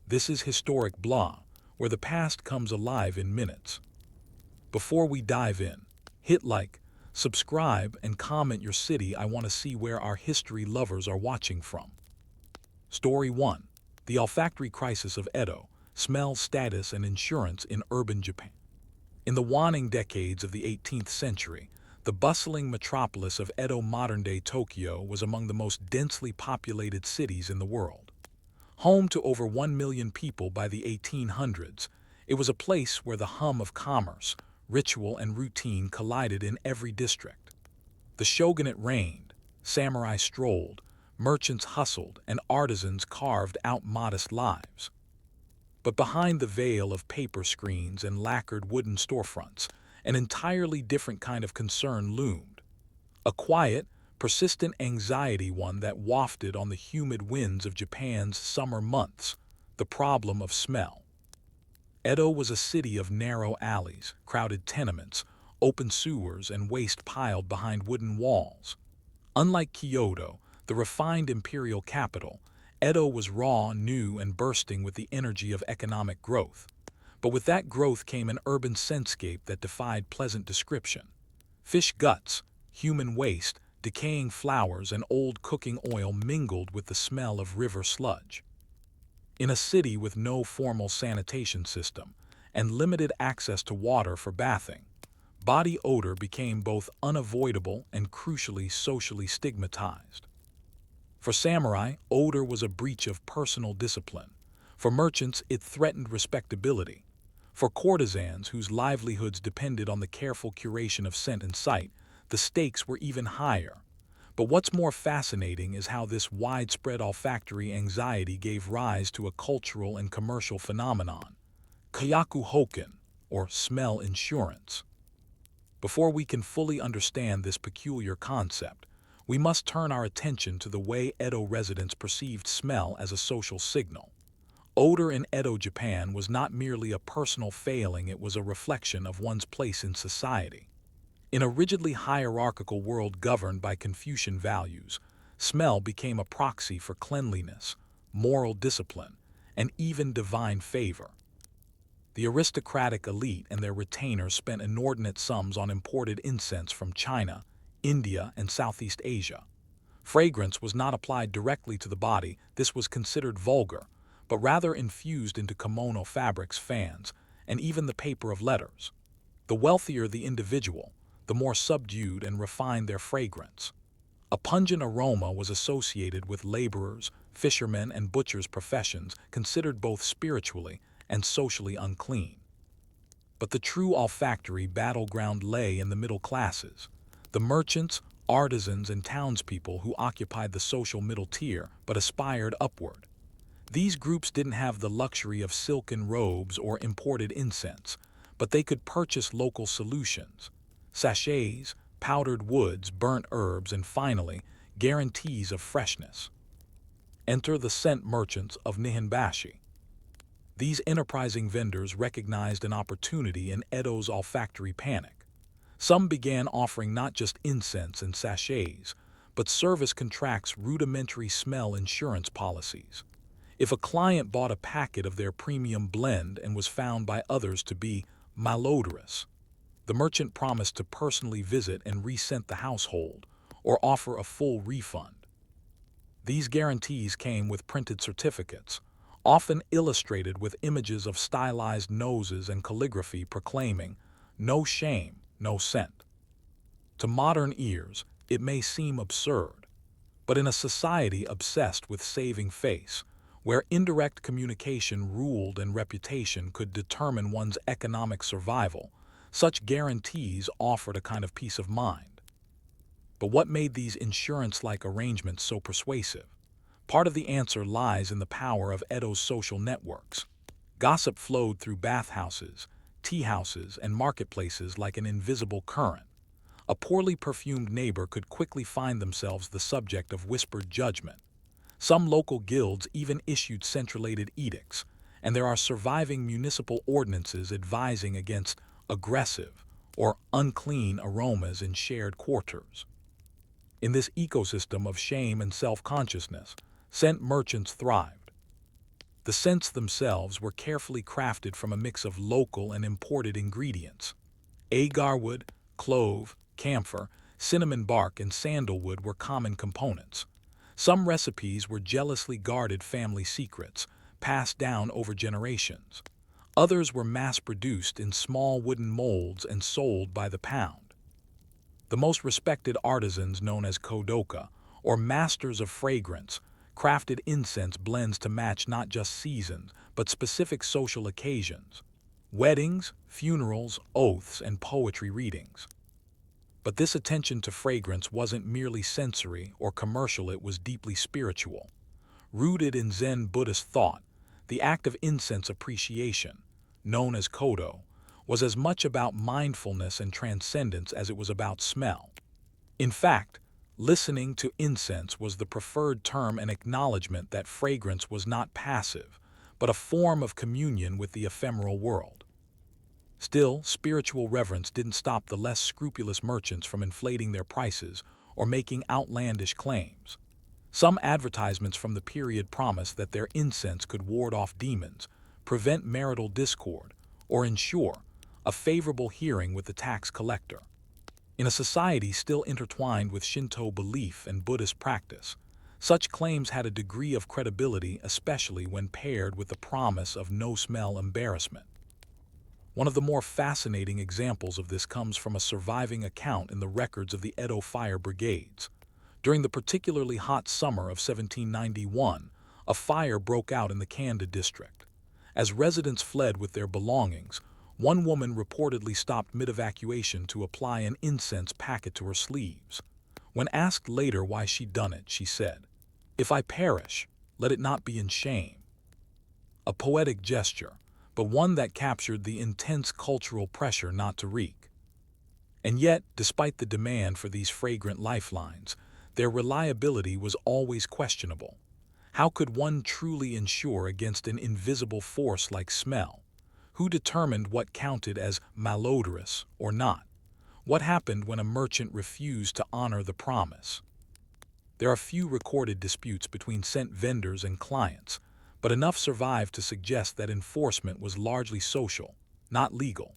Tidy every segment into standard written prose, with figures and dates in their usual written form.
This is Historic Blah, where the past comes alive in minutes. Before we dive in, hit like, subscribe, and comment your city. I want to see where our history lovers are watching from. Story 1. The olfactory crisis of Edo, smell, status, and insurance in urban Japan. In the waning decades of the 18th century, the bustling metropolis of Edo, modern-day Tokyo, was among the most densely populated cities in the world. Home to over 1 million people by the 1800s, it was a place where the hum of commerce, ritual, and routine collided in every district. The shogunate reigned, samurai strolled, merchants hustled, and artisans carved out modest lives. But behind the veil of paper screens and lacquered wooden storefronts, an entirely different kind of concern loomed. A quiet, persistent anxiety, one that wafted on the humid winds of Japan's summer months, the problem of smell. Edo was a city of narrow alleys, crowded tenements, open sewers, and waste piled behind wooden walls. Unlike Kyoto, the refined imperial capital, Edo was raw, new, and bursting with the energy of economic growth. But with that growth came an urban scentscape that defied pleasant description. Fish guts, human waste, decaying flowers, and old cooking oil mingled with the smell of river sludge. In a city with no formal sanitation system and limited access to water for bathing, body odor became both unavoidable and crucially socially stigmatized. For samurai, odor was a breach of personal discipline. For merchants, it threatened respectability. For courtesans whose livelihoods depended on the careful curation of scent and sight, the stakes were even higher. But what's more fascinating is how this widespread olfactory anxiety gave rise to a cultural and commercial phenomenon, kayaku hoken, or smell insurance. Before we can fully understand this peculiar concept, we must turn our attention to the way Edo residents perceived smell as a social signal. Odor in Edo, Japan was not merely a personal failing, it was a reflection of one's place in society. In a rigidly hierarchical world governed by Confucian values, smell became a proxy for cleanliness, moral discipline, and even divine favor. The aristocratic elite and their retainers spent inordinate sums on imported incense from China, India, and Southeast Asia. Fragrance was not applied directly to the body, this was considered vulgar, but rather infused into kimono fabrics, fans, and even the paper of letters. The wealthier the individual, the more subdued and refined their fragrance. A pungent aroma was associated with laborers, fishermen, and butchers' professions considered both spiritually and socially unclean. But the true olfactory battleground lay in the middle classes. The merchants, artisans, and townspeople who occupied the social middle tier but aspired upward. These groups didn't have the luxury of silken robes or imported incense, but they could purchase local solutions: sachets, powdered woods, burnt herbs, and finally, guarantees of freshness. Enter the scent merchants of Nihonbashi. These enterprising vendors recognized an opportunity in Edo's olfactory panic. Some began offering not just incense and sachets, but service contracts, rudimentary smell insurance policies. If a client bought a packet of their premium blend and was found by others to be malodorous, the merchant promised to personally visit and rescent the household, or offer a full refund. These guarantees came with printed certificates, often illustrated with images of stylized noses and calligraphy proclaiming, "No shame, no scent." To modern ears, it may seem absurd, but in a society obsessed with saving face, where indirect communication ruled and reputation could determine one's economic survival, such guarantees offered a kind of peace of mind. But what made these insurance-like arrangements so persuasive? Part of the answer lies in the power of Edo's social networks. Gossip flowed through bathhouses, tea houses, and marketplaces like an invisible current. A poorly perfumed neighbor could quickly find themselves the subject of whispered judgment. Some local guilds even issued centralated edicts, and there are surviving municipal ordinances advising against aggressive or unclean aromas in shared quarters. In this ecosystem of shame and self-consciousness, scent merchants thrived. The scents themselves were carefully crafted from a mix of local and imported ingredients. Agarwood, clove, camphor, cinnamon bark, and sandalwood were common components. Some recipes were jealously guarded family secrets, passed down over generations. Others were mass-produced in small wooden molds and sold by the pound. The most respected artisans, known as kodoka, or masters of fragrance, crafted incense blends to match not just seasons, but specific social occasions: weddings, funerals, oaths, and poetry readings. But this attention to fragrance wasn't merely sensory or commercial, it was deeply spiritual. Rooted in Zen Buddhist thought, the act of incense appreciation, known as kodo, was as much about mindfulness and transcendence as it was about smell. In fact, listening to incense was the preferred term, an acknowledgement that fragrance was not passive, but a form of communion with the ephemeral world. Still, spiritual reverence didn't stop the less scrupulous merchants from inflating their prices or making outlandish claims. Some advertisements from the period promised that their incense could ward off demons, prevent marital discord, or ensure a favorable hearing with the tax collector. In a society still intertwined with Shinto belief and Buddhist practice, such claims had a degree of credibility, especially when paired with the promise of no-smell embarrassment. One of the more fascinating examples of this comes from a surviving account in the records of the Edo fire brigades. During the particularly hot summer of 1791, a fire broke out in the Kanda district. As residents fled with their belongings, one woman reportedly stopped mid-evacuation to apply an incense packet to her sleeves. When asked later why she'd done it, she said, "If I perish, let it not be in shame." A poetic gesture, but one that captured the intense cultural pressure not to reek. And yet, despite the demand for these fragrant lifelines, their reliability was always questionable. How could one truly ensure against an invisible force like smell? Who determined what counted as malodorous or not? What happened when a merchant refused to honor the promise? There are few recorded disputes between scent vendors and clients, but enough survive to suggest that enforcement was largely social, not legal.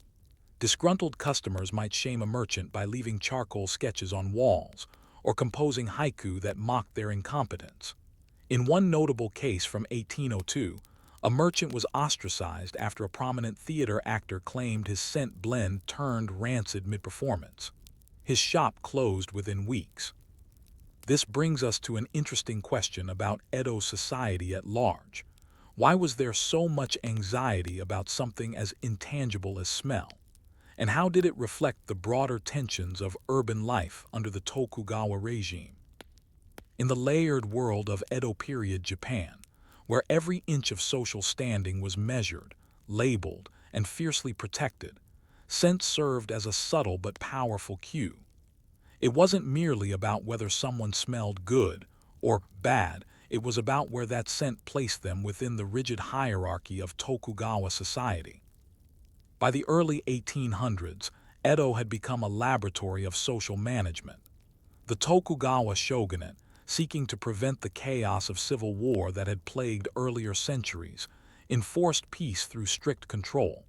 Disgruntled customers might shame a merchant by leaving charcoal sketches on walls or composing haiku that mocked their incompetence. In one notable case from 1802, a merchant was ostracized after a prominent theater actor claimed his scent blend turned rancid mid-performance. His shop closed within weeks. This brings us to an interesting question about Edo society at large. Why was there so much anxiety about something as intangible as smell? And how did it reflect the broader tensions of urban life under the Tokugawa regime? In the layered world of Edo-period Japan, where every inch of social standing was measured, labeled, and fiercely protected, scent served as a subtle but powerful cue. It wasn't merely about whether someone smelled good or bad, it was about where that scent placed them within the rigid hierarchy of Tokugawa society. By the early 1800s, Edo had become a laboratory of social management. The Tokugawa shogunate, seeking to prevent the chaos of civil war that had plagued earlier centuries, enforced peace through strict control.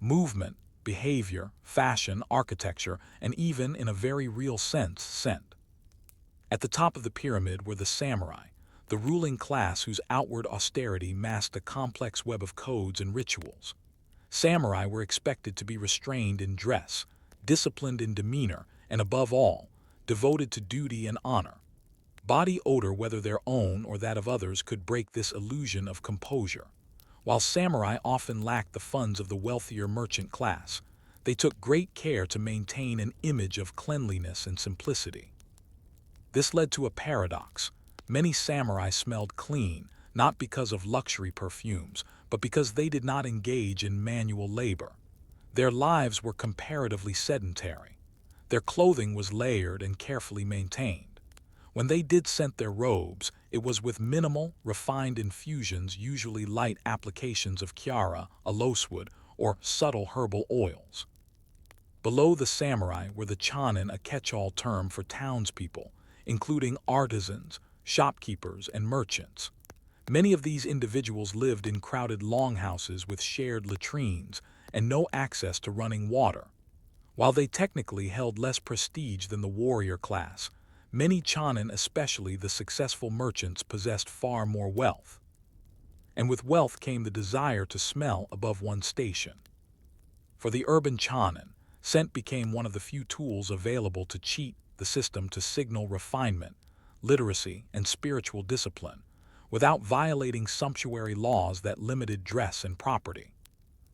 Movement, behavior, fashion, architecture, and even, in a very real sense, scent. At the top of the pyramid were the samurai, the ruling class whose outward austerity masked a complex web of codes and rituals. Samurai were expected to be restrained in dress, disciplined in demeanor, and above all, devoted to duty and honor. Body odor, whether their own or that of others, could break this illusion of composure. While samurai often lacked the funds of the wealthier merchant class, they took great care to maintain an image of cleanliness and simplicity. This led to a paradox. Many samurai smelled clean, not because of luxury perfumes, but because they did not engage in manual labor. Their lives were comparatively sedentary. Their clothing was layered and carefully maintained. When they did scent their robes, it was with minimal, refined infusions, usually light applications of kyara, aloeswood, or subtle herbal oils. Below the samurai were the chonin, a catch-all term for townspeople, including artisans, shopkeepers, and merchants. Many of these individuals lived in crowded longhouses with shared latrines and no access to running water. While they technically held less prestige than the warrior class, many Chonin, especially the successful merchants, possessed far more wealth. And with wealth came the desire to smell above one's station. For the urban Chonin, scent became one of the few tools available to cheat the system to signal refinement, literacy, and spiritual discipline, without violating sumptuary laws that limited dress and property.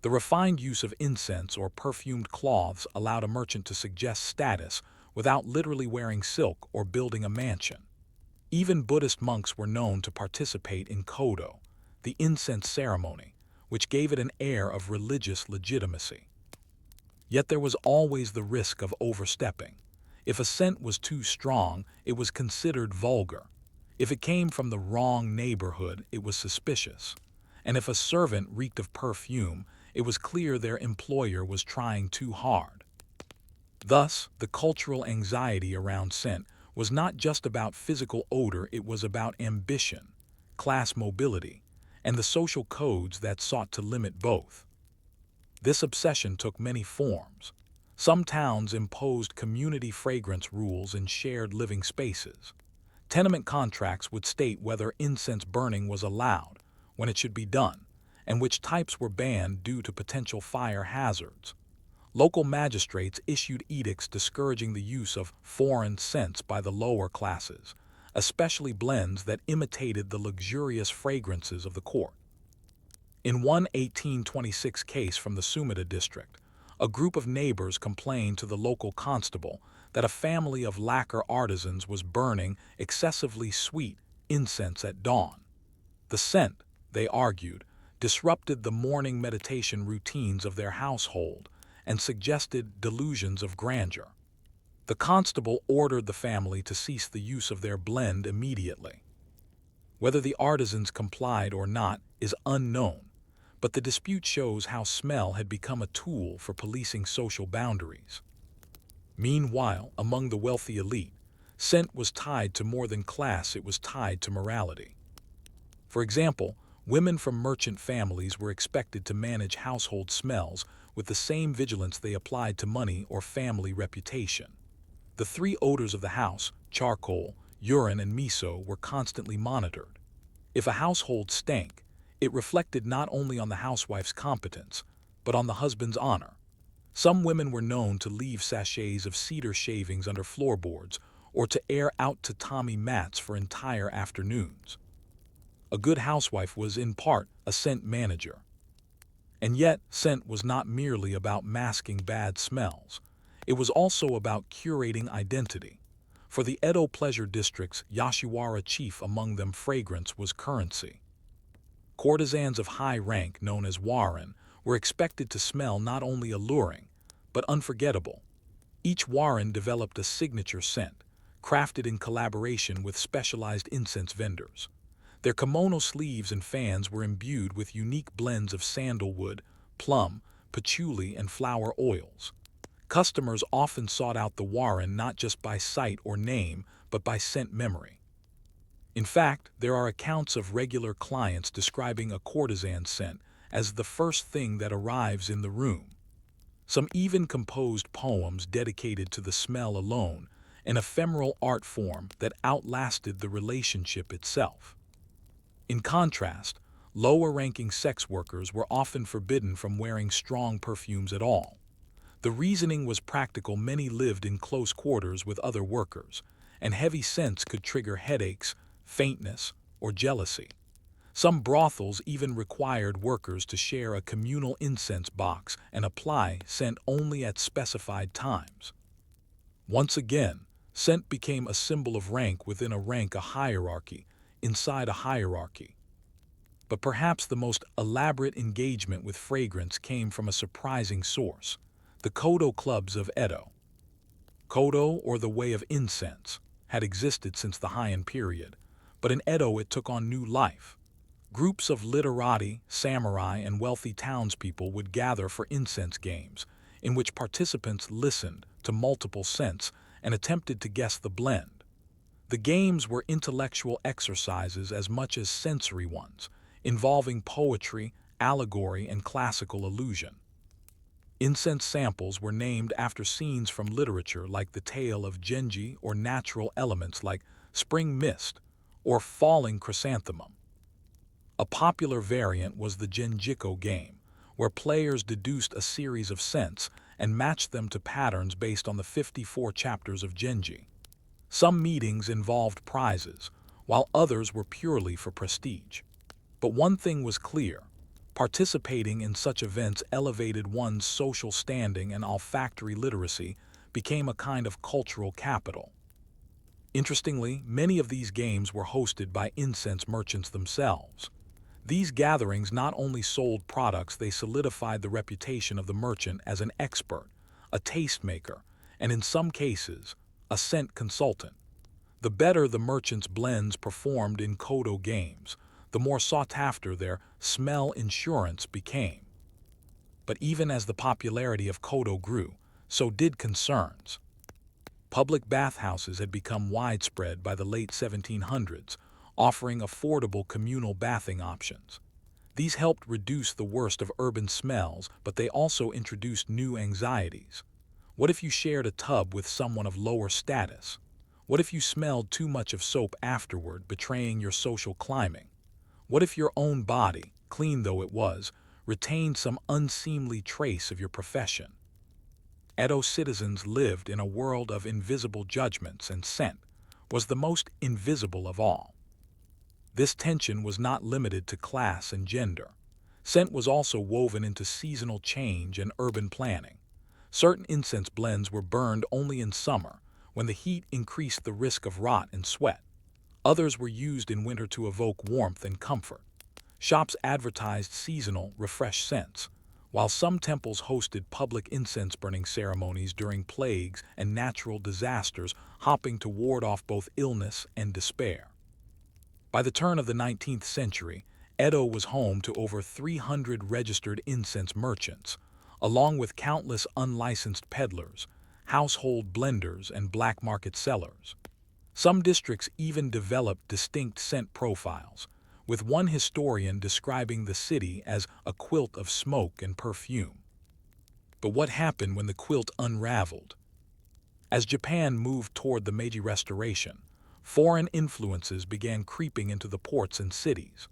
The refined use of incense or perfumed cloths allowed a merchant to suggest status without literally wearing silk or building a mansion. Even Buddhist monks were known to participate in kodo, the incense ceremony, which gave it an air of religious legitimacy. Yet there was always the risk of overstepping. If a scent was too strong, it was considered vulgar. If it came from the wrong neighborhood, it was suspicious. And if a servant reeked of perfume, it was clear their employer was trying too hard. Thus, the cultural anxiety around scent was not just about physical odor, it was about ambition, class mobility, and the social codes that sought to limit both. This obsession took many forms. Some towns imposed community fragrance rules in shared living spaces. Tenement contracts would state whether incense burning was allowed, when it should be done, and which types were banned due to potential fire hazards. Local magistrates issued edicts discouraging the use of foreign scents by the lower classes, especially blends that imitated the luxurious fragrances of the court. In one 1826 case from the Sumida district, a group of neighbors complained to the local constable that a family of lacquer artisans was burning excessively sweet incense at dawn. The scent, they argued, disrupted the morning meditation routines of their household and suggested delusions of grandeur. The constable ordered the family to cease the use of their blend immediately. Whether the artisans complied or not is unknown, but the dispute shows how smell had become a tool for policing social boundaries. Meanwhile, among the wealthy elite, scent was tied to more than class, it was tied to morality. For example, women from merchant families were expected to manage household smells with the same vigilance they applied to money or family reputation. The three odors of the house, charcoal, urine, and miso, were constantly monitored. If a household stank, it reflected not only on the housewife's competence, but on the husband's honor. Some women were known to leave sachets of cedar shavings under floorboards or to air out tatami mats for entire afternoons. A good housewife was, in part, a scent manager. And yet, scent was not merely about masking bad smells. It was also about curating identity. For the Edo pleasure districts, Yashiwara chief among them, fragrance was currency. Courtesans of high rank, known as warin, were expected to smell not only alluring, but unforgettable. Each warin developed a signature scent, crafted in collaboration with specialized incense vendors. Their kimono sleeves and fans were imbued with unique blends of sandalwood, plum, patchouli, and flower oils. Customers often sought out the warin not just by sight or name, but by scent memory. In fact, there are accounts of regular clients describing a courtesan scent as the first thing that arrives in the room. Some even composed poems dedicated to the smell alone, an ephemeral art form that outlasted the relationship itself. In contrast, lower-ranking sex workers were often forbidden from wearing strong perfumes at all. The reasoning was practical. Many lived in close quarters with other workers, and heavy scents could trigger headaches, faintness, or jealousy. Some brothels even required workers to share a communal incense box and apply scent only at specified times. Once again, scent became a symbol of rank within a rank, a hierarchy inside a hierarchy. But perhaps the most elaborate engagement with fragrance came from a surprising source: the Kodo clubs of Edo. Kodo, or the way of incense, had existed since the Heian period, but in Edo it took on new life. Groups of literati, samurai, and wealthy townspeople would gather for incense games, in which participants listened to multiple scents and attempted to guess the blend. The games were intellectual exercises as much as sensory ones, involving poetry, allegory, and classical allusion. Incense samples were named after scenes from literature like the tale of Genji or natural elements like spring mist or falling chrysanthemum. A popular variant was the Genjiko game, where players deduced a series of scents and matched them to patterns based on the 54 chapters of Genji. Some meetings involved prizes, while others were purely for prestige. But one thing was clear: participating in such events elevated one's social standing, and olfactory literacy became a kind of cultural capital. Interestingly, many of these games were hosted by incense merchants themselves. These gatherings not only sold products, they solidified the reputation of the merchant as an expert, a tastemaker, and in some cases, a scent consultant. The better the merchant's blends performed in Kodo games, the more sought after their smell insurance became. But even as the popularity of Kodo grew, so did concerns. Public bathhouses had become widespread by the late 1700s, offering affordable communal bathing options. These helped reduce the worst of urban smells, but they also introduced new anxieties. What if you shared a tub with someone of lower status? What if you smelled too much of soap afterward, betraying your social climbing? What if your own body, clean though it was, retained some unseemly trace of your profession? Edo citizens lived in a world of invisible judgments, and scent was the most invisible of all. This tension was not limited to class and gender. Scent was also woven into seasonal change and urban planning. Certain incense blends were burned only in summer, when the heat increased the risk of rot and sweat. Others were used in winter to evoke warmth and comfort. Shops advertised seasonal, refreshed scents, while some temples hosted public incense-burning ceremonies during plagues and natural disasters, hoping to ward off both illness and despair. By the turn of the 19th century, Edo was home to over 300 registered incense merchants, along with countless unlicensed peddlers, household blenders, and black market sellers. Some districts even developed distinct scent profiles, with one historian describing the city as a quilt of smoke and perfume. But what happened when the quilt unraveled? As Japan moved toward the Meiji Restoration, foreign influences began creeping into the ports and cities.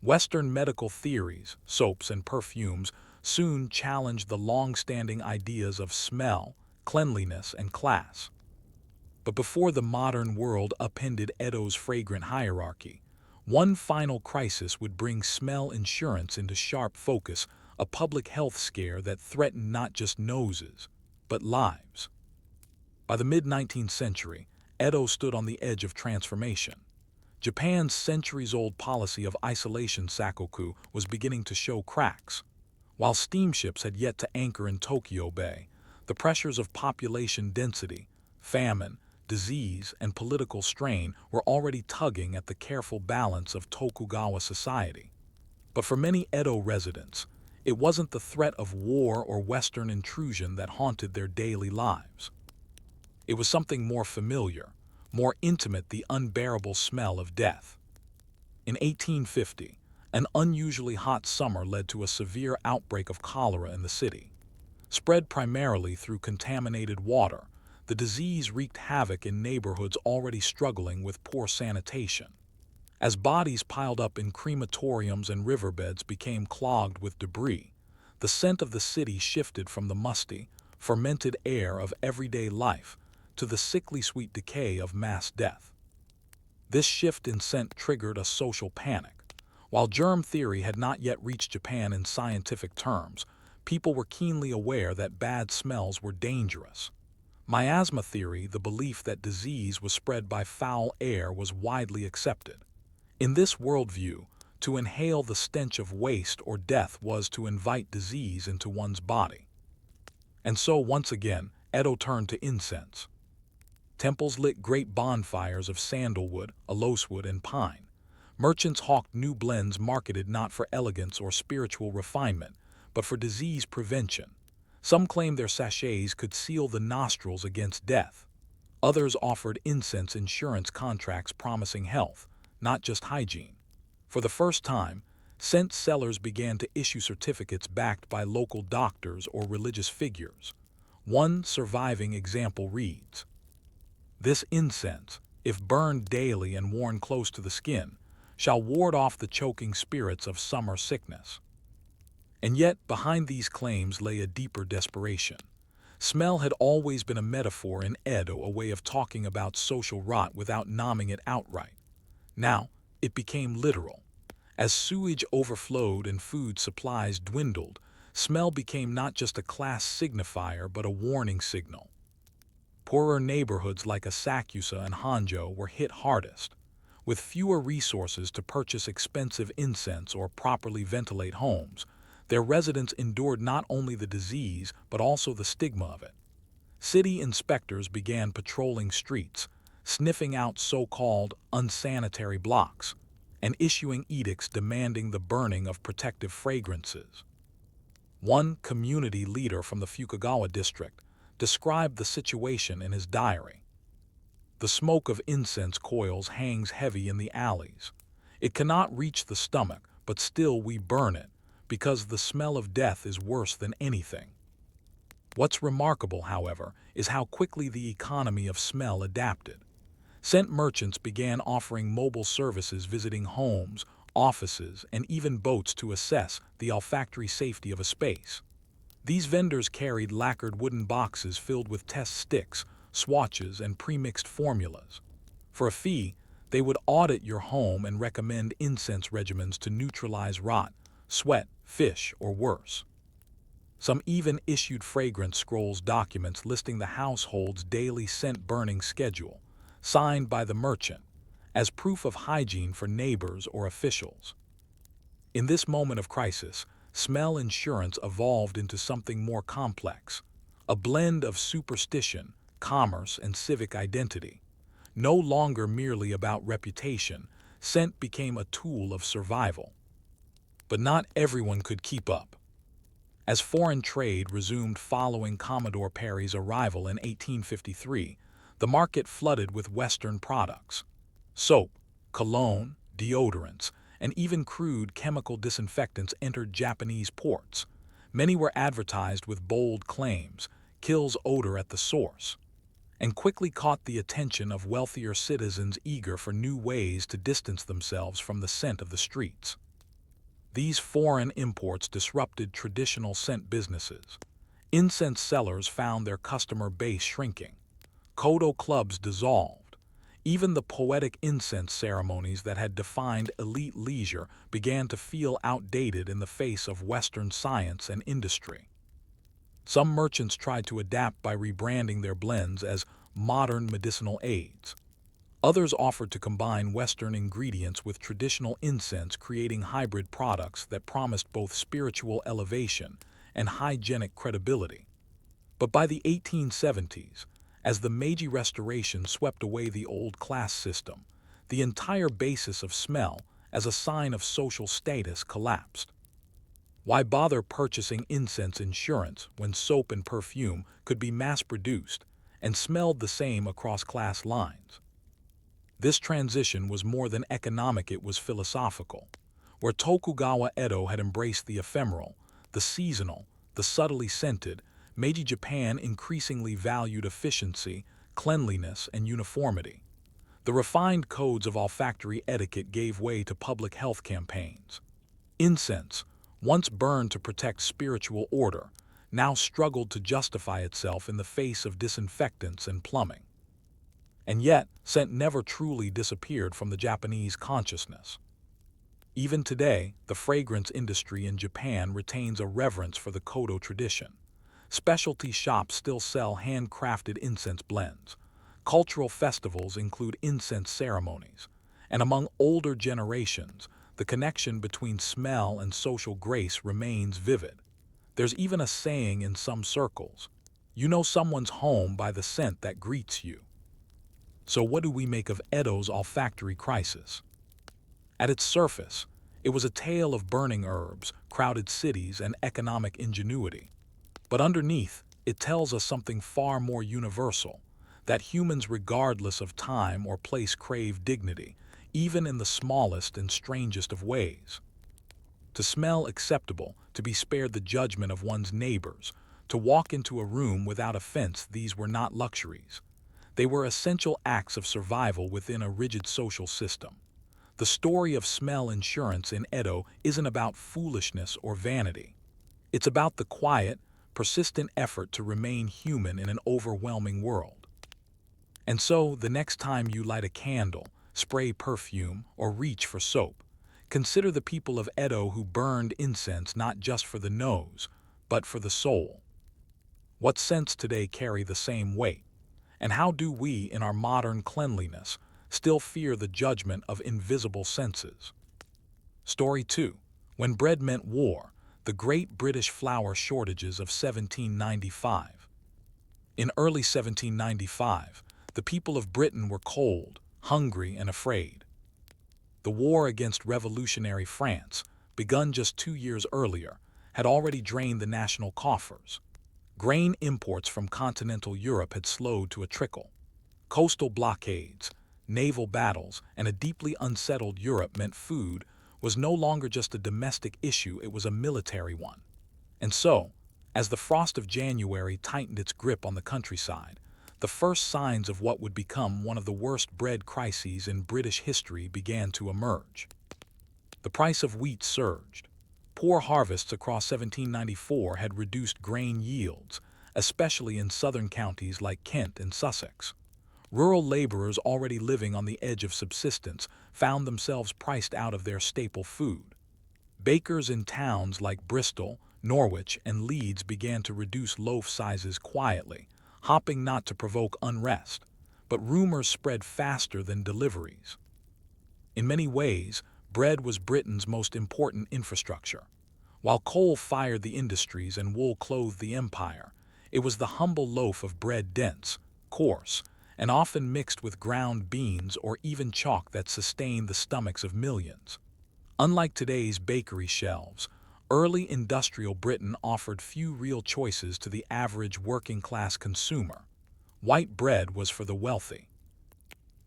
Western medical theories, soaps, and perfumes soon challenged the long-standing ideas of smell, cleanliness, and class. But before the modern world upended Edo's fragrant hierarchy, one final crisis would bring smell insurance into sharp focus, a public health scare that threatened not just noses, but lives. By the mid-19th century, Edo stood on the edge of transformation. Japan's centuries-old policy of isolation sakoku was beginning to show cracks. While steamships had yet to anchor in Tokyo Bay, the pressures of population density, famine, disease, and political strain were already tugging at the careful balance of Tokugawa society. But for many Edo residents, it wasn't the threat of war or Western intrusion that haunted their daily lives. It was something more familiar, more intimate: the unbearable smell of death. In 1850, an unusually hot summer led to a severe outbreak of cholera in the city. Spread primarily through contaminated water, the disease wreaked havoc in neighborhoods already struggling with poor sanitation. As bodies piled up in crematoriums and riverbeds became clogged with debris, the scent of the city shifted from the musty, fermented air of everyday life to the sickly sweet decay of mass death. This shift in scent triggered a social panic. While germ theory had not yet reached Japan in scientific terms, people were keenly aware that bad smells were dangerous. Miasma theory, the belief that disease was spread by foul air, was widely accepted. In this worldview, to inhale the stench of waste or death was to invite disease into one's body. And so, once again, Edo turned to incense. Temples lit great bonfires of sandalwood, aloeswood, and pine. Merchants hawked new blends marketed not for elegance or spiritual refinement, but for disease prevention. Some claimed their sachets could seal the nostrils against death. Others offered incense insurance contracts promising health, not just hygiene. For the first time, scent sellers began to issue certificates backed by local doctors or religious figures. One surviving example reads, "This incense, if burned daily and worn close to the skin, shall ward off the choking spirits of summer sickness." And yet, behind these claims lay a deeper desperation. Smell had always been a metaphor in Edo, a way of talking about social rot without naming it outright. Now, it became literal. As sewage overflowed and food supplies dwindled, smell became not just a class signifier but a warning signal. Poorer neighborhoods like Asakusa and Honjo were hit hardest. With fewer resources to purchase expensive incense or properly ventilate homes, their residents endured not only the disease but also the stigma of it. City inspectors began patrolling streets, sniffing out so-called unsanitary blocks, and issuing edicts demanding the burning of protective fragrances. One community leader from the Fukagawa district described the situation in his diary. "The smoke of incense coils hangs heavy in the alleys. It cannot reach the stomach, but still we burn it, because the smell of death is worse than anything." What's remarkable, however, is how quickly the economy of smell adapted. Scent merchants began offering mobile services visiting homes, offices, and even boats to assess the olfactory safety of a space. These vendors carried lacquered wooden boxes filled with test sticks, swatches, and pre-mixed formulas. For a fee, they would audit your home and recommend incense regimens to neutralize rot, sweat, fish, or worse. Some even issued fragrance scrolls documents listing the household's daily scent burning schedule, signed by the merchant, as proof of hygiene for neighbors or officials. In this moment of crisis, smell insurance evolved into something more complex, a blend of superstition, commerce, and civic identity. No longer merely about reputation, scent became a tool of survival. But not everyone could keep up. As foreign trade resumed following Commodore Perry's arrival in 1853, the market flooded with Western products. Soap, cologne, deodorants, and even crude chemical disinfectants entered Japanese ports. Many were advertised with bold claims, "kills odor at the source," and quickly caught the attention of wealthier citizens eager for new ways to distance themselves from the scent of the streets. These foreign imports disrupted traditional scent businesses. Incense sellers found their customer base shrinking. Kodo clubs dissolved. Even the poetic incense ceremonies that had defined elite leisure began to feel outdated in the face of Western science and industry. Some merchants tried to adapt by rebranding their blends as modern medicinal aids. Others offered to combine Western ingredients with traditional incense, creating hybrid products that promised both spiritual elevation and hygienic credibility. But by the 1870s, as the Meiji Restoration swept away the old class system, the entire basis of smell as a sign of social status collapsed. Why bother purchasing incense insurance when soap and perfume could be mass-produced and smelled the same across class lines? This transition was more than economic, it was philosophical. Where Tokugawa Edo had embraced the ephemeral, the seasonal, the subtly scented, Meiji Japan increasingly valued efficiency, cleanliness, and uniformity. The refined codes of olfactory etiquette gave way to public health campaigns. Incense, once burned to protect spiritual order, now struggled to justify itself in the face of disinfectants and plumbing. And yet, scent never truly disappeared from the Japanese consciousness. Even today, the fragrance industry in Japan retains a reverence for the Kodo tradition. Specialty shops still sell handcrafted incense blends. Cultural festivals include incense ceremonies. And among older generations, the connection between smell and social grace remains vivid. There's even a saying in some circles, "You know someone's home by the scent that greets you." So what do we make of Edo's olfactory crisis? At its surface, it was a tale of burning herbs, crowded cities, and economic ingenuity. But underneath, it tells us something far more universal. that humans regardless of time or place crave dignity, even in the smallest and strangest of ways. To smell acceptable, to be spared the judgment of one's neighbors, to walk into a room without offense, these were not luxuries. They were essential acts of survival within a rigid social system. The story of smell insurance in Edo isn't about foolishness or vanity. It's about the quiet, persistent effort to remain human in an overwhelming world. And so, the next time you light a candle, spray perfume, or reach for soap, consider the people of Edo who burned incense not just for the nose, but for the soul. What scents today carry the same weight? And how do we, in our modern cleanliness, still fear the judgment of invisible senses? Story 2. When bread meant war, the Great British Flour Shortages of 1795. In early 1795, the people of Britain were cold, hungry, and afraid. The war against revolutionary France, begun just 2 years earlier, had already drained the national coffers. Grain imports from continental Europe had slowed to a trickle. Coastal blockades, naval battles, and a deeply unsettled Europe meant food was no longer just a domestic issue, it was a military one. And so, as the frost of January tightened its grip on the countryside, the first signs of what would become one of the worst bread crises in British history began to emerge. The price of wheat surged. Poor harvests across 1794 had reduced grain yields, especially in southern counties like Kent and Sussex. Rural laborers already living on the edge of subsistence found themselves priced out of their staple food. Bakers in towns like Bristol, Norwich, and Leeds began to reduce loaf sizes quietly, hoping not to provoke unrest, but rumors spread faster than deliveries. In many ways, bread was Britain's most important infrastructure. While coal fired the industries and wool clothed the empire, it was the humble loaf of bread, dense, coarse, and often mixed with ground beans or even chalk, that sustained the stomachs of millions. Unlike today's bakery shelves, early industrial Britain offered few real choices to the average working-class consumer. White bread was for the wealthy.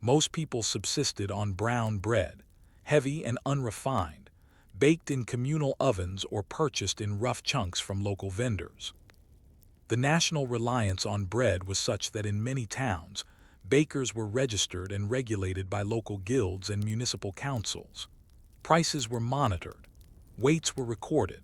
Most people subsisted on brown bread, heavy and unrefined, baked in communal ovens or purchased in rough chunks from local vendors. The national reliance on bread was such that in many towns, bakers were registered and regulated by local guilds and municipal councils. Prices were monitored. Weights were recorded.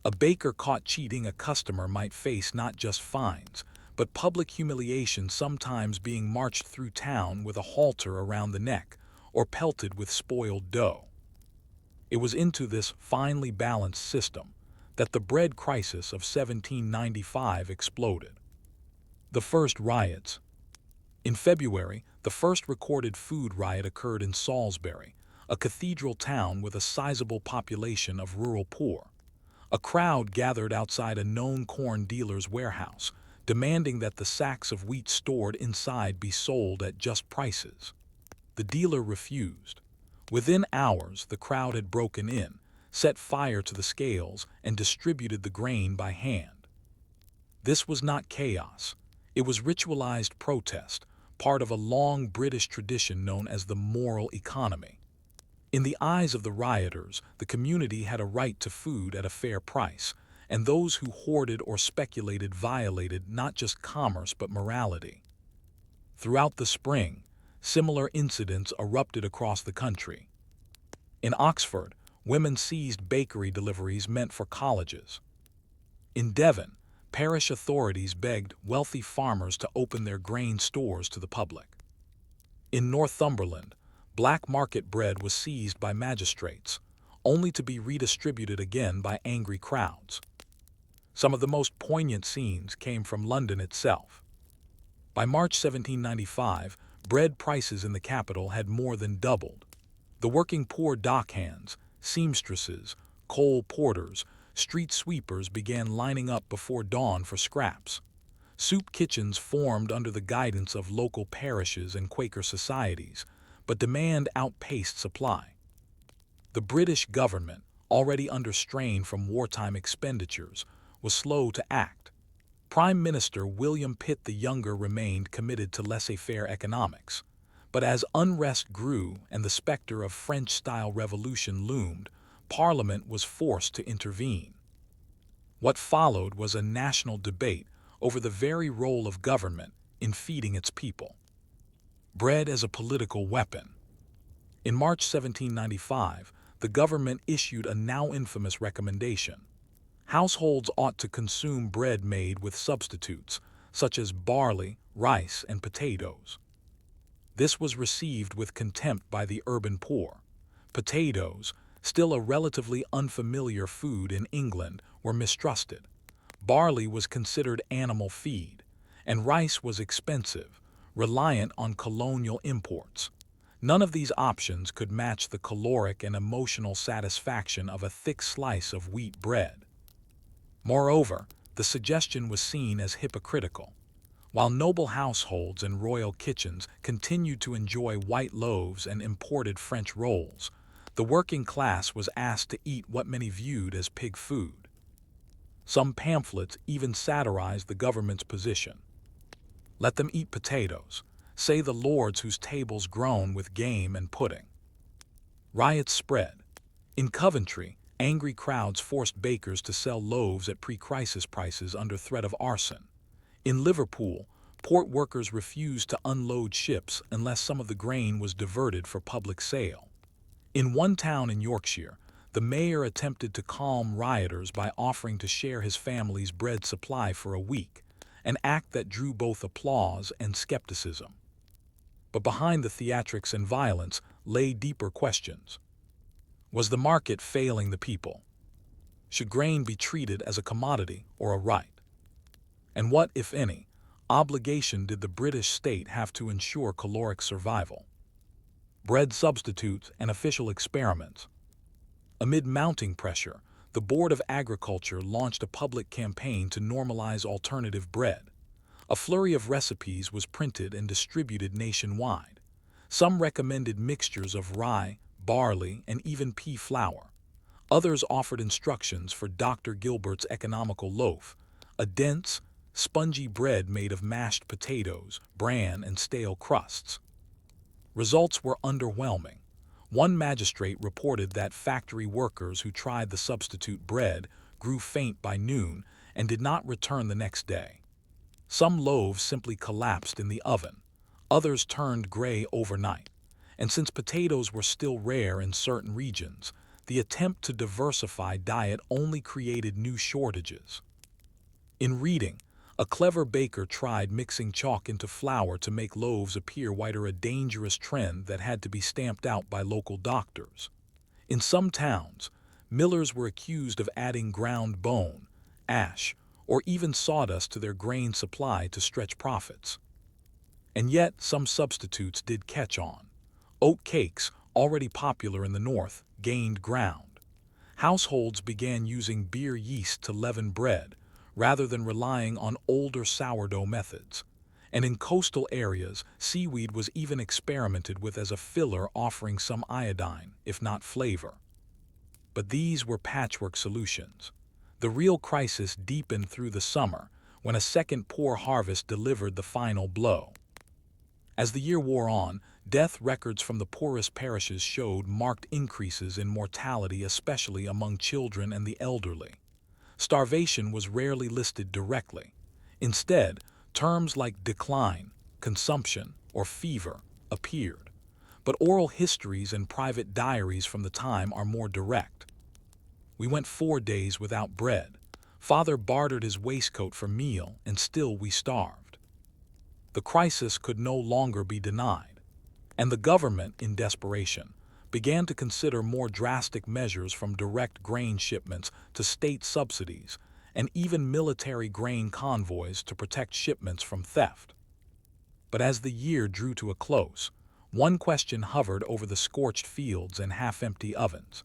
A baker caught cheating a customer might face not just fines, but public humiliation, sometimes being marched through town with a halter around the neck or pelted with spoiled dough. It was into this finely balanced system that the bread crisis of 1795 exploded. The first riots. In February, the first recorded food riot occurred in Salisbury, a cathedral town with a sizable population of rural poor. A crowd gathered outside a known corn dealer's warehouse, demanding that the sacks of wheat stored inside be sold at just prices. The dealer refused. Within hours, the crowd had broken in, set fire to the scales, and distributed the grain by hand. This was not chaos. It was ritualized protest, part of a long British tradition known as the moral economy. In the eyes of the rioters, the community had a right to food at a fair price, and those who hoarded or speculated violated not just commerce but morality. Throughout the spring, similar incidents erupted across the country. In Oxford, women seized bakery deliveries meant for colleges. In Devon, parish authorities begged wealthy farmers to open their grain stores to the public. In Northumberland, black market bread was seized by magistrates, only to be redistributed again by angry crowds. Some of the most poignant scenes came from London itself. By March 1795, bread prices in the capital had more than doubled. The working poor dockhands, seamstresses, coal porters, street sweepers began lining up before dawn for scraps. Soup kitchens formed under the guidance of local parishes and Quaker societies, but demand outpaced supply. The British government, already under strain from wartime expenditures, was slow to act. Prime Minister William Pitt the Younger remained committed to laissez-faire economics. But as unrest grew and the specter of French-style revolution loomed, Parliament was forced to intervene. What followed was a national debate over the very role of government in feeding its people. Bread as a political weapon. In March 1795, the government issued a now infamous recommendation. Households ought to consume bread made with substitutes, such as barley, rice, and potatoes. This was received with contempt by the urban poor. Potatoes, still a relatively unfamiliar food in England, were mistrusted. Barley was considered animal feed, and rice was expensive, reliant on colonial imports. None of these options could match the caloric and emotional satisfaction of a thick slice of wheat bread. Moreover, the suggestion was seen as hypocritical. While noble households and royal kitchens continued to enjoy white loaves and imported French rolls, the working class was asked to eat what many viewed as pig food. Some pamphlets even satirized the government's position. Let them eat potatoes, say the lords whose tables groan with game and pudding. Riots spread. In Coventry, angry crowds forced bakers to sell loaves at pre-crisis prices under threat of arson. In Liverpool, port workers refused to unload ships unless some of the grain was diverted for public sale. In one town in Yorkshire, the mayor attempted to calm rioters by offering to share his family's bread supply for a week, an act that drew both applause and skepticism. But behind the theatrics and violence lay deeper questions. Was the market failing the people? Should grain be treated as a commodity or a right? And what, if any, obligation did the British state have to ensure caloric survival? Bread substitutes and official experiments. Amid mounting pressure, the Board of Agriculture launched a public campaign to normalize alternative bread. A flurry of recipes was printed and distributed nationwide. Some recommended mixtures of rye, barley, and even pea flour. Others offered instructions for Dr. Gilbert's economical loaf, a dense, spongy bread made of mashed potatoes, bran, and stale crusts. Results were underwhelming. One magistrate reported that factory workers who tried the substitute bread grew faint by noon and did not return the next day. Some loaves simply collapsed in the oven. Others turned gray overnight. And since potatoes were still rare in certain regions, the attempt to diversify diet only created new shortages. In Reading, a clever baker tried mixing chalk into flour to make loaves appear whiter, a dangerous trend that had to be stamped out by local doctors. In some towns, millers were accused of adding ground bone, ash, or even sawdust to their grain supply to stretch profits. And yet, some substitutes did catch on. Oat cakes, already popular in the North, gained ground. Households began using beer yeast to leaven bread, rather than relying on older sourdough methods. And in coastal areas, seaweed was even experimented with as a filler, offering some iodine, if not flavor. But these were patchwork solutions. The real crisis deepened through the summer, when a second poor harvest delivered the final blow. As the year wore on, death records from the poorest parishes showed marked increases in mortality, especially among children and the elderly. Starvation was rarely listed directly. Instead, terms like decline, consumption, or fever appeared. But oral histories and private diaries from the time are more direct. We went 4 days without bread. Father bartered his waistcoat for meal, and still we starved. The crisis could no longer be denied, and the government, in desperation, began to consider more drastic measures, from direct grain shipments to state subsidies, and even military grain convoys to protect shipments from theft. But as the year drew to a close, one question hovered over the scorched fields and half-empty ovens.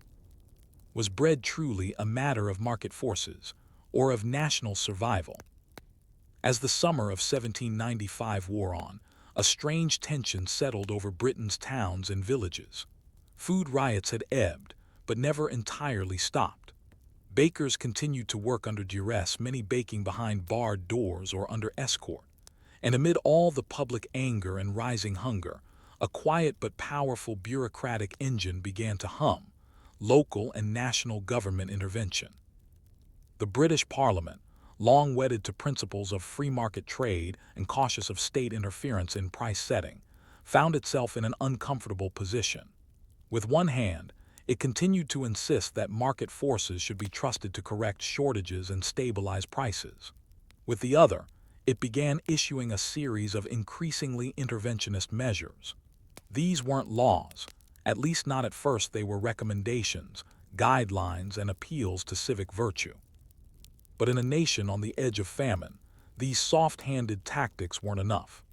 Was bread truly a matter of market forces, or of national survival? As the summer of 1795 wore on, a strange tension settled over Britain's towns and villages. Food riots had ebbed, but never entirely stopped. Bakers continued to work under duress, many baking behind barred doors or under escort. And amid all the public anger and rising hunger, a quiet but powerful bureaucratic engine began to hum: local and national government intervention. The British Parliament, long wedded to principles of free market trade and cautious of state interference in price setting, found itself in an uncomfortable position. With one hand, it continued to insist that market forces should be trusted to correct shortages and stabilize prices. With the other, it began issuing a series of increasingly interventionist measures. These weren't laws, at least not at first. They were recommendations, guidelines, and appeals to civic virtue. But in a nation on the edge of famine, these soft-handed tactics weren't enough.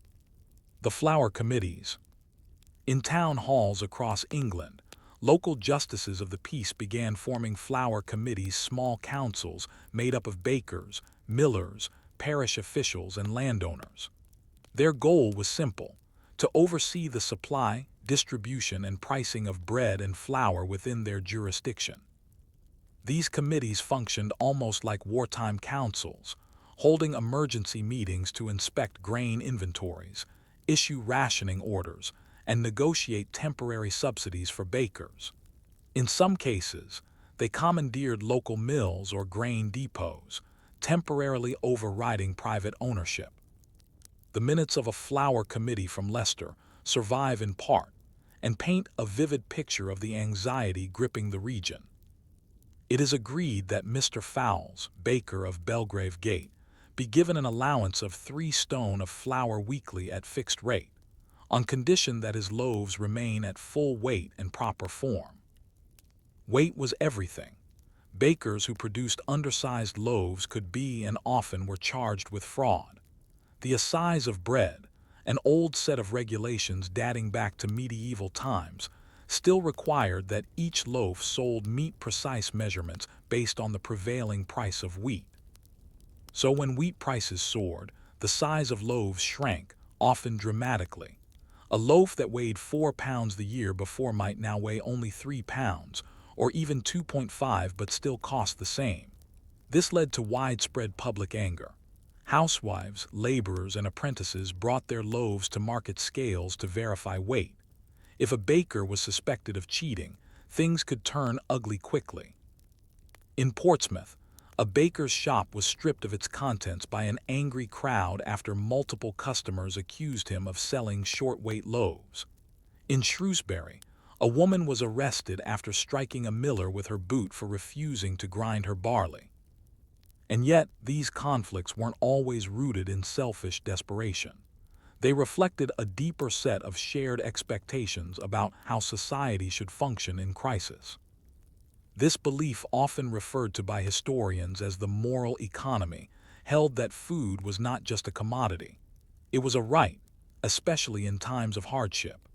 The flour committees. In town halls across England, local justices of the peace began forming flour committees, small councils made up of bakers, millers, parish officials, and landowners. Their goal was simple: to oversee the supply, distribution, and pricing of bread and flour within their jurisdiction. These committees functioned almost like wartime councils, holding emergency meetings to inspect grain inventories, issue rationing orders, and negotiate temporary subsidies for bakers. In some cases, they commandeered local mills or grain depots, temporarily overriding private ownership. The minutes of a flour committee from Leicester survive in part and paint a vivid picture of the anxiety gripping the region. It is agreed that Mr. Fowles, baker of Belgrave Gate, be given an allowance of 3 stone of flour weekly at fixed rate, on condition that his loaves remain at full weight and proper form. Weight was everything. Bakers who produced undersized loaves could be and often were charged with fraud. The assize of bread, an old set of regulations dating back to medieval times, still required that each loaf sold meet precise measurements based on the prevailing price of wheat. So when wheat prices soared, the size of loaves shrank, often dramatically. A loaf that weighed 4 pounds the year before might now weigh only 3 pounds, or even 2.5, but still cost the same. This led to widespread public anger. Housewives, laborers, and apprentices brought their loaves to market scales to verify weight. If a baker was suspected of cheating, things could turn ugly quickly. In Portsmouth, a baker's shop was stripped of its contents by an angry crowd after multiple customers accused him of selling short-weight loaves. In Shrewsbury, a woman was arrested after striking a miller with her boot for refusing to grind her barley. And yet, these conflicts weren't always rooted in selfish desperation. They reflected a deeper set of shared expectations about how society should function in crisis. This belief, often referred to by historians as the moral economy, held that food was not just a commodity. It was a right, especially in times of hardship.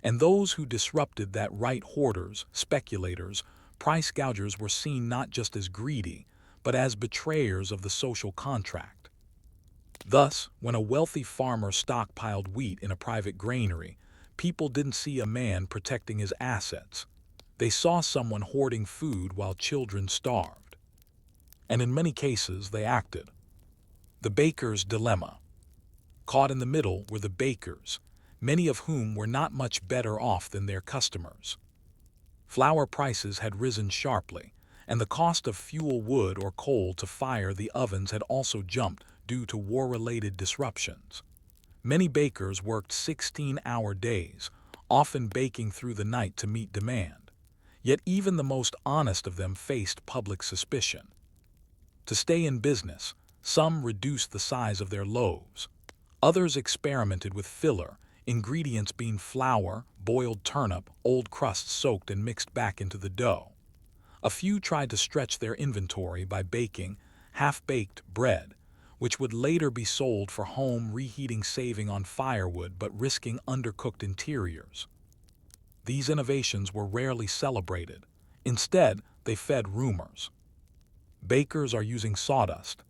And those who disrupted that right, hoarders, speculators, price gougers, were seen not just as greedy, but as betrayers of the social contract. Thus, when a wealthy farmer stockpiled wheat in a private granary, people didn't see a man protecting his assets. They saw someone hoarding food while children starved. And in many cases, they acted. The baker's dilemma. Caught in the middle were the bakers, many of whom were not much better off than their customers. Flour prices had risen sharply, and the cost of fuel, wood, or coal to fire the ovens had also jumped due to war-related disruptions. Many bakers worked 16-hour days, often baking through the night to meet demand. Yet even the most honest of them faced public suspicion. To stay in business, some reduced the size of their loaves. Others experimented with filler, ingredients being flour, boiled turnip, old crusts soaked and mixed back into the dough. A few tried to stretch their inventory by baking half-baked bread, which would later be sold for home reheating, saving on firewood but risking undercooked interiors. These innovations were rarely celebrated. Instead, they fed rumors. Bakers are using sawdust.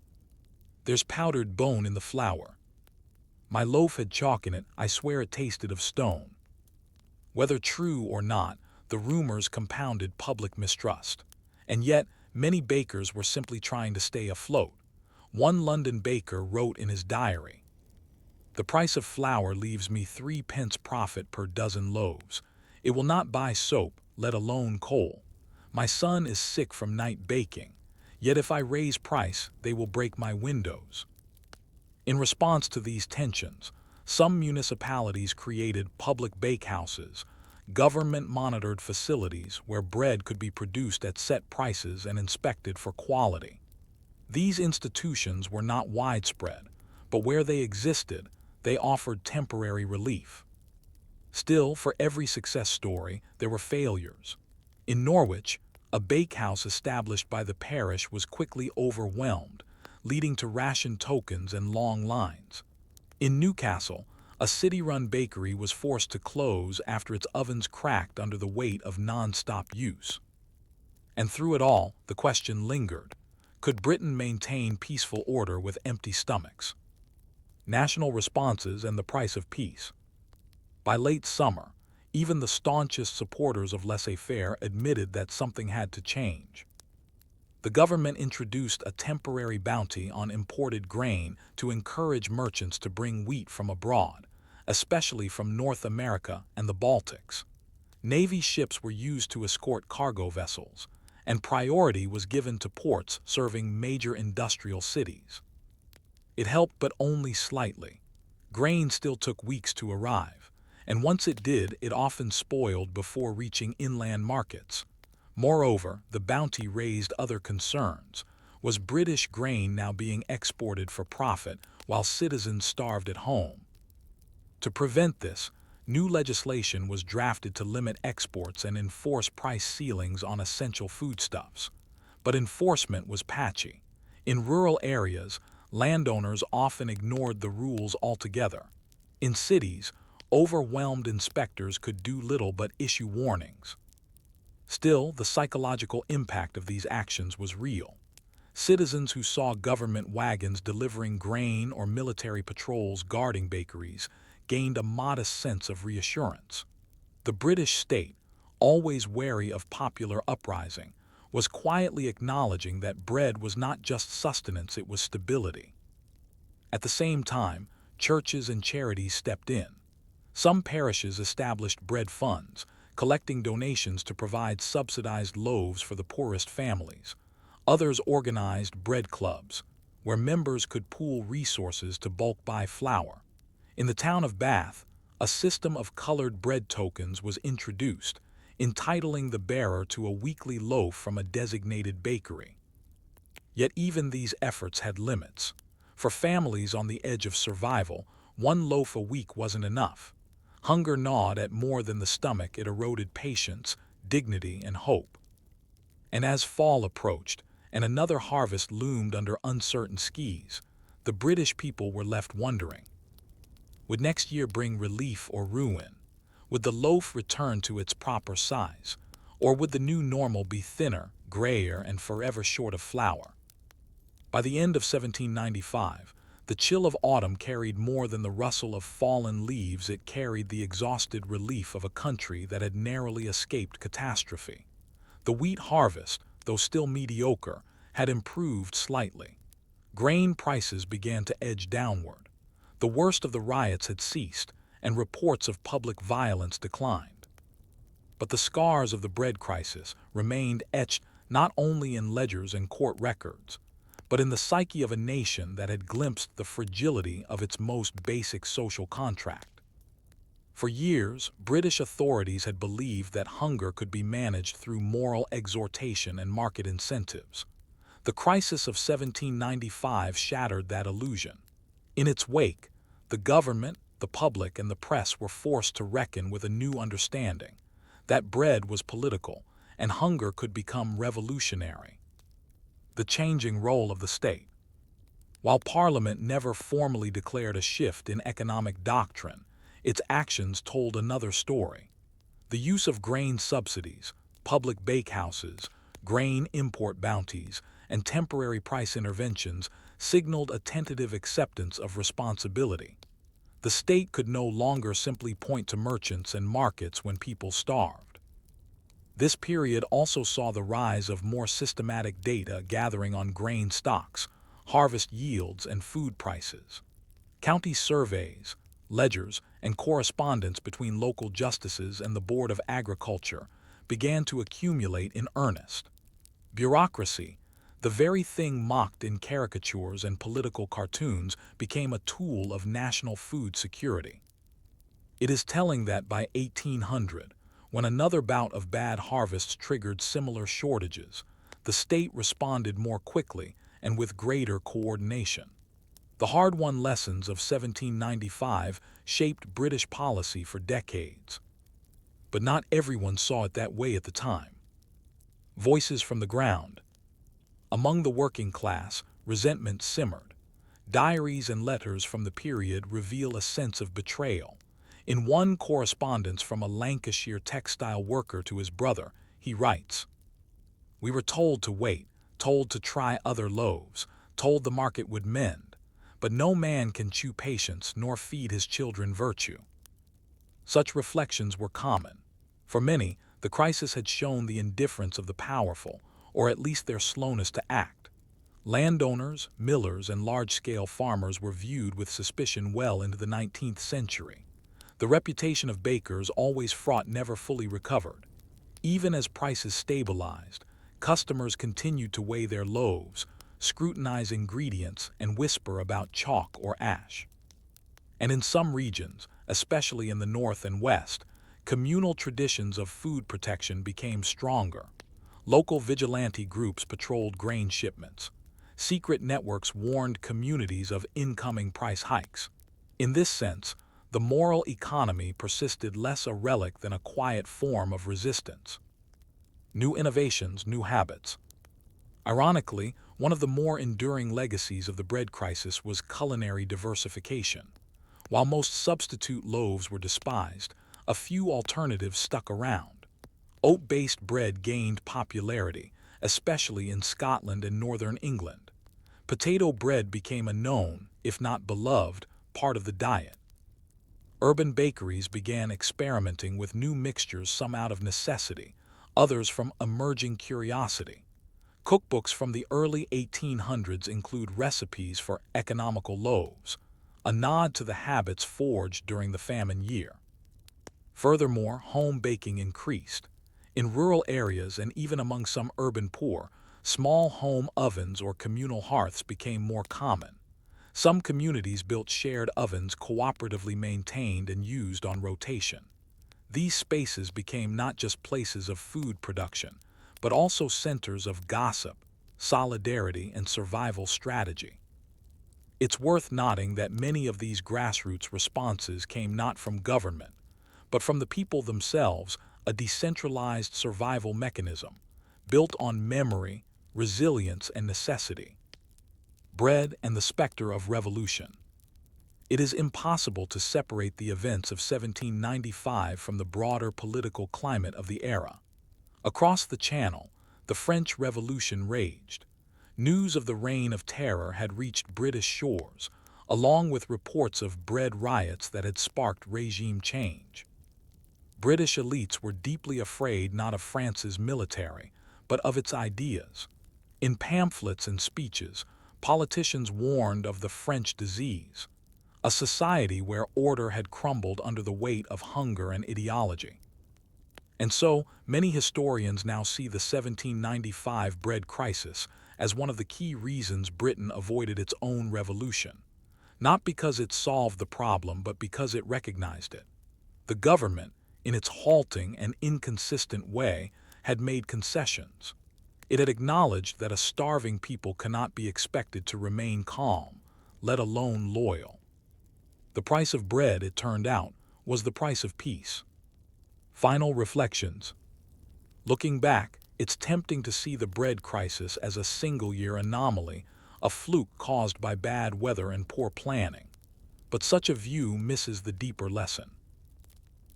There's powdered bone in the flour. My loaf had chalk in it, I swear it tasted of stone. Whether true or not, the rumors compounded public mistrust. And yet, Many bakers were simply trying to stay afloat. One London baker wrote in his diary, "The price of flour leaves me 3 pence profit per dozen loaves. It will not buy soap, let alone coal. My son is sick from night baking, yet if I raise price, they will break my windows." In response to these tensions, some municipalities created public bakehouses, government-monitored facilities where bread could be produced at set prices and inspected for quality. These institutions were not widespread, but where they existed, they offered temporary relief. Still, for every success story, there were failures. In Norwich, a bakehouse established by the parish was quickly overwhelmed, leading to ration tokens and long lines. In Newcastle, a city-run bakery was forced to close after its ovens cracked under the weight of non-stop use. And through it all, the question lingered: could Britain maintain peaceful order with empty stomachs? National responses and the price of peace. By late summer, even the staunchest supporters of laissez-faire admitted that something had to change. The government introduced a temporary bounty on imported grain to encourage merchants to bring wheat from abroad, especially from North America and the Baltics. Navy ships were used to escort cargo vessels, and priority was given to ports serving major industrial cities. It helped, but only slightly. Grain still took weeks to arrive, and once it did, it often spoiled before reaching inland markets. Moreover, the bounty raised other concerns. Was British grain now being exported for profit while citizens starved at home? To prevent this, new legislation was drafted to limit exports and enforce price ceilings on essential foodstuffs. But enforcement was patchy. In rural areas, landowners often ignored the rules altogether. In cities, overwhelmed inspectors could do little but issue warnings. Still, the psychological impact of these actions was real. Citizens who saw government wagons delivering grain or military patrols guarding bakeries gained a modest sense of reassurance. The British state, always wary of popular uprising, was quietly acknowledging that bread was not just sustenance, it was stability. At the same time, churches and charities stepped in. Some parishes established bread funds, collecting donations to provide subsidized loaves for the poorest families. Others organized bread clubs, where members could pool resources to bulk buy flour. In the town of Bath, a system of colored bread tokens was introduced, entitling the bearer to a weekly loaf from a designated bakery. Yet even these efforts had limits. For families on the edge of survival, one loaf a week wasn't enough. Hunger gnawed at more than the stomach. It eroded patience, dignity, and hope. And as fall approached, and another harvest loomed under uncertain skies, the British people were left wondering. Would next year bring relief or ruin? Would the loaf return to its proper size? Or would the new normal be thinner, grayer, and forever short of flour? By the end of 1795, the chill of autumn carried more than the rustle of fallen leaves. It carried the exhausted relief of a country that had narrowly escaped catastrophe. The wheat harvest, though still mediocre, had improved slightly. Grain prices began to edge downward. The worst of the riots had ceased, and reports of public violence declined. But the scars of the bread crisis remained etched not only in ledgers and court records, but in the psyche of a nation that had glimpsed the fragility of its most basic social contract. For years, British authorities had believed that hunger could be managed through moral exhortation and market incentives. The crisis of 1795 shattered that illusion. In its wake, the government, the public, and the press were forced to reckon with a new understanding: that bread was political, and hunger could become revolutionary. The changing role of the state. While Parliament never formally declared a shift in economic doctrine, its actions told another story. The use of grain subsidies, public bakehouses, grain import bounties, and temporary price interventions signaled a tentative acceptance of responsibility. The state could no longer simply point to merchants and markets when people starved. This period also saw the rise of more systematic data gathering on grain stocks, harvest yields, and food prices. County surveys, ledgers, and correspondence between local justices and the Board of Agriculture began to accumulate in earnest. Bureaucracy, the very thing mocked in caricatures and political cartoons, became a tool of national food security. It is telling that by 1800, when another bout of bad harvests triggered similar shortages, the state responded more quickly and with greater coordination. The hard-won lessons of 1795 shaped British policy for decades. But not everyone saw it that way at the time. Voices from the ground. Among the working class, resentment simmered. Diaries and letters from the period reveal a sense of betrayal. In one correspondence from a Lancashire textile worker to his brother, he writes, "We were told to wait, told to try other loaves, told the market would mend, but no man can chew patience nor feed his children virtue." Such reflections were common. For many, the crisis had shown the indifference of the powerful, or at least their slowness to act. Landowners, millers, and large-scale farmers were viewed with suspicion well into the 19th century. The reputation of bakers, always fraught, never fully recovered. Even as prices stabilized, customers continued to weigh their loaves, scrutinize ingredients, and whisper about chalk or ash. And in some regions, especially in the North and West, communal traditions of food protection became stronger. Local vigilante groups patrolled grain shipments. Secret networks warned communities of incoming price hikes. In this sense, the moral economy persisted less a relic than a quiet form of resistance. New innovations, new habits. Ironically, one of the more enduring legacies of the bread crisis was culinary diversification. While most substitute loaves were despised, a few alternatives stuck around. Oat-based bread gained popularity, especially in Scotland and northern England. Potato bread became a known, if not beloved, part of the diet. Urban bakeries began experimenting with new mixtures, some out of necessity, others from emerging curiosity. Cookbooks from the early 1800s include recipes for economical loaves, a nod to the habits forged during the famine year. Furthermore, home baking increased. In rural areas and even among some urban poor, small home ovens or communal hearths became more common. Some communities built shared ovens cooperatively maintained and used on rotation. These spaces became not just places of food production, but also centers of gossip, solidarity, and survival strategy. It's worth noting that many of these grassroots responses came not from government, but from the people themselves, a decentralized survival mechanism, built on memory, resilience, and necessity. Bread and the specter of revolution. It is impossible to separate the events of 1795 from the broader political climate of the era. Across the Channel, the French Revolution raged. News of the Reign of Terror had reached British shores, along with reports of bread riots that had sparked regime change. British elites were deeply afraid not of France's military, but of its ideas. In pamphlets and speeches, politicians warned of the French disease, a society where order had crumbled under the weight of hunger and ideology. And so, many historians now see the 1795 bread crisis as one of the key reasons Britain avoided its own revolution, not because it solved the problem, but because it recognized it. The government, in its halting and inconsistent way, had made concessions. It had acknowledged that a starving people cannot be expected to remain calm, let alone loyal. The price of bread, it turned out, was the price of peace. Final reflections. Looking back, it's tempting to see the bread crisis as a single-year anomaly, a fluke caused by bad weather and poor planning. But such a view misses the deeper lesson.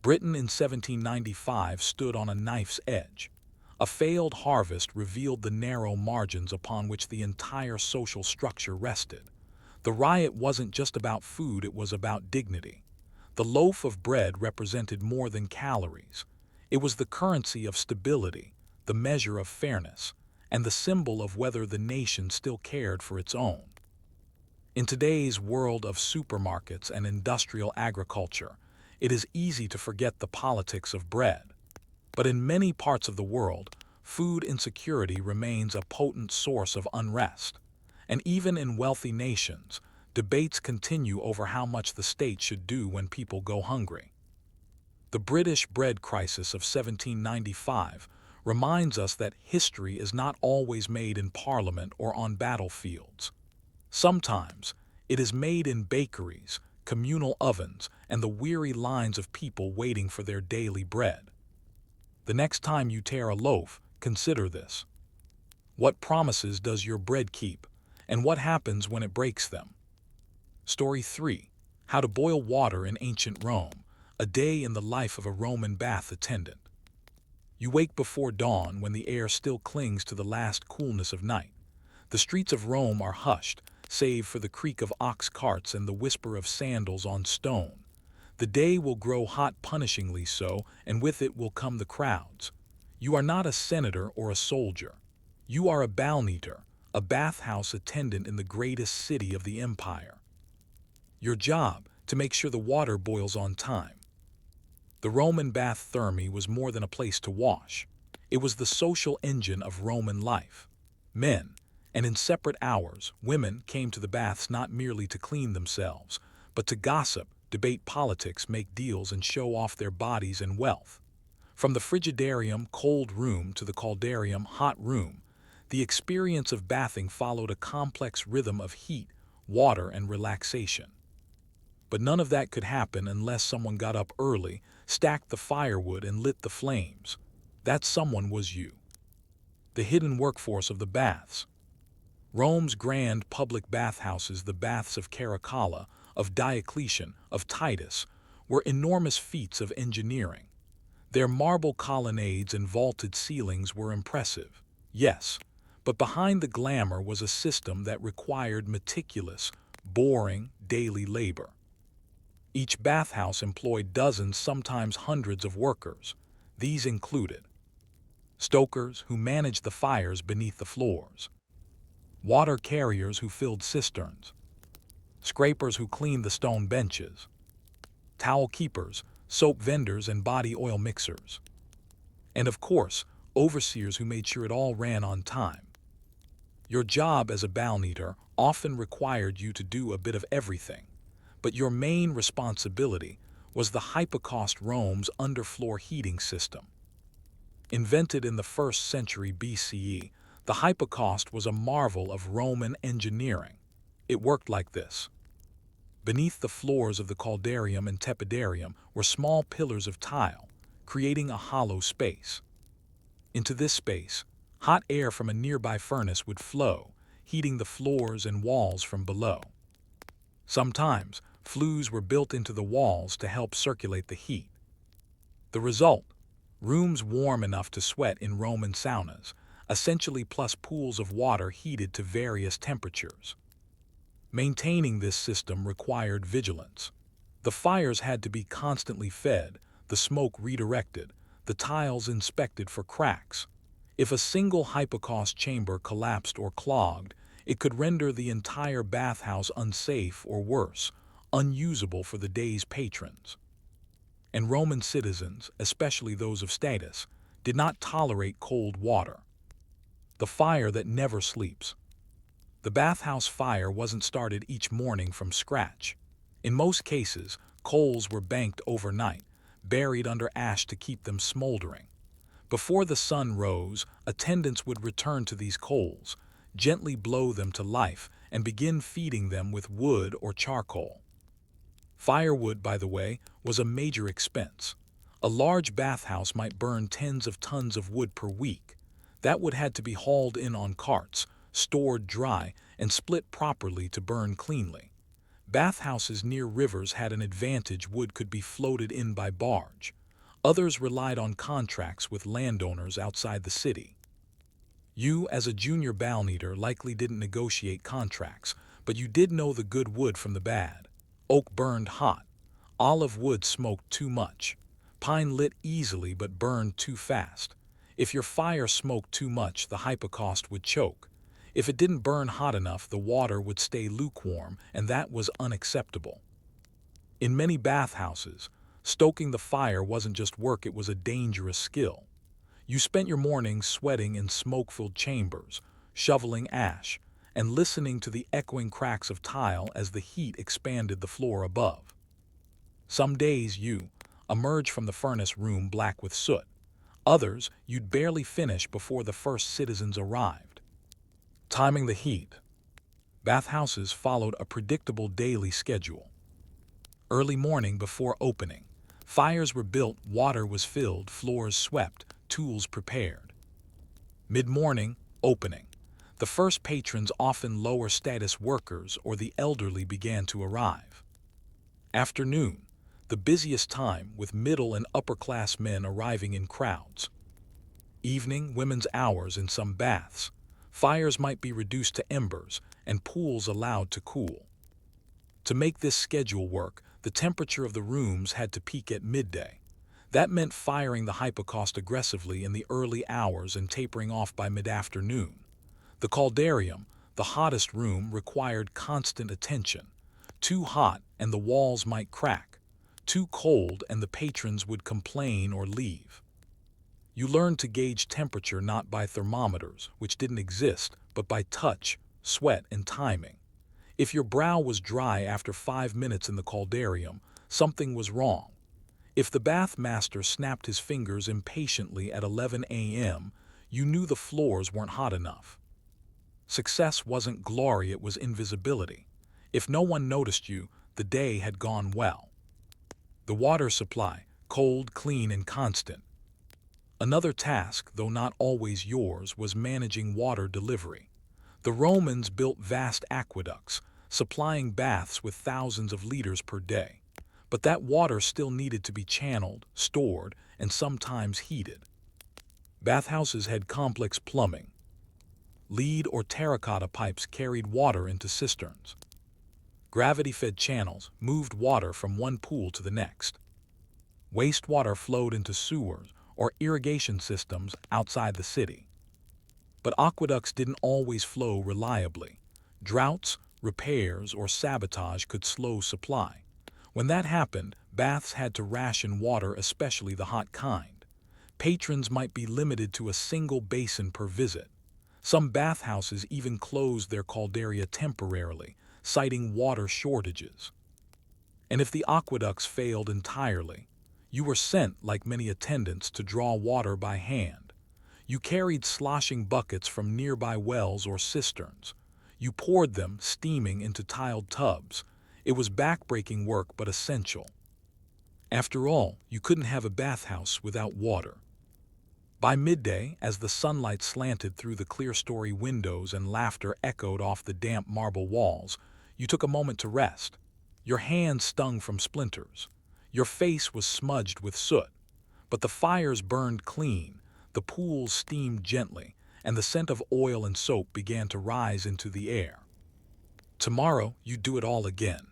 Britain in 1795 stood on a knife's edge. A failed harvest revealed the narrow margins upon which the entire social structure rested. The riot wasn't just about food, it was about dignity. The loaf of bread represented more than calories. It was the currency of stability, the measure of fairness, and the symbol of whether the nation still cared for its own. In today's world of supermarkets and industrial agriculture, it is easy to forget the politics of bread. But in many parts of the world, food insecurity remains a potent source of unrest. And even in wealthy nations, debates continue over how much the state should do when people go hungry. The British bread crisis of 1795 reminds us that history is not always made in Parliament or on battlefields. Sometimes, it is made in bakeries, communal ovens, and the weary lines of people waiting for their daily bread. The next time you tear a loaf, consider this. What promises does your bread keep, and what happens when it breaks them? Story 3. How to boil water in ancient Rome, a day in the life of a Roman bath attendant. You wake before dawn when the air still clings to the last coolness of night. The streets of Rome are hushed, save for the creak of ox carts and the whisper of sandals on stone. The day will grow hot, punishingly so, and with it will come the crowds. You are not a senator or a soldier. You are a balneater, a bathhouse attendant in the greatest city of the empire. Your job, to make sure the water boils on time. The Roman bath thermae was more than a place to wash. It was the social engine of Roman life. Men, and in separate hours, women came to the baths not merely to clean themselves, but to gossip, debate politics, make deals, and show off their bodies and wealth. From the frigidarium, cold room, to the caldarium, hot room, the experience of bathing followed a complex rhythm of heat, water, and relaxation. But none of that could happen unless someone got up early, stacked the firewood, and lit the flames. That someone was you. The hidden workforce of the baths. Rome's grand public bathhouses, the baths of Caracalla, of Diocletian, of Titus, were enormous feats of engineering. Their marble colonnades and vaulted ceilings were impressive, yes, but behind the glamour was a system that required meticulous, boring, daily labor. Each bathhouse employed dozens, sometimes hundreds of workers. These included stokers who managed the fires beneath the floors, water carriers who filled cisterns, scrapers who cleaned the stone benches, towel keepers, soap vendors, and body oil mixers, and of course, overseers who made sure it all ran on time. Your job as a balneater often required you to do a bit of everything, but your main responsibility was the hypocaust, Rome's underfloor heating system. Invented in the 1st century BCE, the hypocaust was a marvel of Roman engineering. It worked like this. Beneath the floors of the caldarium and tepidarium were small pillars of tile, creating a hollow space. Into this space, hot air from a nearby furnace would flow, heating the floors and walls from below. Sometimes, flues were built into the walls to help circulate the heat. The result? Rooms warm enough to sweat in Roman saunas, essentially, plus pools of water heated to various temperatures. Maintaining this system required vigilance. The fires had to be constantly fed, the smoke redirected, the tiles inspected for cracks. If a single hypocaust chamber collapsed or clogged, it could render the entire bathhouse unsafe or worse, unusable for the day's patrons. And Roman citizens, especially those of status, did not tolerate cold water. The fire that never sleeps. The bathhouse fire wasn't started each morning from scratch. In most cases, coals were banked overnight, buried under ash to keep them smoldering. Before the sun rose, attendants would return to these coals, gently blow them to life, and begin feeding them with wood or charcoal. Firewood, by the way, was a major expense. A large bathhouse might burn tens of tons of wood per week. That would had to be hauled in on carts, stored dry, and split properly to burn cleanly. Bathhouses near rivers had an advantage: wood could be floated in by barge. Others relied on contracts with landowners outside the city. You, as a junior balneater, likely didn't negotiate contracts, but you did know the good wood from the bad. Oak burned hot. Olive wood smoked too much. Pine lit easily but burned too fast. If your fire smoked too much, the hypocaust would choke. If it didn't burn hot enough, the water would stay lukewarm, and that was unacceptable. In many bathhouses, stoking the fire wasn't just work, it was a dangerous skill. You spent your mornings sweating in smoke-filled chambers, shoveling ash, and listening to the echoing cracks of tile as the heat expanded the floor above. Some days you emerged from the furnace room black with soot. Others, you'd barely finish before the first citizens arrived. Timing the heat. Bathhouses followed a predictable daily schedule. Early morning before opening, fires were built, water was filled, floors swept, tools prepared. Mid-morning, opening. The first patrons, often lower status workers or the elderly, began to arrive. Afternoon, the busiest time, with middle and upper class men arriving in crowds. Evening, women's hours. In some baths, fires might be reduced to embers and pools allowed to cool. To make this schedule work, the temperature of the rooms had to peak at midday. That meant firing the hypocaust aggressively in the early hours and tapering off by mid-afternoon. The caldarium, the hottest room, required constant attention. Too hot and the walls might crack. Too cold and the patrons would complain or leave. You learned to gauge temperature not by thermometers, which didn't exist, but by touch, sweat, and timing. If your brow was dry after 5 minutes in the caldarium, something was wrong. If the bath master snapped his fingers impatiently at 11 a.m., you knew the floors weren't hot enough. Success wasn't glory, it was invisibility. If no one noticed you, the day had gone well. The water supply, cold, clean, and constant. Another task, though not always yours, was managing water delivery. The Romans built vast aqueducts, supplying baths with thousands of liters per day. But that water still needed to be channeled, stored, and sometimes heated. Bathhouses had complex plumbing. Lead or terracotta pipes carried water into cisterns. Gravity-fed channels moved water from one pool to the next. Wastewater flowed into sewers or irrigation systems outside the city. But aqueducts didn't always flow reliably. Droughts, repairs, or sabotage could slow supply. When that happened, baths had to ration water, especially the hot kind. Patrons might be limited to a single basin per visit. Some bathhouses even closed their caldaria temporarily, citing water shortages. And if the aqueducts failed entirely, you were sent, like many attendants, to draw water by hand. You carried sloshing buckets from nearby wells or cisterns. You poured them, steaming, into tiled tubs. It was backbreaking work, but essential. After all, you couldn't have a bathhouse without water. By midday, as the sunlight slanted through the clerestory windows and laughter echoed off the damp marble walls, you took a moment to rest. Your hands stung from splinters. Your face was smudged with soot. But the fires burned clean, the pools steamed gently, and the scent of oil and soap began to rise into the air. Tomorrow, you'd do it all again.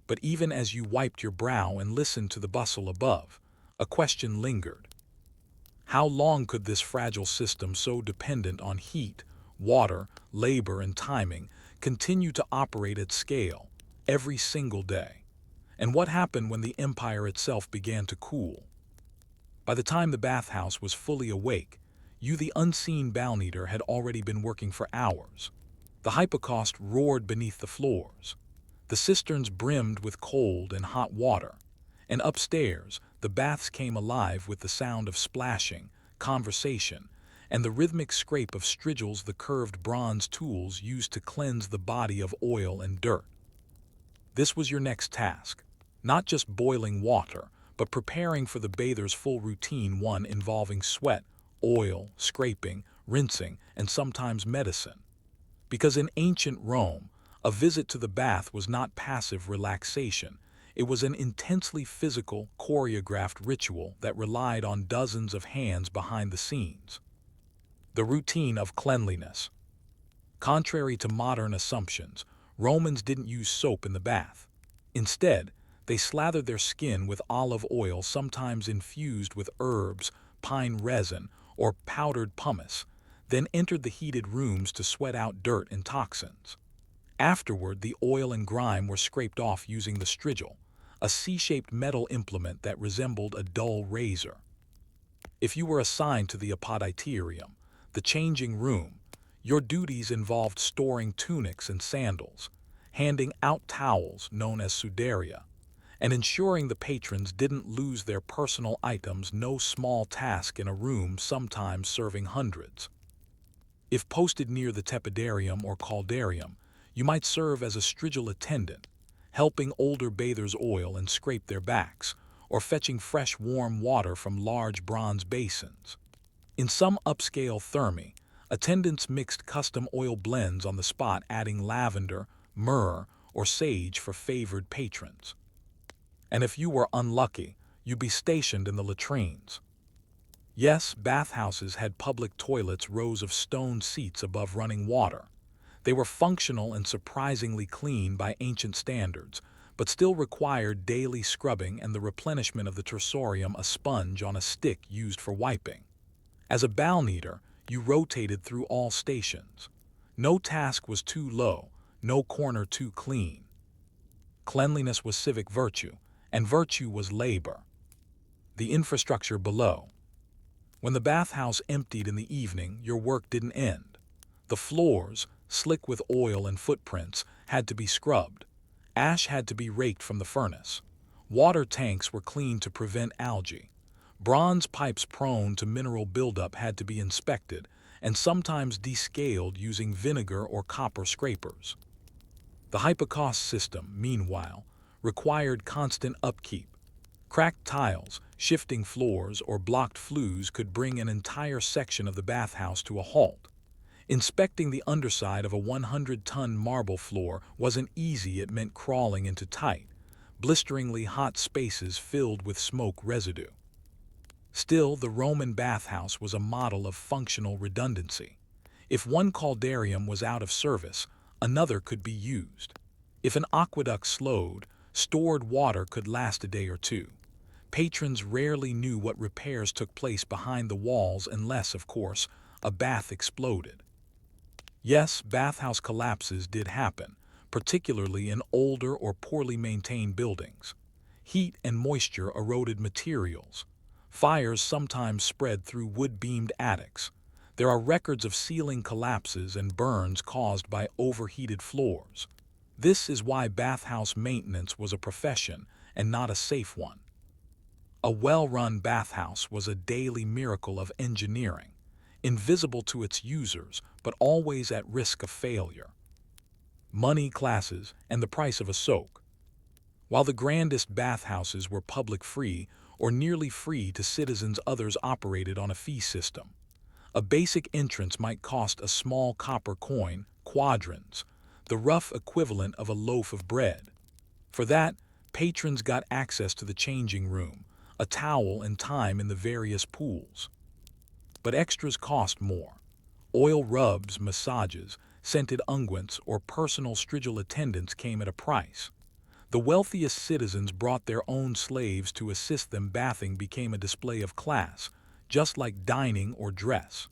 But even as you wiped your brow and listened to the bustle above, a question lingered. How long could this fragile system, so dependent on heat, water, labor, and timing, continue to operate at scale, every single day? And what happened when the empire itself began to cool? By the time the bathhouse was fully awake, you, the unseen bow-eater, had already been working for hours. The hypocaust roared beneath the floors. The cisterns brimmed with cold and hot water. And upstairs, the baths came alive with the sound of splashing, conversation, and the rhythmic scrape of strigils, the curved bronze tools used to cleanse the body of oil and dirt. This was your next task. Not just boiling water, but preparing for the bather's full routine, one involving sweat, oil, scraping, rinsing, and sometimes medicine. Because in ancient Rome, a visit to the bath was not passive relaxation. It was an intensely physical, choreographed ritual that relied on dozens of hands behind the scenes. The routine of cleanliness. Contrary to modern assumptions, Romans didn't use soap in the bath. Instead, They slathered their skin with olive oil, sometimes infused with herbs, pine resin, or powdered pumice, then entered the heated rooms to sweat out dirt and toxins. Afterward, the oil and grime were scraped off using the strigil, a C-shaped metal implement that resembled a dull razor. If you were assigned to the apoditerium, the changing room, your duties involved storing tunics and sandals, handing out towels known as sudaria, and ensuring the patrons didn't lose their personal items, no small task in a room sometimes serving hundreds. If posted near the tepidarium or caldarium, you might serve as a strigil attendant, helping older bathers oil and scrape their backs, or fetching fresh warm water from large bronze basins. In some upscale thermi, attendants mixed custom oil blends on the spot, adding lavender, myrrh, or sage for favored patrons. And if you were unlucky, you'd be stationed in the latrines. Yes, bathhouses had public toilets, rows of stone seats above running water. They were functional and surprisingly clean by ancient standards, but still required daily scrubbing and the replenishment of the tersorium, a sponge on a stick used for wiping. As a balneater, you rotated through all stations. No task was too low, no corner too clean. Cleanliness was civic virtue, and virtue was labor. The infrastructure below. When the bathhouse emptied in the evening, your work didn't end. The floors, slick with oil and footprints, had to be scrubbed. Ash had to be raked from the furnace. Water tanks were cleaned to prevent algae. Bronze pipes prone to mineral buildup had to be inspected, and sometimes descaled using vinegar or copper scrapers. The hypocaust system, meanwhile, required constant upkeep. Cracked tiles, shifting floors, or blocked flues could bring an entire section of the bathhouse to a halt. Inspecting the underside of a 100-ton marble floor wasn't easy. It meant crawling into tight, blisteringly hot spaces filled with smoke residue. Still, the Roman bathhouse was a model of functional redundancy. If one caldarium was out of service, another could be used. If an aqueduct slowed, stored water could last a day or two. Patrons rarely knew what repairs took place behind the walls unless, of course, a bath exploded. Yes, bathhouse collapses did happen, particularly in older or poorly maintained buildings. Heat and moisture eroded materials. Fires sometimes spread through wood-beamed attics. There are records of ceiling collapses and burns caused by overheated floors. This is why bathhouse maintenance was a profession and not a safe one. A well-run bathhouse was a daily miracle of engineering, invisible to its users but always at risk of failure. Money, classes, and the price of a soak. While the grandest bathhouses were public free or nearly free to citizens, others operated on a fee system. A basic entrance might cost a small copper coin, quadrans, the rough equivalent of a loaf of bread. For that, patrons got access to the changing room, a towel, and time in the various pools. But extras cost more. Oil rubs, massages, scented unguents, or personal strigil attendants came at a price. The wealthiest citizens brought their own slaves to assist them. Bathing became a display of class, just like dining or dress.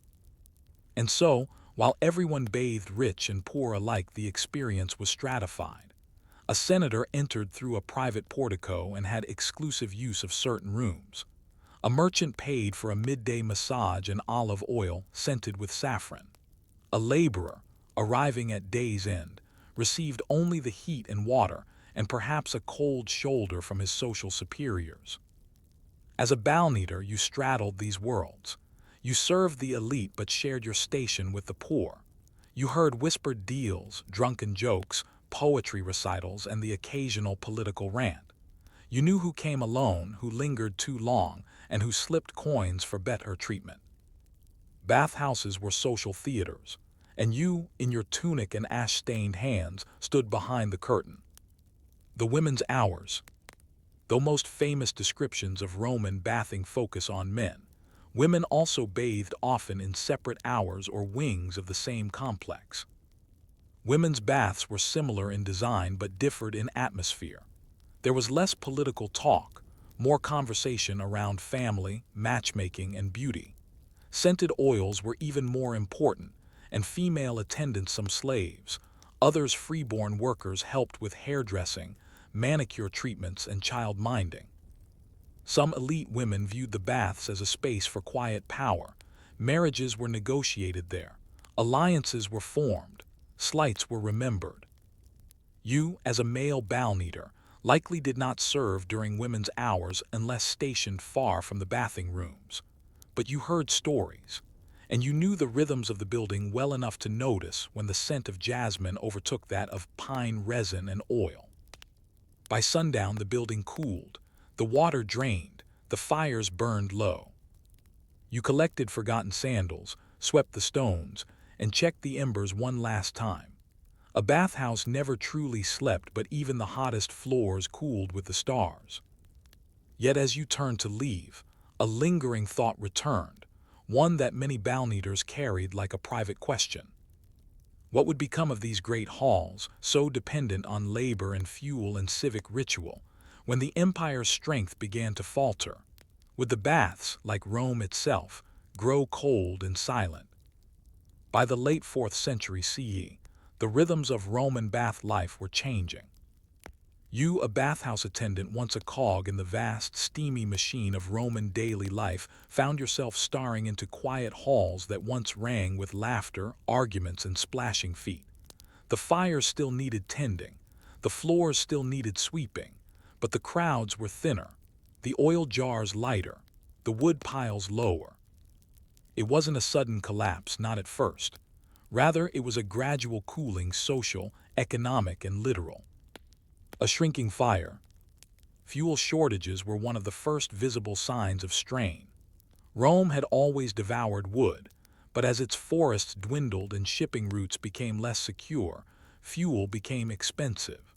And so, while everyone bathed, rich and poor alike, the experience was stratified. A senator entered through a private portico and had exclusive use of certain rooms. A merchant paid for a midday massage and olive oil scented with saffron. A laborer, arriving at day's end, received only the heat and water and perhaps a cold shoulder from his social superiors. As a balneater, you straddled these worlds. You served the elite but shared your station with the poor. You heard whispered deals, drunken jokes, poetry recitals, and the occasional political rant. You knew who came alone, who lingered too long, and who slipped coins for better treatment. Bathhouses were social theaters, and you, in your tunic and ash-stained hands, stood behind the curtain. The women's hours. Though most famous descriptions of Roman bathing focus on men, women also bathed, often in separate hours or wings of the same complex. Women's baths were similar in design but differed in atmosphere. There was less political talk, more conversation around family, matchmaking, and beauty. Scented oils were even more important, and female attendants some slaves. Others freeborn workers helped with hairdressing, manicure treatments, and child minding. Some elite women viewed the baths as a space for quiet power. Marriages were negotiated there. Alliances were formed. Slights were remembered. You, as a male balneater, likely did not serve during women's hours unless stationed far from the bathing rooms. But you heard stories, and you knew the rhythms of the building well enough to notice when the scent of jasmine overtook that of pine resin and oil. By sundown the building cooled, the water drained, the fires burned low. You collected forgotten sandals, swept the stones, and checked the embers one last time. A bathhouse never truly slept, but even the hottest floors cooled with the stars. Yet as you turned to leave, a lingering thought returned, one that many balneaters carried like a private question. What would become of these great halls, so dependent on labor and fuel and civic ritual, when the empire's strength began to falter? Would the baths, like Rome itself, grow cold and silent? By the late 4th century CE, the rhythms of Roman bath life were changing. You, a bathhouse attendant, once a cog in the vast, steamy machine of Roman daily life, found yourself staring into quiet halls that once rang with laughter, arguments, and splashing feet. The fires still needed tending, the floors still needed sweeping, but the crowds were thinner, the oil jars lighter, the wood piles lower. It wasn't a sudden collapse, not at first. Rather, it was a gradual cooling, social, economic, and literal. A shrinking fire. Fuel shortages were one of the first visible signs of strain. Rome had always devoured wood, but as its forests dwindled and shipping routes became less secure, fuel became expensive.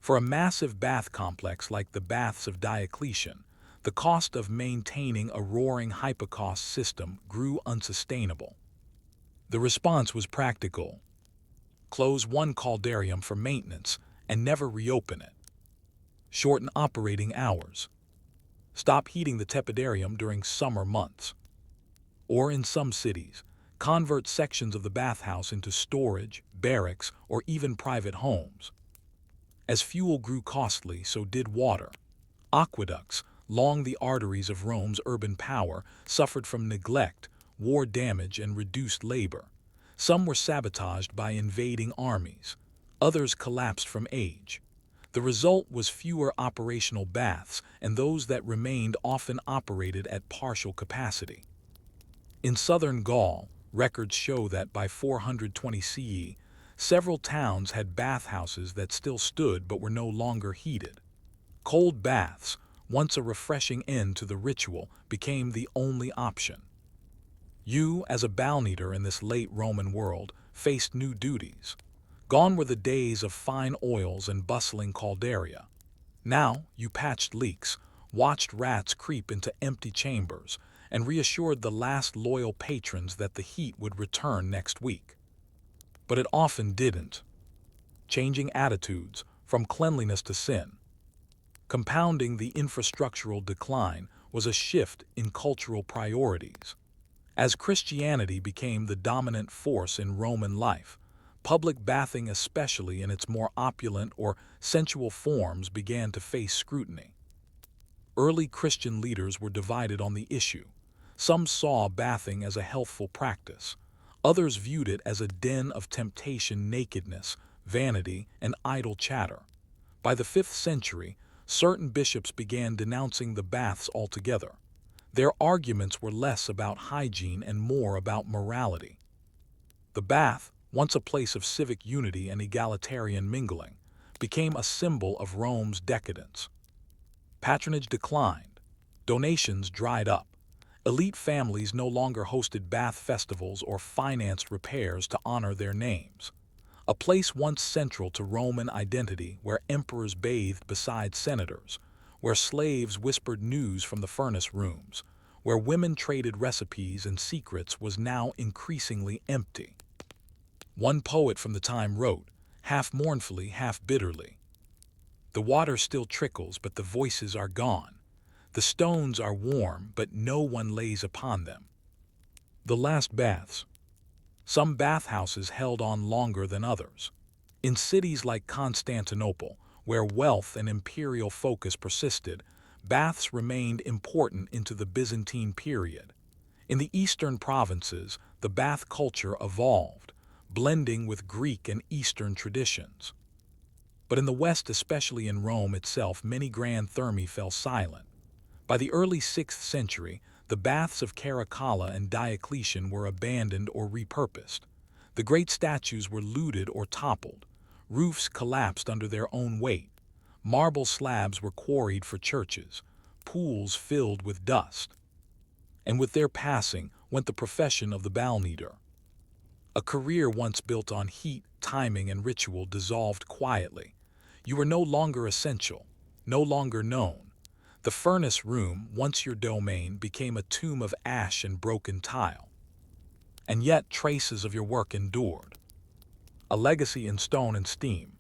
For a massive bath complex like the Baths of Diocletian, the cost of maintaining a roaring hypocaust system grew unsustainable. The response was practical. Close one caldarium for maintenance and never reopen it. Shorten operating hours. Stop heating the tepidarium during summer months. Or in some cities, convert sections of the bathhouse into storage, barracks, or even private homes. As fuel grew costly, so did water. Aqueducts, along the arteries of Rome's urban power, suffered from neglect, war damage, and reduced labor. Some were sabotaged by invading armies. Others collapsed from age. The result was fewer operational baths, and those that remained often operated at partial capacity. In southern Gaul, records show that by 420 CE, several towns had bathhouses that still stood but were no longer heated. Cold baths, once a refreshing end to the ritual, became the only option. You, as a balneater in this late Roman world, faced new duties. Gone were the days of fine oils and bustling caldaria. Now you patched leaks, watched rats creep into empty chambers, and reassured the last loyal patrons that the heat would return next week. But it often didn't. Changing attitudes, from cleanliness to sin. Compounding the infrastructural decline was a shift in cultural priorities. As Christianity became the dominant force in Roman life, public bathing, especially in its more opulent or sensual forms, began to face scrutiny. Early Christian leaders were divided on the issue. Some saw bathing as a healthful practice. Others viewed it as a den of temptation, nakedness, vanity, and idle chatter. By the 5th century, certain bishops began denouncing the baths altogether. Their arguments were less about hygiene and more about morality. The bath, once a place of civic unity and egalitarian mingling, became a symbol of Rome's decadence. Patronage declined. Donations dried up. Elite families no longer hosted bath festivals or financed repairs to honor their names. A place once central to Roman identity, where emperors bathed beside senators, where slaves whispered news from the furnace rooms, where women traded recipes and secrets, was now increasingly empty. One poet from the time wrote, half mournfully, half bitterly, The water still trickles, but the voices are gone. The stones are warm, but no one lays upon them. The last baths. Some bathhouses held on longer than others. In cities like Constantinople, where wealth and imperial focus persisted, baths remained important into the Byzantine period. In the eastern provinces, the bath culture evolved, blending with Greek and Eastern traditions. But in the West, especially in Rome itself, many grand thermae fell silent. By the early 6th century, the baths of Caracalla and Diocletian were abandoned or repurposed. The great statues were looted or toppled. Roofs collapsed under their own weight. Marble slabs were quarried for churches. Pools filled with dust. And with their passing went the profession of the balneator. A career once built on heat, timing, and ritual dissolved quietly. You were no longer essential, no longer known. The furnace room, once your domain, became a tomb of ash and broken tile. And yet traces of your work endured. A legacy in stone and steam.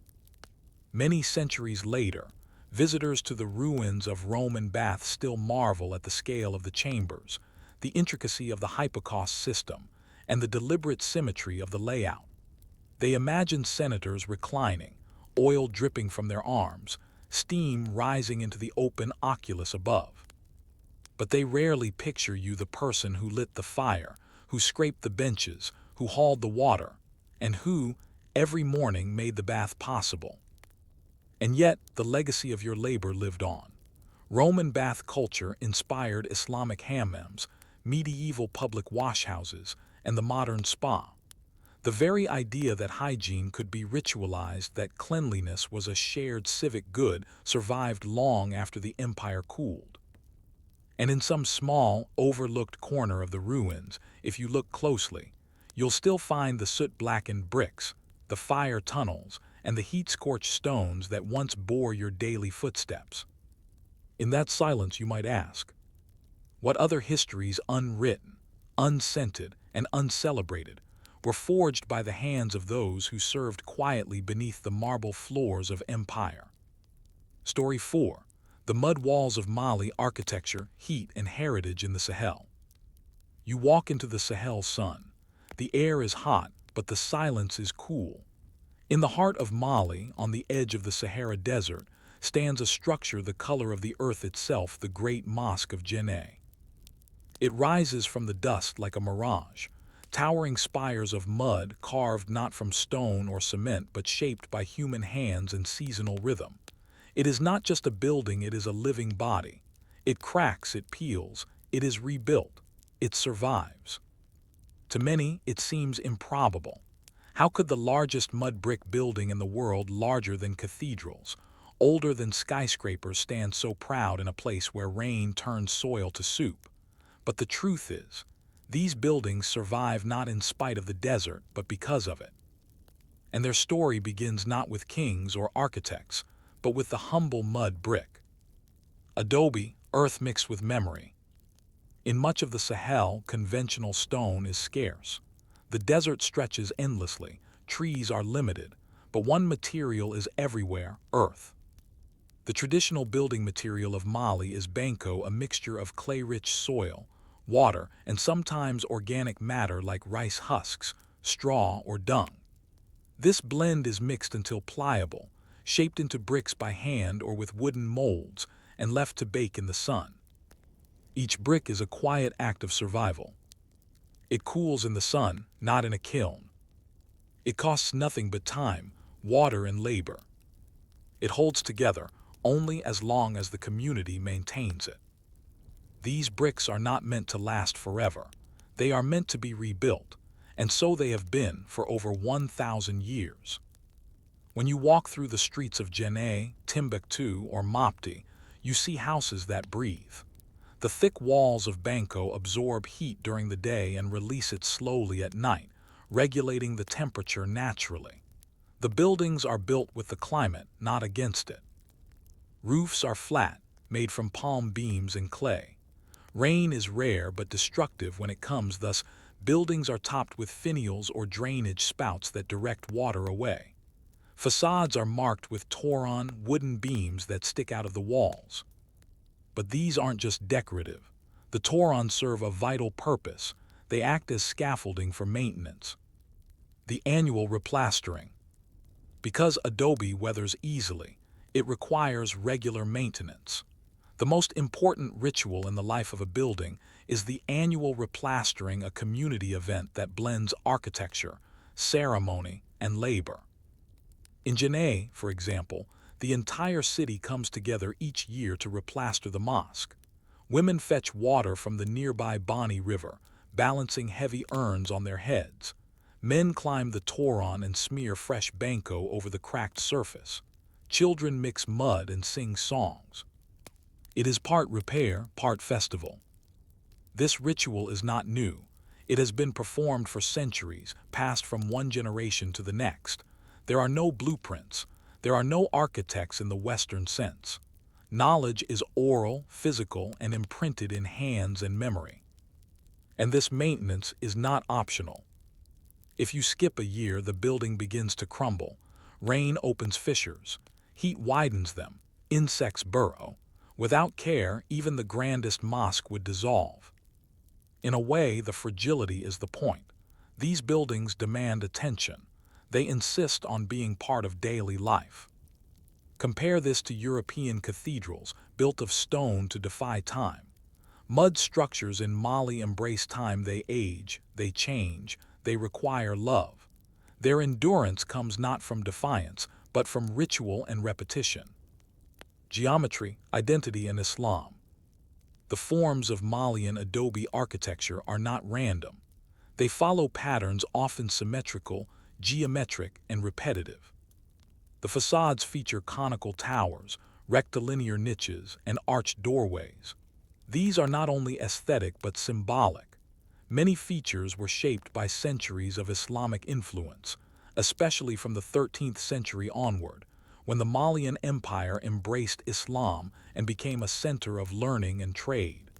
Many centuries later, visitors to the ruins of Roman baths still marvel at the scale of the chambers, the intricacy of the hypocaust system, and the deliberate symmetry of the layout. They imagine senators reclining, oil dripping from their arms, steam rising into the open oculus above. But they rarely picture you the person who lit the fire, who scraped the benches, who hauled the water, and who, every morning, made the bath possible. And yet, the legacy of your labor lived on. Roman bath culture inspired Islamic hammams, medieval public washhouses, and the modern spa. The very idea that hygiene could be ritualized, that cleanliness was a shared civic good, survived long after the empire cooled. And in some small, overlooked corner of the ruins, if you look closely, you'll still find the soot-blackened bricks, the fire tunnels, and the heat-scorched stones that once bore your daily footsteps. In that silence you might ask, what other histories unwritten, unscented, and uncelebrated were forged by the hands of those who served quietly beneath the marble floors of empire? Story 4. The mud walls of Mali: architecture, heat, and heritage in the Sahel. You walk into the Sahel sun. The air is hot, but the silence is cool. In the heart of Mali, on the edge of the Sahara Desert, stands a structure the color of the earth itself, the Great Mosque of Djenné. It rises from the dust like a mirage, towering spires of mud carved not from stone or cement but shaped by human hands and seasonal rhythm. It is not just a building, it is a living body. It cracks, it peels, it is rebuilt, it survives. To many, it seems improbable. How could the largest mud brick building in the world, larger than cathedrals, older than skyscrapers, stand so proud in a place where rain turns soil to soup? But the truth is, these buildings survive not in spite of the desert, but because of it. And their story begins not with kings or architects, but with the humble mud brick. Adobe, earth mixed with memory. In much of the Sahel, conventional stone is scarce. The desert stretches endlessly, trees are limited, but one material is everywhere: earth. The traditional building material of Mali is banko, a mixture of clay-rich soil, water, and sometimes organic matter like rice husks, straw, or dung. This blend is mixed until pliable, shaped into bricks by hand or with wooden molds, and left to bake in the sun. Each brick is a quiet act of survival. It cools in the sun, not in a kiln. It costs nothing but time, water, and labor. It holds together only as long as the community maintains it. These bricks are not meant to last forever. They are meant to be rebuilt, and so they have been for over 1,000 years. When you walk through the streets of Djenné, Timbuktu, or Mopti, you see houses that breathe. The thick walls of banko absorb heat during the day and release it slowly at night, regulating the temperature naturally. The buildings are built with the climate, not against it. Roofs are flat, made from palm beams and clay. Rain is rare but destructive when it comes, thus buildings are topped with finials or drainage spouts that direct water away. Facades are marked with Toron wooden beams that stick out of the walls. But these aren't just decorative. The Torons serve a vital purpose. They act as scaffolding for maintenance. The annual replastering. Because adobe weathers easily, it requires regular maintenance. The most important ritual in the life of a building is the annual replastering, a community event that blends architecture, ceremony, and labor. In Janae, for example, the entire city comes together each year to replaster the mosque. Women fetch water from the nearby Bani River, balancing heavy urns on their heads. Men climb the Toron and smear fresh banko over the cracked surface. Children mix mud and sing songs. It is part repair, part festival. This ritual is not new. It has been performed for centuries, passed from one generation to the next. There are no blueprints. There are no architects in the Western sense. Knowledge is oral, physical, and imprinted in hands and memory. And this maintenance is not optional. If you skip a year, the building begins to crumble. Rain opens fissures. Heat widens them. Insects burrow. Without care, even the grandest mosque would dissolve. In a way, the fragility is the point. These buildings demand attention. They insist on being part of daily life. Compare this to European cathedrals built of stone to defy time. Mud structures in Mali embrace time. They age, they change, they require love. Their endurance comes not from defiance, but from ritual and repetition. Geometry, identity, and Islam. The forms of Malian adobe architecture are not random. They follow patterns often symmetrical, geometric, and repetitive. The facades feature conical towers, rectilinear niches, and arched doorways. These are not only aesthetic but symbolic. Many features were shaped by centuries of Islamic influence, especially from the 13th century onward, when the Malian Empire embraced Islam and became a center of learning and trade.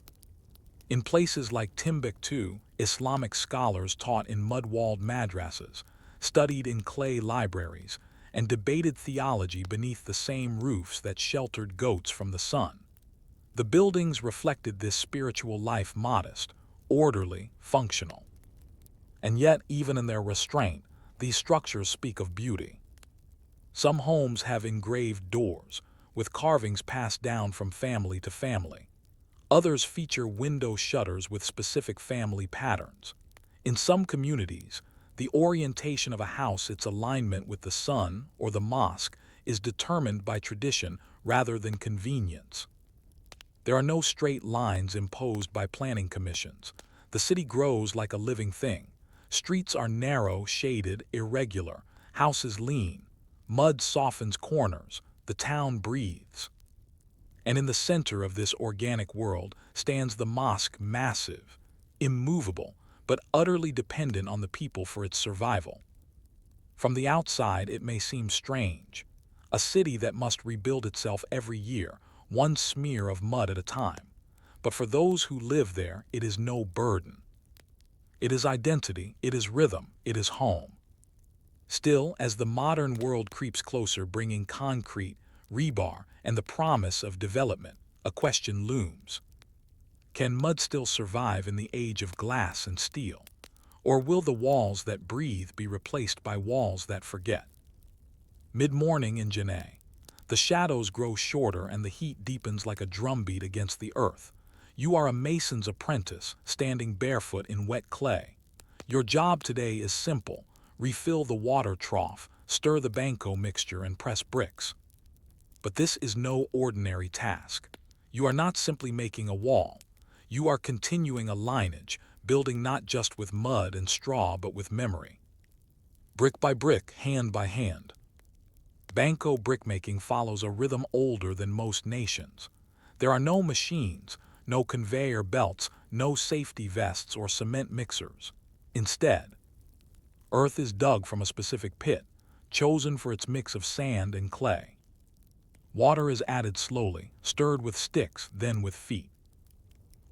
In places like Timbuktu, Islamic scholars taught in mud-walled madrasas, studied in clay libraries, and debated theology beneath the same roofs that sheltered goats from the sun. The buildings reflected this spiritual life: modest, orderly, functional. And yet, even in their restraint, these structures speak of beauty. Some homes have engraved doors, with carvings passed down from family to family. Others feature window shutters with specific family patterns. In some communities, the orientation of a house, its alignment with the sun or the mosque, is determined by tradition rather than convenience. There are no straight lines imposed by planning commissions. The city grows like a living thing. Streets are narrow, shaded, irregular. Houses lean. Mud softens corners. The town breathes. And in the center of this organic world stands the mosque, massive, immovable, but utterly dependent on the people for its survival. From the outside, it may seem strange. A city that must rebuild itself every year, one smear of mud at a time. But for those who live there, it is no burden. It is identity, it is rhythm, it is home. Still, as the modern world creeps closer, bringing concrete, rebar, and the promise of development, a question looms. Can mud still survive in the age of glass and steel? Or will the walls that breathe be replaced by walls that forget? Mid-morning in Janae. The shadows grow shorter and the heat deepens like a drumbeat against the earth. You are a mason's apprentice, standing barefoot in wet clay. Your job today is simple: refill the water trough, stir the banko mixture, and press bricks. But this is no ordinary task. You are not simply making a wall. You are continuing a lineage, building not just with mud and straw but with memory. Brick by brick, hand by hand. Banko brickmaking follows a rhythm older than most nations. There are no machines, no conveyor belts, no safety vests or cement mixers. Instead, earth is dug from a specific pit, chosen for its mix of sand and clay. Water is added slowly, stirred with sticks, then with feet.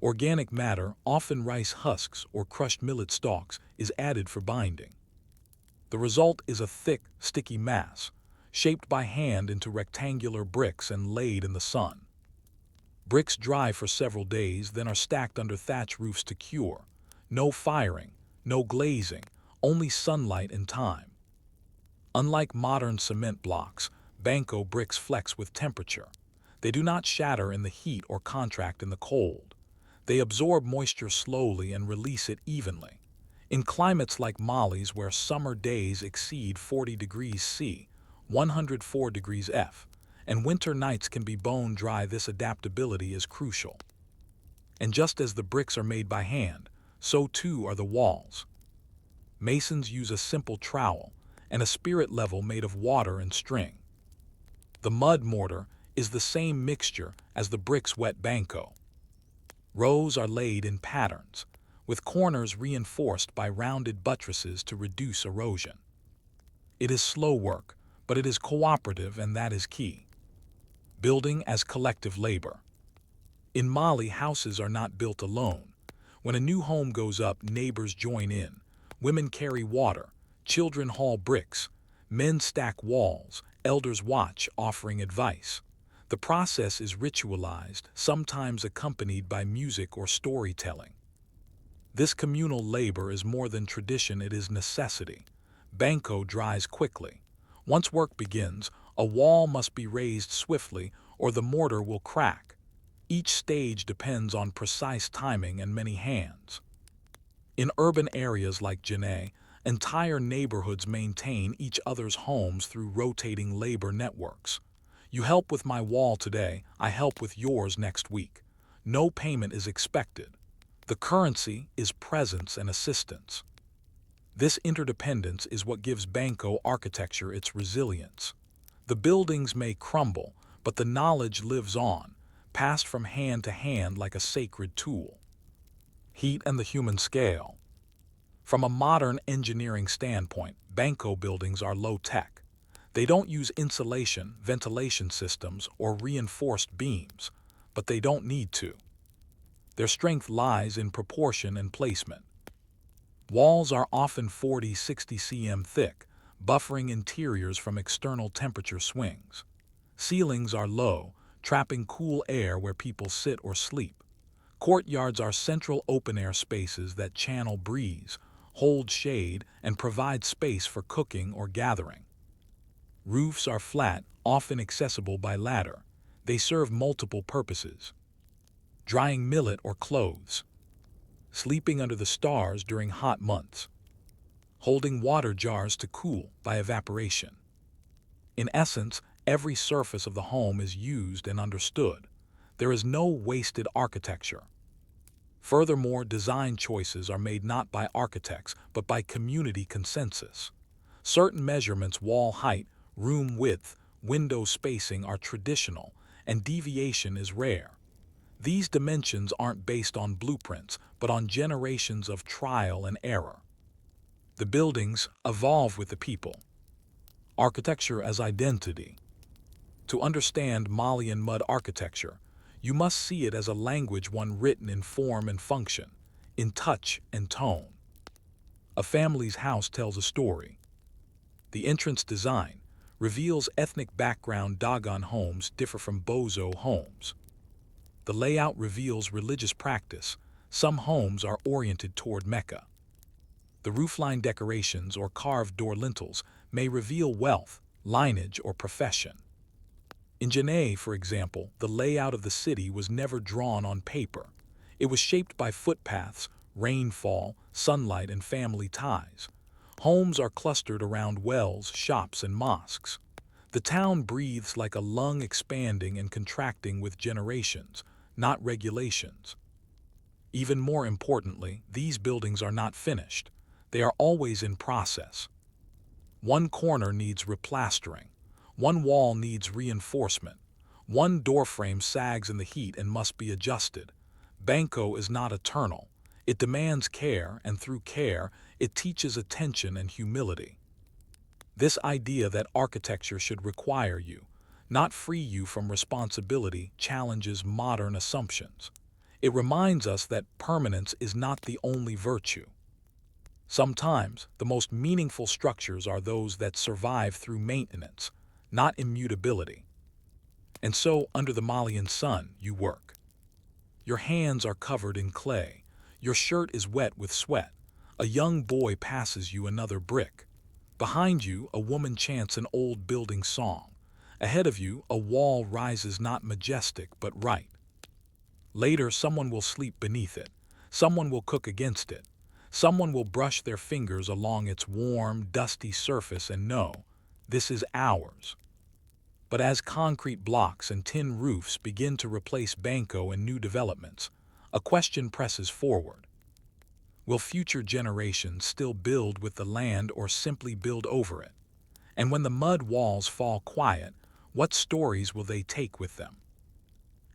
Organic matter, often rice husks or crushed millet stalks, is added for binding. The result is a thick, sticky mass. shaped by hand into rectangular bricks and laid in the sun. Bricks dry for several days, then are stacked under thatch roofs to cure. No firing, no glazing, only sunlight and time. Unlike modern cement blocks, Banco bricks flex with temperature. They do not shatter in the heat or contract in the cold. They absorb moisture slowly and release it evenly. In climates like Mali's, where summer days exceed 40 degrees C, 104 degrees F, and winter nights can be bone dry, this adaptability is crucial. And just as the bricks are made by hand, so too are the walls. Masons use a simple trowel and a spirit level made of water and string. The mud mortar is the same mixture as the bricks wet Banco. Rows are laid in patterns, with corners reinforced by rounded buttresses to reduce erosion. It is slow work, but it is cooperative, and that is key. Building as collective labor. In Mali, houses are not built alone. When a new home goes up, neighbors join in. Women carry water, children haul bricks, men stack walls, elders watch, offering advice. The process is ritualized, sometimes accompanied by music or storytelling. This communal labor is more than tradition, it is necessity. Banco dries quickly. Once work begins, a wall must be raised swiftly or the mortar will crack. Each stage depends on precise timing and many hands. In urban areas like Janae, entire neighborhoods maintain each other's homes through rotating labor networks. You help with my wall today, I help with yours next week. No payment is expected. The currency is presence and assistance. This interdependence is what gives Banco architecture its resilience. The buildings may crumble, but the knowledge lives on, passed from hand to hand like a sacred tool. Heat and the human scale. From a modern engineering standpoint, Banco buildings are low-tech. They don't use insulation, ventilation systems, or reinforced beams, but they don't need to. Their strength lies in proportion and placement. Walls are often 40–60 cm thick, buffering interiors from external temperature swings. Ceilings are low, trapping cool air where people sit or sleep. Courtyards are central open-air spaces that channel breeze, hold shade, and provide space for cooking or gathering. Roofs are flat, often accessible by ladder. They serve multiple purposes. Drying millet or clothes. Sleeping under the stars during hot months. Holding water jars to cool by evaporation. In essence, every surface of the home is used and understood. There is no wasted architecture. Furthermore, design choices are made not by architects, but by community consensus. Certain measurements, wall height, room width, window spacing, are traditional, and deviation is rare. These dimensions aren't based on blueprints, but on generations of trial and error. The buildings evolve with the people. Architecture as identity. To understand Malian mud architecture, you must see it as a language, one written in form and function, in touch and tone. A family's house tells a story. The entrance design reveals ethnic background. Dogon homes differ from Bozo homes. The layout reveals religious practice. Some homes are oriented toward Mecca. The roofline decorations or carved door lintels may reveal wealth, lineage, or profession. In Janae, for example, the layout of the city was never drawn on paper. It was shaped by footpaths, rainfall, sunlight, and family ties. Homes are clustered around wells, shops, and mosques. The town breathes like a lung, expanding and contracting with generations, not regulations. Even more importantly, these buildings are not finished. They are always in process. One corner needs replastering. One wall needs reinforcement. One doorframe sags in the heat and must be adjusted. Banco is not eternal. It demands care, and through care, it teaches attention and humility. This idea that architecture should require you, not free you from responsibility, challenges modern assumptions. It reminds us that permanence is not the only virtue. Sometimes, the most meaningful structures are those that survive through maintenance, not immutability. And so, under the Malian sun, you work. Your hands are covered in clay. Your shirt is wet with sweat. A young boy passes you another brick. Behind you, a woman chants an old building song. Ahead of you, a wall rises not majestic but right. Later, someone will sleep beneath it. Someone will cook against it. Someone will brush their fingers along its warm, dusty surface and know, this is ours. But as concrete blocks and tin roofs begin to replace banko and new developments, a question presses forward. Will future generations still build with the land or simply build over it? And when the mud walls fall quiet, what stories will they take with them?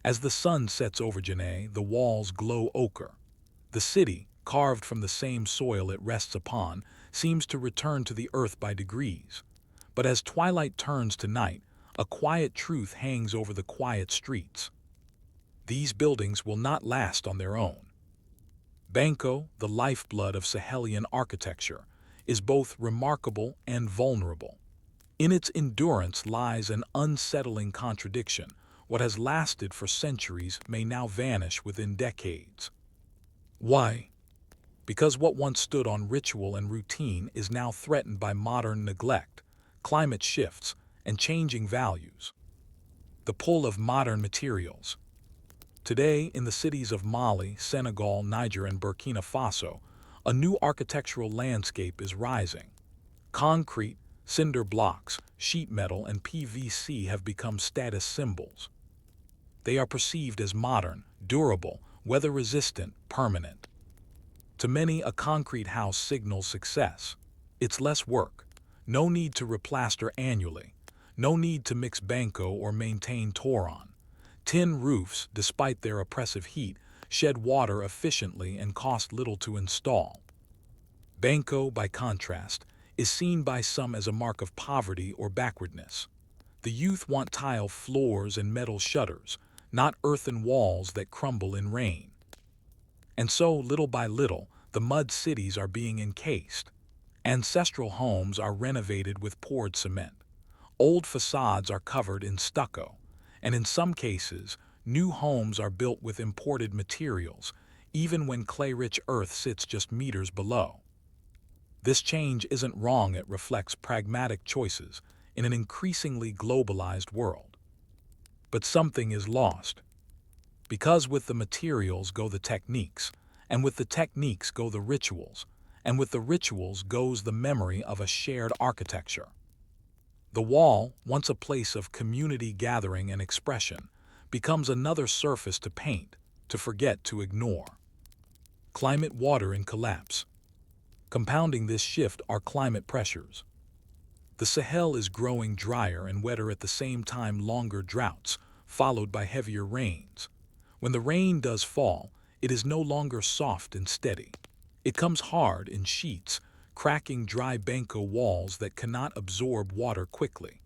As the sun sets over Janae, the walls glow ochre. The city, carved from the same soil it rests upon, seems to return to the earth by degrees. But as twilight turns to night, a quiet truth hangs over the quiet streets. These buildings will not last on their own. Banko, the lifeblood of Sahelian architecture, is both remarkable and vulnerable. In its endurance lies an unsettling contradiction. What has lasted for centuries may now vanish within decades. Why? Because what once stood on ritual and routine is now threatened by modern neglect, climate shifts, and changing values. The pull of modern materials. Today, in the cities of Mali, Senegal, Niger, and Burkina Faso, a new architectural landscape is rising. Concrete, cinder blocks, sheet metal, and PVC have become status symbols. They are perceived as modern, durable, weather-resistant, permanent. To many, a concrete house signals success. It's less work. No need to replaster annually. No need to mix banko or maintain Toron. Tin roofs, despite their oppressive heat, shed water efficiently and cost little to install. Banko, by contrast, is seen by some as a mark of poverty or backwardness. The youth want tile floors and metal shutters, not earthen walls that crumble in rain. And so, little by little, the mud cities are being encased. Ancestral homes are renovated with poured cement. Old facades are covered in stucco. And in some cases, new homes are built with imported materials, even when clay-rich earth sits just meters below. This change isn't wrong, it reflects pragmatic choices in an increasingly globalized world. But something is lost. Because with the materials go the techniques, and with the techniques go the rituals, and with the rituals goes the memory of a shared architecture. The wall, once a place of community gathering and expression, becomes another surface to paint, to forget, to ignore. Climate water in collapse. Compounding this shift are climate pressures. The Sahel is growing drier and wetter at the same time, longer droughts, followed by heavier rains. When the rain does fall, it is no longer soft and steady. It comes hard in sheets, cracking dry banko walls that cannot absorb water quickly.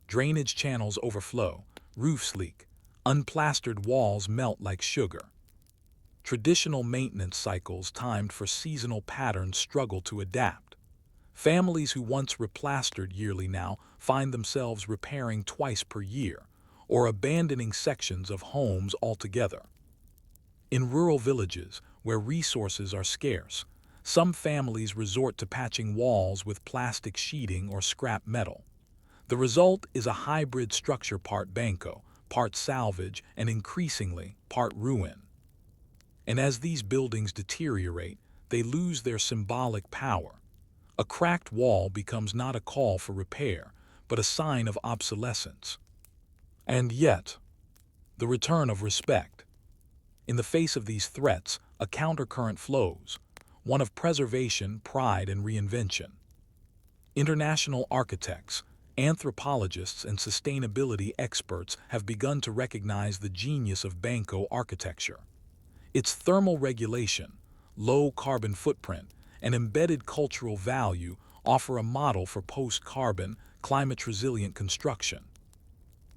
Drainage channels overflow, roofs leak, unplastered walls melt like sugar. Traditional maintenance cycles timed for seasonal patterns struggle to adapt. Families who once replastered yearly now find themselves repairing twice per year, or abandoning sections of homes altogether. In rural villages, where resources are scarce, some families resort to patching walls with plastic sheeting or scrap metal. The result is a hybrid structure, part banko, part salvage, and increasingly part ruin. And as these buildings deteriorate, they lose their symbolic power. A cracked wall becomes not a call for repair, but a sign of obsolescence. And yet, the return of respect. In the face of these threats, a countercurrent flows, one of preservation, pride, and reinvention. International architects, anthropologists, and sustainability experts have begun to recognize the genius of banko architecture. Its thermal regulation, low carbon footprint, and embedded cultural value offer a model for post-carbon, climate-resilient construction.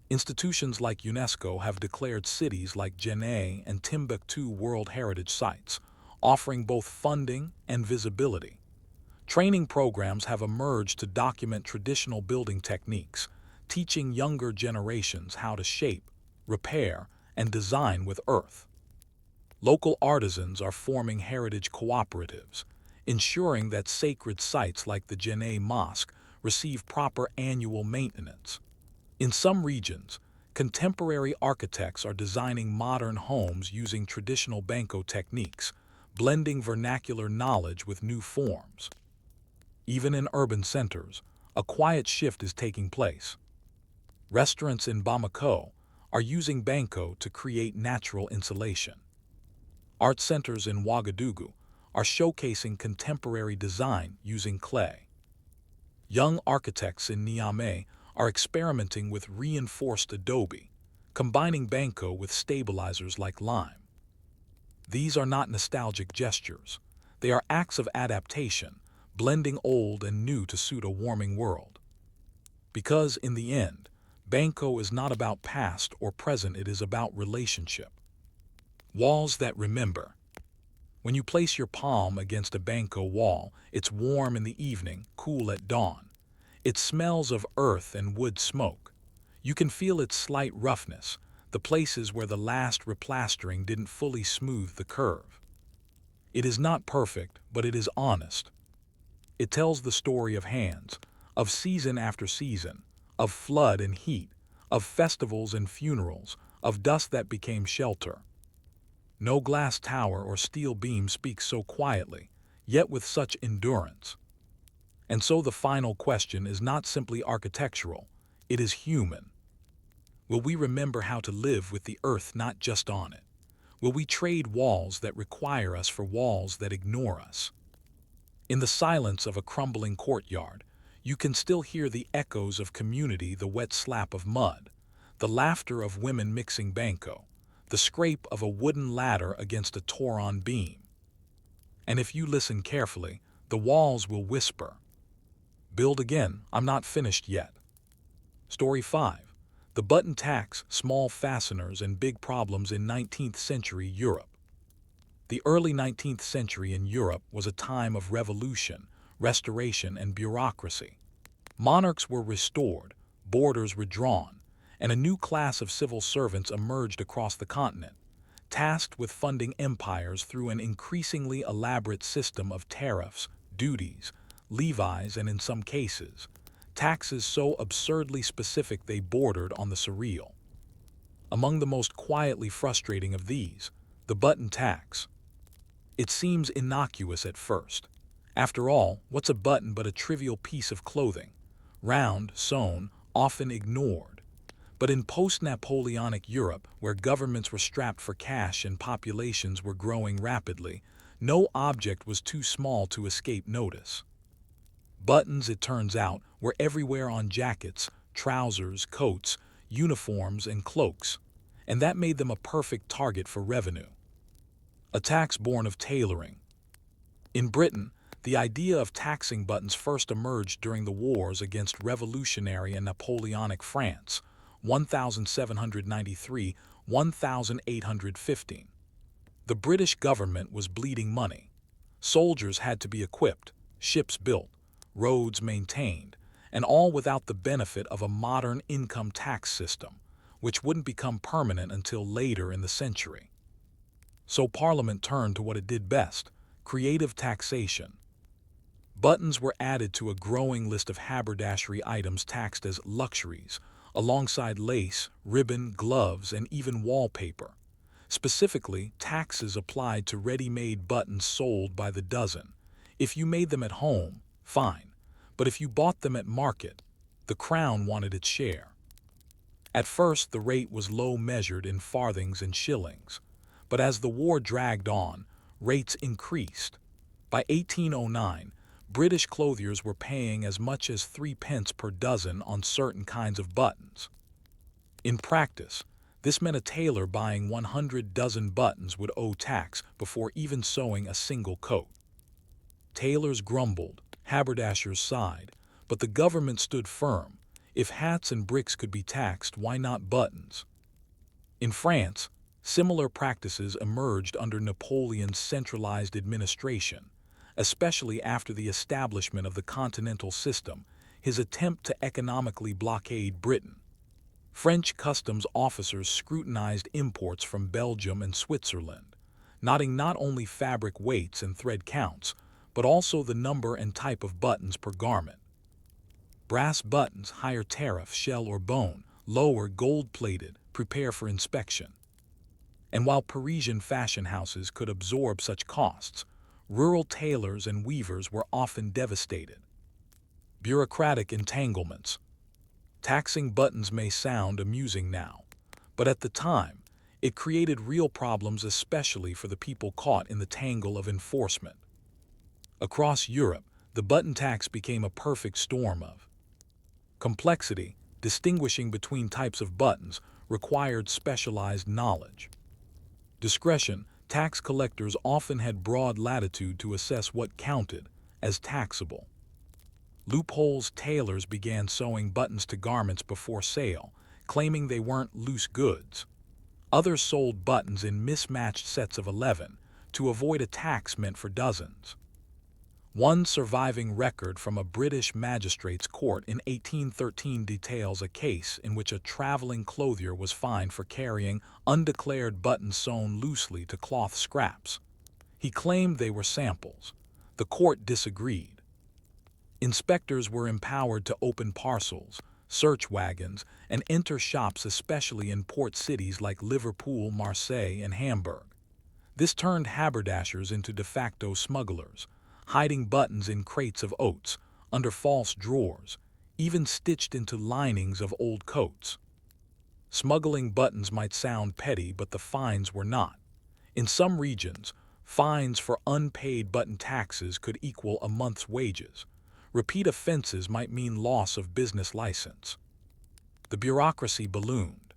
Institutions like UNESCO have declared cities like Janae and Timbuktu World Heritage Sites, offering both funding and visibility. Training programs have emerged to document traditional building techniques, teaching younger generations how to shape, repair, and design with earth. Local artisans are forming heritage cooperatives, ensuring that sacred sites like the Janneh Mosque receive proper annual maintenance. In some regions, contemporary architects are designing modern homes using traditional Banco techniques, blending vernacular knowledge with new forms. Even in urban centers, a quiet shift is taking place. Restaurants in Bamako are using Banco to create natural insulation. Art centers in Ouagadougou are showcasing contemporary design using clay. Young architects in Niamey are experimenting with reinforced adobe, combining Banco with stabilizers like lime. These are not nostalgic gestures. They are acts of adaptation, blending old and new to suit a warming world. Because, in the end, Banco is not about past or present, it is about relationship. Walls that remember. When you place your palm against a Banco wall, it's warm in the evening, cool at dawn. It smells of earth and wood smoke. You can feel its slight roughness, the places where the last replastering didn't fully smooth the curve. It is not perfect, but it is honest. It tells the story of hands, of season after season, of flood and heat, of festivals and funerals, of dust that became shelter. No glass tower or steel beam speaks so quietly, yet with such endurance. And so the final question is not simply architectural, it is human. Will we remember how to live with the earth, not just on it? Will we trade walls that require us for walls that ignore us? In the silence of a crumbling courtyard, you can still hear the echoes of community, the wet slap of mud, the laughter of women mixing Banco, the scrape of a wooden ladder against a torn beam. And if you listen carefully, the walls will whisper, "Build again, I'm not finished yet." Story 5. The button tax, small fasteners and big problems in 19th century Europe. The early 19th century in Europe was a time of revolution, restoration, and bureaucracy. Monarchs were restored, borders redrawn, and a new class of civil servants emerged across the continent, tasked with funding empires through an increasingly elaborate system of tariffs, duties, levies, and in some cases, taxes so absurdly specific they bordered on the surreal. Among the most quietly frustrating of these, the button tax. It seems innocuous at first. After all, what's a button but a trivial piece of clothing? Round, sewn, often ignored. But in post-Napoleonic Europe, where governments were strapped for cash and populations were growing rapidly, no object was too small to escape notice. Buttons, it turns out, were everywhere on jackets, trousers, coats, uniforms, and cloaks, and that made them a perfect target for revenue. A tax born of tailoring. In Britain, the idea of taxing buttons first emerged during the wars against revolutionary and Napoleonic France, 1793–1815. The British government was bleeding money. Soldiers had to be equipped, ships built, roads maintained, and all without the benefit of a modern income tax system, which wouldn't become permanent until later in the century. So Parliament turned to what it did best: creative taxation. Buttons were added to a growing list of haberdashery items taxed as luxuries, alongside lace, ribbon, gloves, and even wallpaper. Specifically, taxes applied to ready-made buttons sold by the dozen. If you made them at home, fine, but if you bought them at market, the crown wanted its share. At first, the rate was low, measured in farthings and shillings. But as the war dragged on, rates increased. By 1809, British clothiers were paying as much as 3 pence per dozen on certain kinds of buttons. In practice, this meant a tailor buying 100 dozen buttons would owe tax before even sewing a single coat. Tailors grumbled, haberdashers sighed, but the government stood firm. If hats and bricks could be taxed, why not buttons? In France, similar practices emerged under Napoleon's centralized administration, especially after the establishment of the continental system. his attempt to economically blockade Britain. French customs officers scrutinized imports from Belgium and Switzerland, noting not only fabric weights and thread counts, but also the number and type of buttons per garment. Brass buttons, higher tariff, shell or bone, lower gold-plated, prepare for inspection. And while Parisian fashion houses could absorb such costs, rural tailors and weavers were often devastated. Bureaucratic entanglements. Taxing buttons may sound amusing now, but at the time, it created real problems, especially for the people caught in the tangle of enforcement. Across Europe, the button tax became a perfect storm of complexity. Distinguishing between types of buttons required specialized knowledge. Discretion. Tax collectors often had broad latitude to assess what counted as taxable. Loopholes. Tailors began sewing buttons to garments before sale, claiming they weren't loose goods. Others sold buttons in mismatched sets of 11 to avoid a tax meant for dozens. One surviving record from a British magistrate's court in 1813 details a case in which a traveling clothier was fined for carrying undeclared buttons sewn loosely to cloth scraps. He claimed they were samples. The court disagreed. Inspectors were empowered to open parcels, search wagons, and enter shops, especially in port cities like Liverpool, Marseille, and Hamburg. This turned haberdashers into de facto smugglers, hiding buttons in crates of oats, under false drawers, even stitched into linings of old coats. Smuggling buttons might sound petty, but the fines were not. In some regions, fines for unpaid button taxes could equal a month's wages. Repeat offenses might mean loss of business license. The bureaucracy ballooned.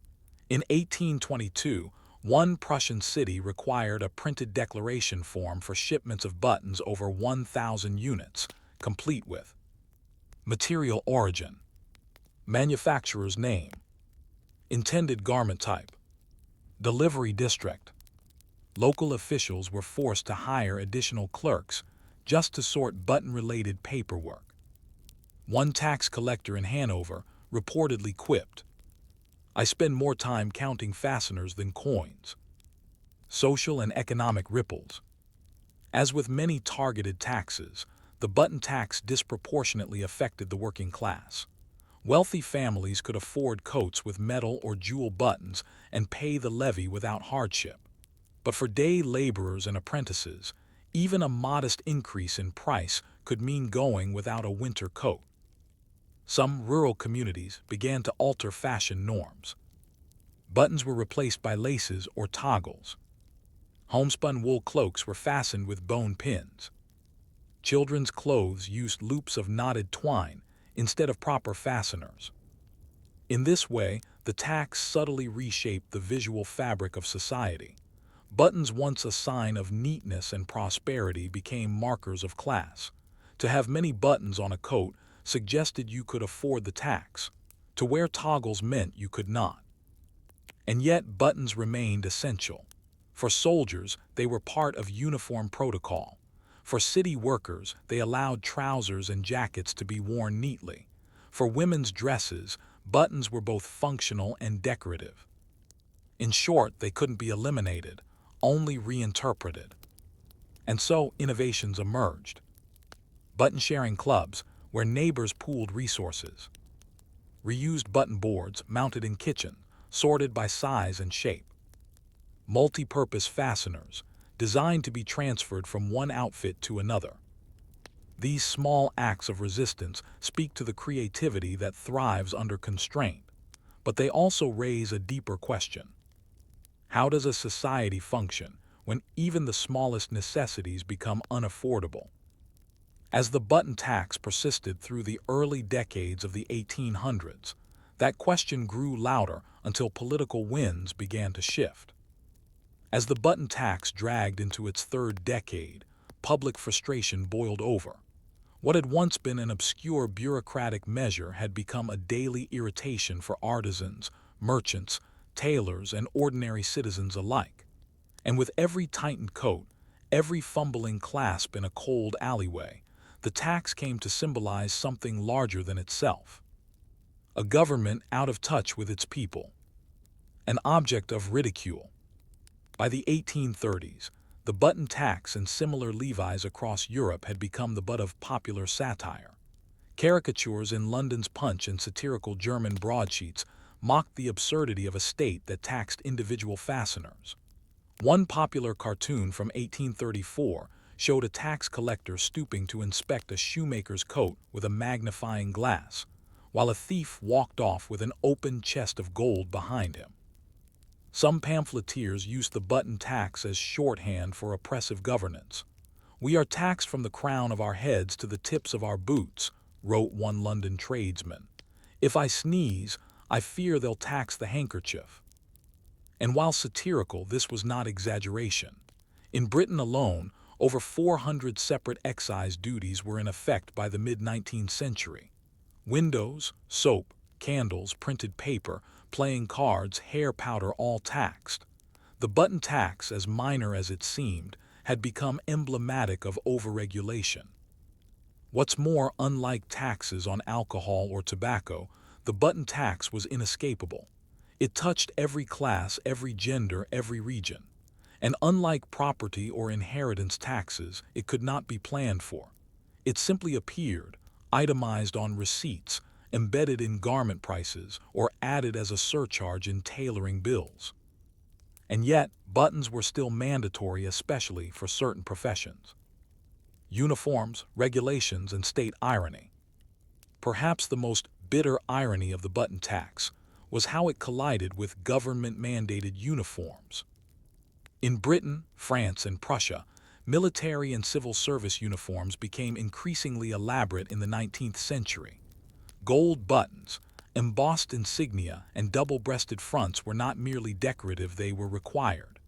In 1822, one Prussian city required a printed declaration form for shipments of buttons over 1,000 units, complete with material origin, manufacturer's name, intended garment type, delivery district. Local officials were forced to hire additional clerks just to sort button-related paperwork. One tax collector in Hanover reportedly quipped, "I spend more time counting fasteners than coins." Social and economic ripples. As with many targeted taxes, the button tax disproportionately affected the working class. Wealthy families could afford coats with metal or jewel buttons and pay the levy without hardship. But for day laborers and apprentices, even a modest increase in price could mean going without a winter coat. Some rural communities began to alter fashion norms. Buttons were replaced by laces or toggles. Homespun wool cloaks were fastened with bone pins. Children's clothes used loops of knotted twine instead of proper fasteners. In this way, the tax subtly reshaped the visual fabric of society. Buttons, once a sign of neatness and prosperity, became markers of class. To have many buttons on a coat suggested you could afford the tax. To wear toggles meant you could not. And yet buttons remained essential. For soldiers, they were part of uniform protocol. For city workers, they allowed trousers and jackets to be worn neatly. For women's dresses, buttons were both functional and decorative. In short, they couldn't be eliminated, only reinterpreted. And so innovations emerged. Button-sharing clubs, where neighbors pooled resources. Reused button boards mounted in kitchen, sorted by size and shape. Multi-purpose fasteners, designed to be transferred from one outfit to another. These small acts of resistance speak to the creativity that thrives under constraint, but they also raise a deeper question. How does a society function when even the smallest necessities become unaffordable? As the button tax persisted through the early decades of the 1800s, that question grew louder until political winds began to shift. As the button tax dragged into its third decade, public frustration boiled over. What had once been an obscure bureaucratic measure had become a daily irritation for artisans, merchants, tailors, and ordinary citizens alike. And with every tightened coat, every fumbling clasp in a cold alleyway, the tax came to symbolize something larger than itself. A government out of touch with its people. An object of ridicule. By the 1830s, the button tax and similar levies across Europe had become the butt of popular satire. Caricatures in London's Punch and satirical German broadsheets mocked the absurdity of a state that taxed individual fasteners. One popular cartoon from 1834 showed a tax collector stooping to inspect a shoemaker's coat with a magnifying glass, while a thief walked off with an open chest of gold behind him. Some pamphleteers used the button tax as shorthand for oppressive governance. "We are taxed from the crown of our heads to the tips of our boots," wrote one London tradesman. "If I sneeze, I fear they'll tax the handkerchief." And while satirical, this was not exaggeration. In Britain alone, over 400 separate excise duties were in effect by the mid-19th century. Windows, soap, candles, printed paper, playing cards, hair powder, all taxed. The button tax, as minor as it seemed, had become emblematic of overregulation. What's more, unlike taxes on alcohol or tobacco, the button tax was inescapable. It touched every class, every gender, every region. And unlike property or inheritance taxes, it could not be planned for. It simply appeared, itemized on receipts, embedded in garment prices, or added as a surcharge in tailoring bills. And yet, buttons were still mandatory, especially for certain professions. Uniforms, regulations, and state irony. Perhaps the most bitter irony of the button tax was how it collided with government-mandated uniforms. In Britain, France, and Prussia, military and civil service uniforms became increasingly elaborate in the 19th century. Gold buttons, embossed insignia, and double-breasted fronts were not merely decorative, they were required.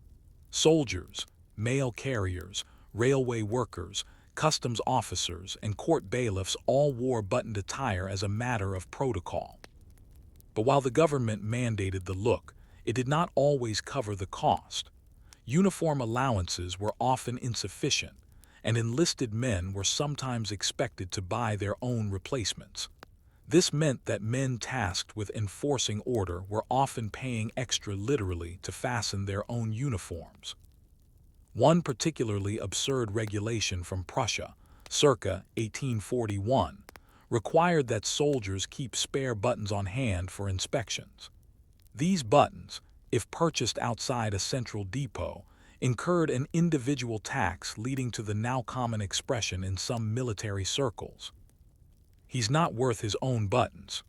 Soldiers, mail carriers, railway workers, customs officers, and court bailiffs all wore buttoned attire as a matter of protocol. But while the government mandated the look, it did not always cover the cost. Uniform allowances were often insufficient, and enlisted men were sometimes expected to buy their own replacements. This meant that men tasked with enforcing order were often paying extra literally to fasten their own uniforms. One particularly absurd regulation from Prussia, circa 1841, required that soldiers keep spare buttons on hand for inspections. These buttons, if purchased outside a central depot, incurred an individual tax, leading to the now common expression in some military circles: "He's not worth his own buttons."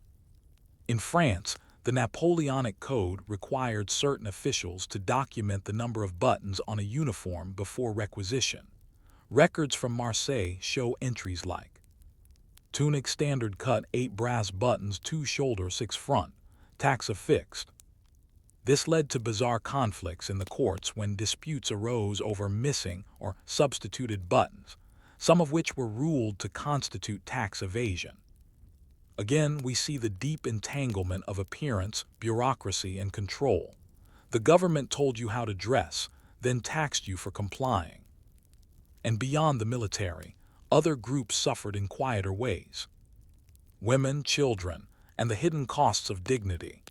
In France, the Napoleonic Code required certain officials to document the number of buttons on a uniform before requisition. Records from Marseille show entries like: "Tunic standard cut 8 brass buttons, 2 shoulder, 6 front, tax affixed." This led to bizarre conflicts in the courts when disputes arose over missing or substituted buttons, some of which were ruled to constitute tax evasion. Again, we see the deep entanglement of appearance, bureaucracy, and control. The government told you how to dress, then taxed you for complying. And beyond the military, other groups suffered in quieter ways. Women, children, and the hidden costs of dignity.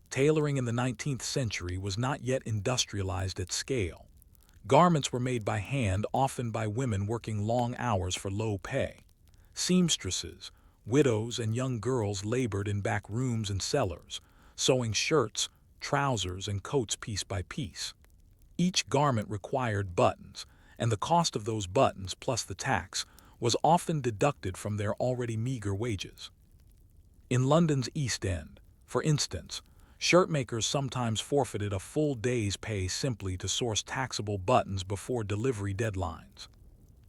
Tailoring in the 19th century was not yet industrialized at scale. Garments were made by hand, often by women working long hours for low pay. Seamstresses, widows, and young girls labored in back rooms and cellars, sewing shirts, trousers, and coats piece by piece. Each garment required buttons, and the cost of those buttons plus the tax was often deducted from their already meager wages. In London's East End, for instance, shirtmakers sometimes forfeited a full day's pay simply to source taxable buttons before delivery deadlines.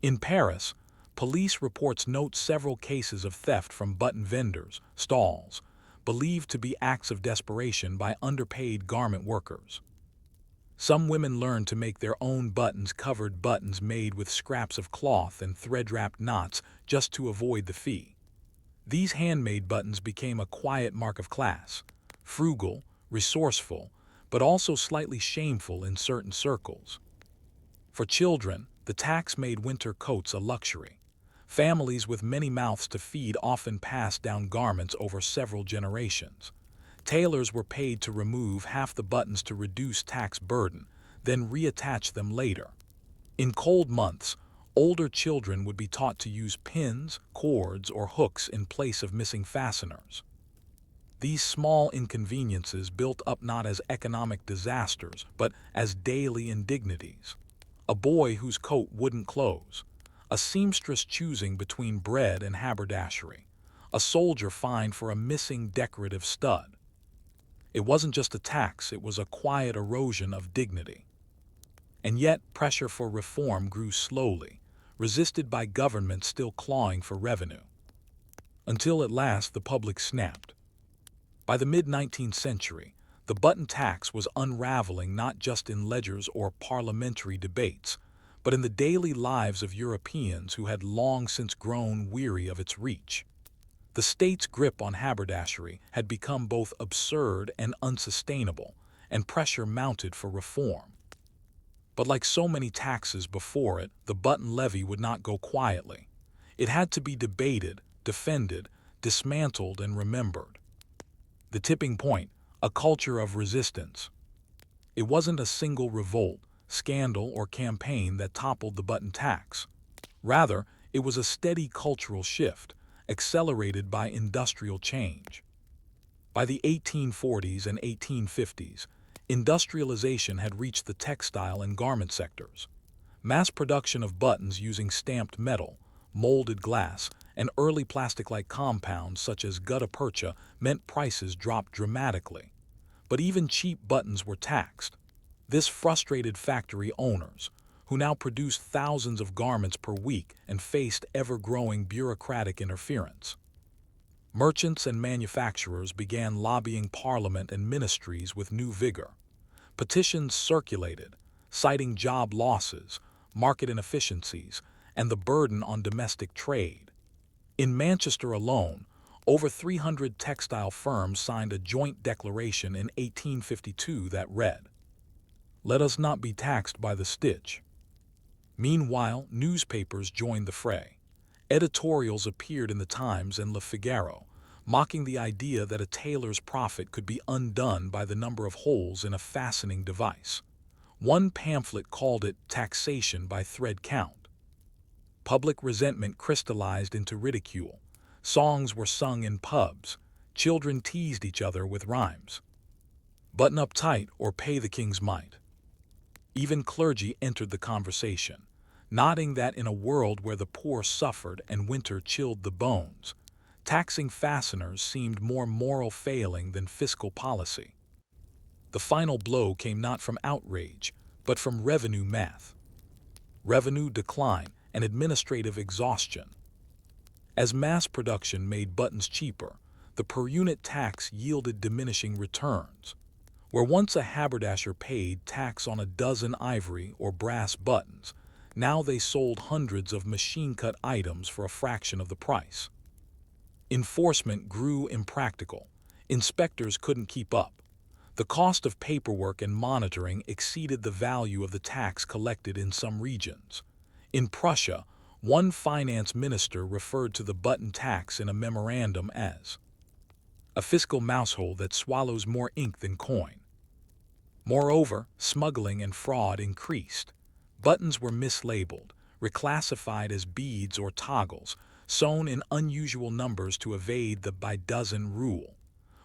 In Paris, police reports note several cases of theft from button vendors, stalls, believed to be acts of desperation by underpaid garment workers. Some women learned to make their own buttons, covered buttons made with scraps of cloth and thread-wrapped knots just to avoid the fee. These handmade buttons became a quiet mark of class, frugal, resourceful, but also slightly shameful in certain circles. For children, the tax made winter coats a luxury. Families with many mouths to feed often passed down garments over several generations. Tailors were paid to remove half the buttons to reduce tax burden, then reattach them later. In cold months, older children would be taught to use pins, cords, or hooks in place of missing fasteners. These small inconveniences built up not as economic disasters, but as daily indignities. A boy whose coat wouldn't close, a seamstress choosing between bread and haberdashery, a soldier fined for a missing decorative stud. It wasn't just a tax, it was a quiet erosion of dignity. And yet, pressure for reform grew slowly, resisted by governments still clawing for revenue. Until at last the public snapped. By the mid-19th century, the button tax was unraveling not just in ledgers or parliamentary debates, but in the daily lives of Europeans who had long since grown weary of its reach. The state's grip on haberdashery had become both absurd and unsustainable, and pressure mounted for reform. But like so many taxes before it, the button levy would not go quietly. It had to be debated, defended, dismantled, and remembered. The tipping point, a culture of resistance. It wasn't a single revolt, scandal, or campaign that toppled the button tax. Rather, it was a steady cultural shift, accelerated by industrial change. By the 1840s and 1850s, industrialization had reached the textile and garment sectors. Mass production of buttons using stamped metal, molded glass, and early plastic-like compounds such as gutta percha meant prices dropped dramatically. But even cheap buttons were taxed. This frustrated factory owners, who now produced thousands of garments per week and faced ever-growing bureaucratic interference. Merchants and manufacturers began lobbying parliament and ministries with new vigor. Petitions circulated, citing job losses, market inefficiencies, and the burden on domestic trade. In Manchester alone, over 300 textile firms signed a joint declaration in 1852 that read, "Let us not be taxed by the stitch." Meanwhile, newspapers joined the fray. Editorials appeared in the Times and Le Figaro, mocking the idea that a tailor's profit could be undone by the number of holes in a fastening device. One pamphlet called it taxation by thread count. Public resentment crystallized into ridicule. Songs were sung in pubs. Children teased each other with rhymes. Button up tight or pay the king's might. Even clergy entered the conversation, nodding that in a world where the poor suffered and winter chilled the bones, taxing fasteners seemed more moral failing than fiscal policy. The final blow came not from outrage, but from revenue math. Revenue decline and administrative exhaustion. As mass production made buttons cheaper, the per-unit tax yielded diminishing returns. Where once a haberdasher paid tax on a dozen ivory or brass buttons, now they sold hundreds of machine-cut items for a fraction of the price. Enforcement grew impractical. Inspectors couldn't keep up. The cost of paperwork and monitoring exceeded the value of the tax collected in some regions. In Prussia, one finance minister referred to the button tax in a memorandum as a fiscal mousehole that swallows more ink than coin. Moreover, smuggling and fraud increased. Buttons were mislabeled, reclassified as beads or toggles, sewn in unusual numbers to evade the by-dozen rule.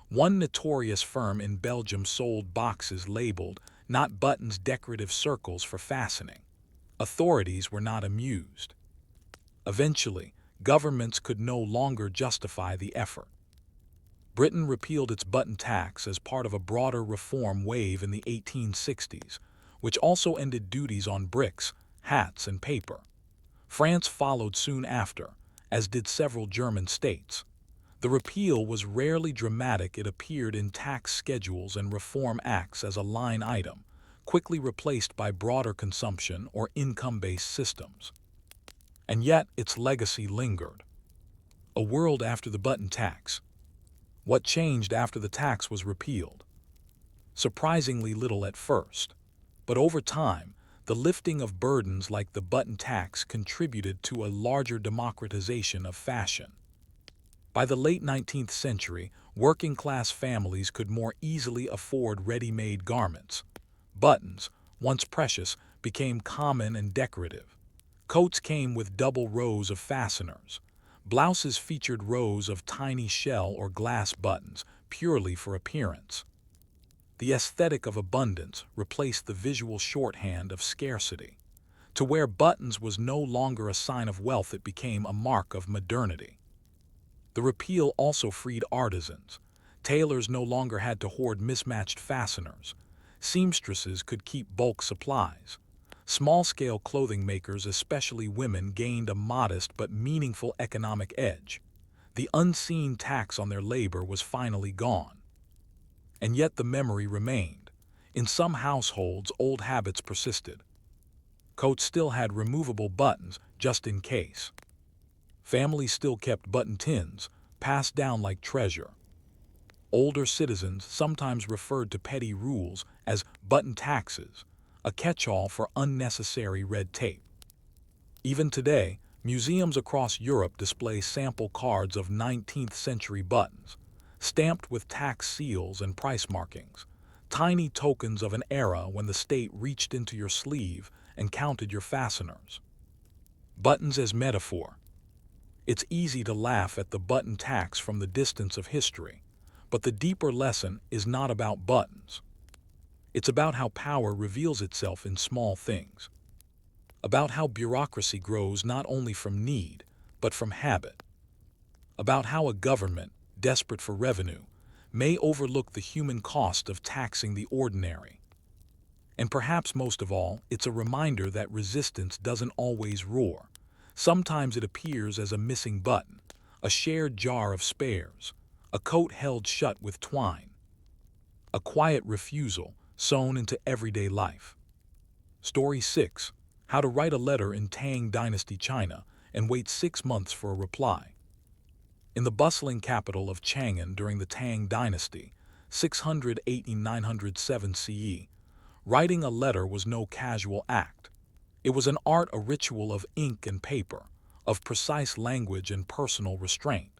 One notorious firm in Belgium sold boxes labeled, "Not buttons, decorative circles for fastening." Authorities were not amused. Eventually, governments could no longer justify the effort. Britain repealed its button tax as part of a broader reform wave in the 1860s, which also ended duties on bricks, hats, and paper. France followed soon after, as did several German states. The repeal was rarely dramatic. It appeared in tax schedules and reform acts as a line item, quickly replaced by broader consumption or income-based systems. And yet its legacy lingered. A world after the button tax. What changed after the tax was repealed? Surprisingly little at first. But over time, The lifting of burdens like the button tax contributed to a larger democratization of fashion. By the late 19th century, working-class families could more easily afford ready-made garments. Buttons, once precious, became common and decorative. Coats came with double rows of fasteners. Blouses featured rows of tiny shell or glass buttons, purely for appearance. The aesthetic of abundance replaced the visual shorthand of scarcity. To wear buttons was no longer a sign of wealth, it became a mark of modernity. The repeal also freed artisans. Tailors no longer had to hoard mismatched fasteners. Seamstresses could keep bulk supplies. Small-scale clothing makers, especially women, gained a modest but meaningful economic edge. The unseen tax on their labor was finally gone. And yet the memory remained. In some households, old habits persisted. Coats still had removable buttons, just in case. Families still kept button tins, passed down like treasure. Older citizens sometimes referred to petty rules as button taxes, a catch-all for unnecessary red tape. Even today, museums across Europe display sample cards of 19th century buttons, stamped with tax seals and price markings, tiny tokens of an era when the state reached into your sleeve and counted your fasteners. Buttons as metaphor. It's easy to laugh at the button tax from the distance of history, but the deeper lesson is not about buttons. It's about how power reveals itself in small things, about how bureaucracy grows not only from need, but from habit, about how a government, desperate for revenue, may overlook the human cost of taxing the ordinary. And perhaps most of all, it's a reminder that resistance doesn't always roar. Sometimes it appears as a missing button, a shared jar of spares, a coat held shut with twine, a quiet refusal sewn into everyday life. Story 6. How to write a letter in Tang Dynasty China and wait 6 months for a reply. In the bustling capital of Chang'an during the Tang Dynasty, 680–907 CE, writing a letter was no casual act. It was an art, a ritual of ink and paper, of precise language and personal restraint.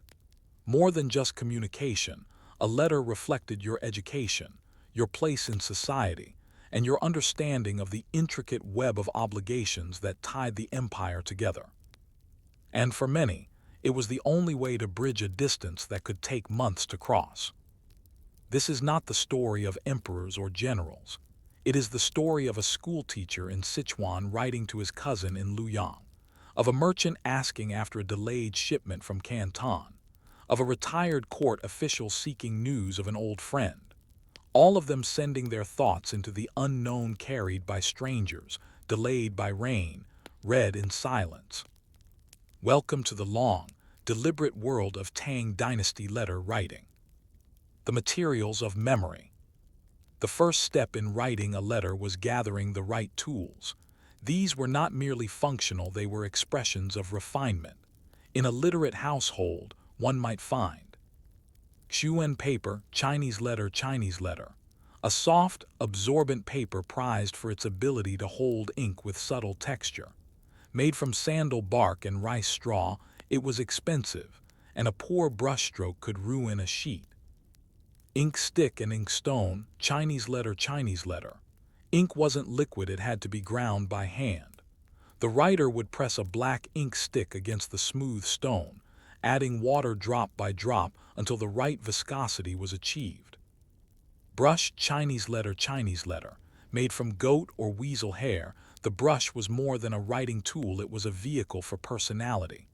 More than just communication, a letter reflected your education, your place in society, and your understanding of the intricate web of obligations that tied the empire together. And for many, it was the only way to bridge a distance that could take months to cross. This is not the story of emperors or generals. It is the story of a schoolteacher in Sichuan writing to his cousin in Luoyang, of a merchant asking after a delayed shipment from Canton, of a retired court official seeking news of an old friend. All of them sending their thoughts into the unknown, carried by strangers, delayed by rain, read in silence. Welcome to the long, deliberate world of Tang Dynasty letter writing. The materials of memory. The first step in writing a letter was gathering the right tools. These were not merely functional, they were expressions of refinement. In a literate household, one might find Xuan paper, Chinese letter, a soft, absorbent paper prized for its ability to hold ink with subtle texture. Made from sandal bark and rice straw, it was expensive, and a poor brushstroke could ruin a sheet. Ink stick and ink stone, Chinese letter. Ink wasn't liquid, it had to be ground by hand. The writer would press a black ink stick against the smooth stone, adding water drop by drop until the right viscosity was achieved. Brush, Chinese letter. Made from goat or weasel hair, the brush was more than a writing tool, it was a vehicle for personality.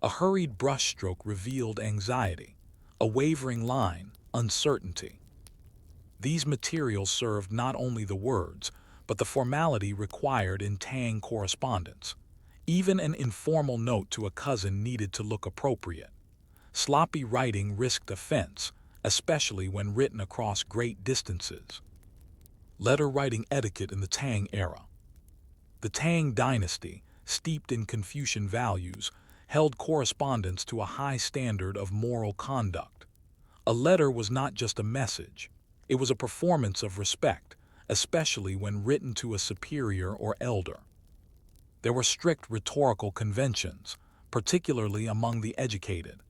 A hurried brushstroke revealed anxiety, a wavering line, uncertainty. These materials served not only the words, but the formality required in Tang correspondence. Even an informal note to a cousin needed to look appropriate. Sloppy writing risked offense, especially when written across great distances. Letter writing etiquette in the Tang era. The Tang Dynasty, steeped in Confucian values, held correspondence to a high standard of moral conduct. A letter was not just a message. It was a performance of respect, especially when written to a superior or elder. There were strict rhetorical conventions, particularly among the educated.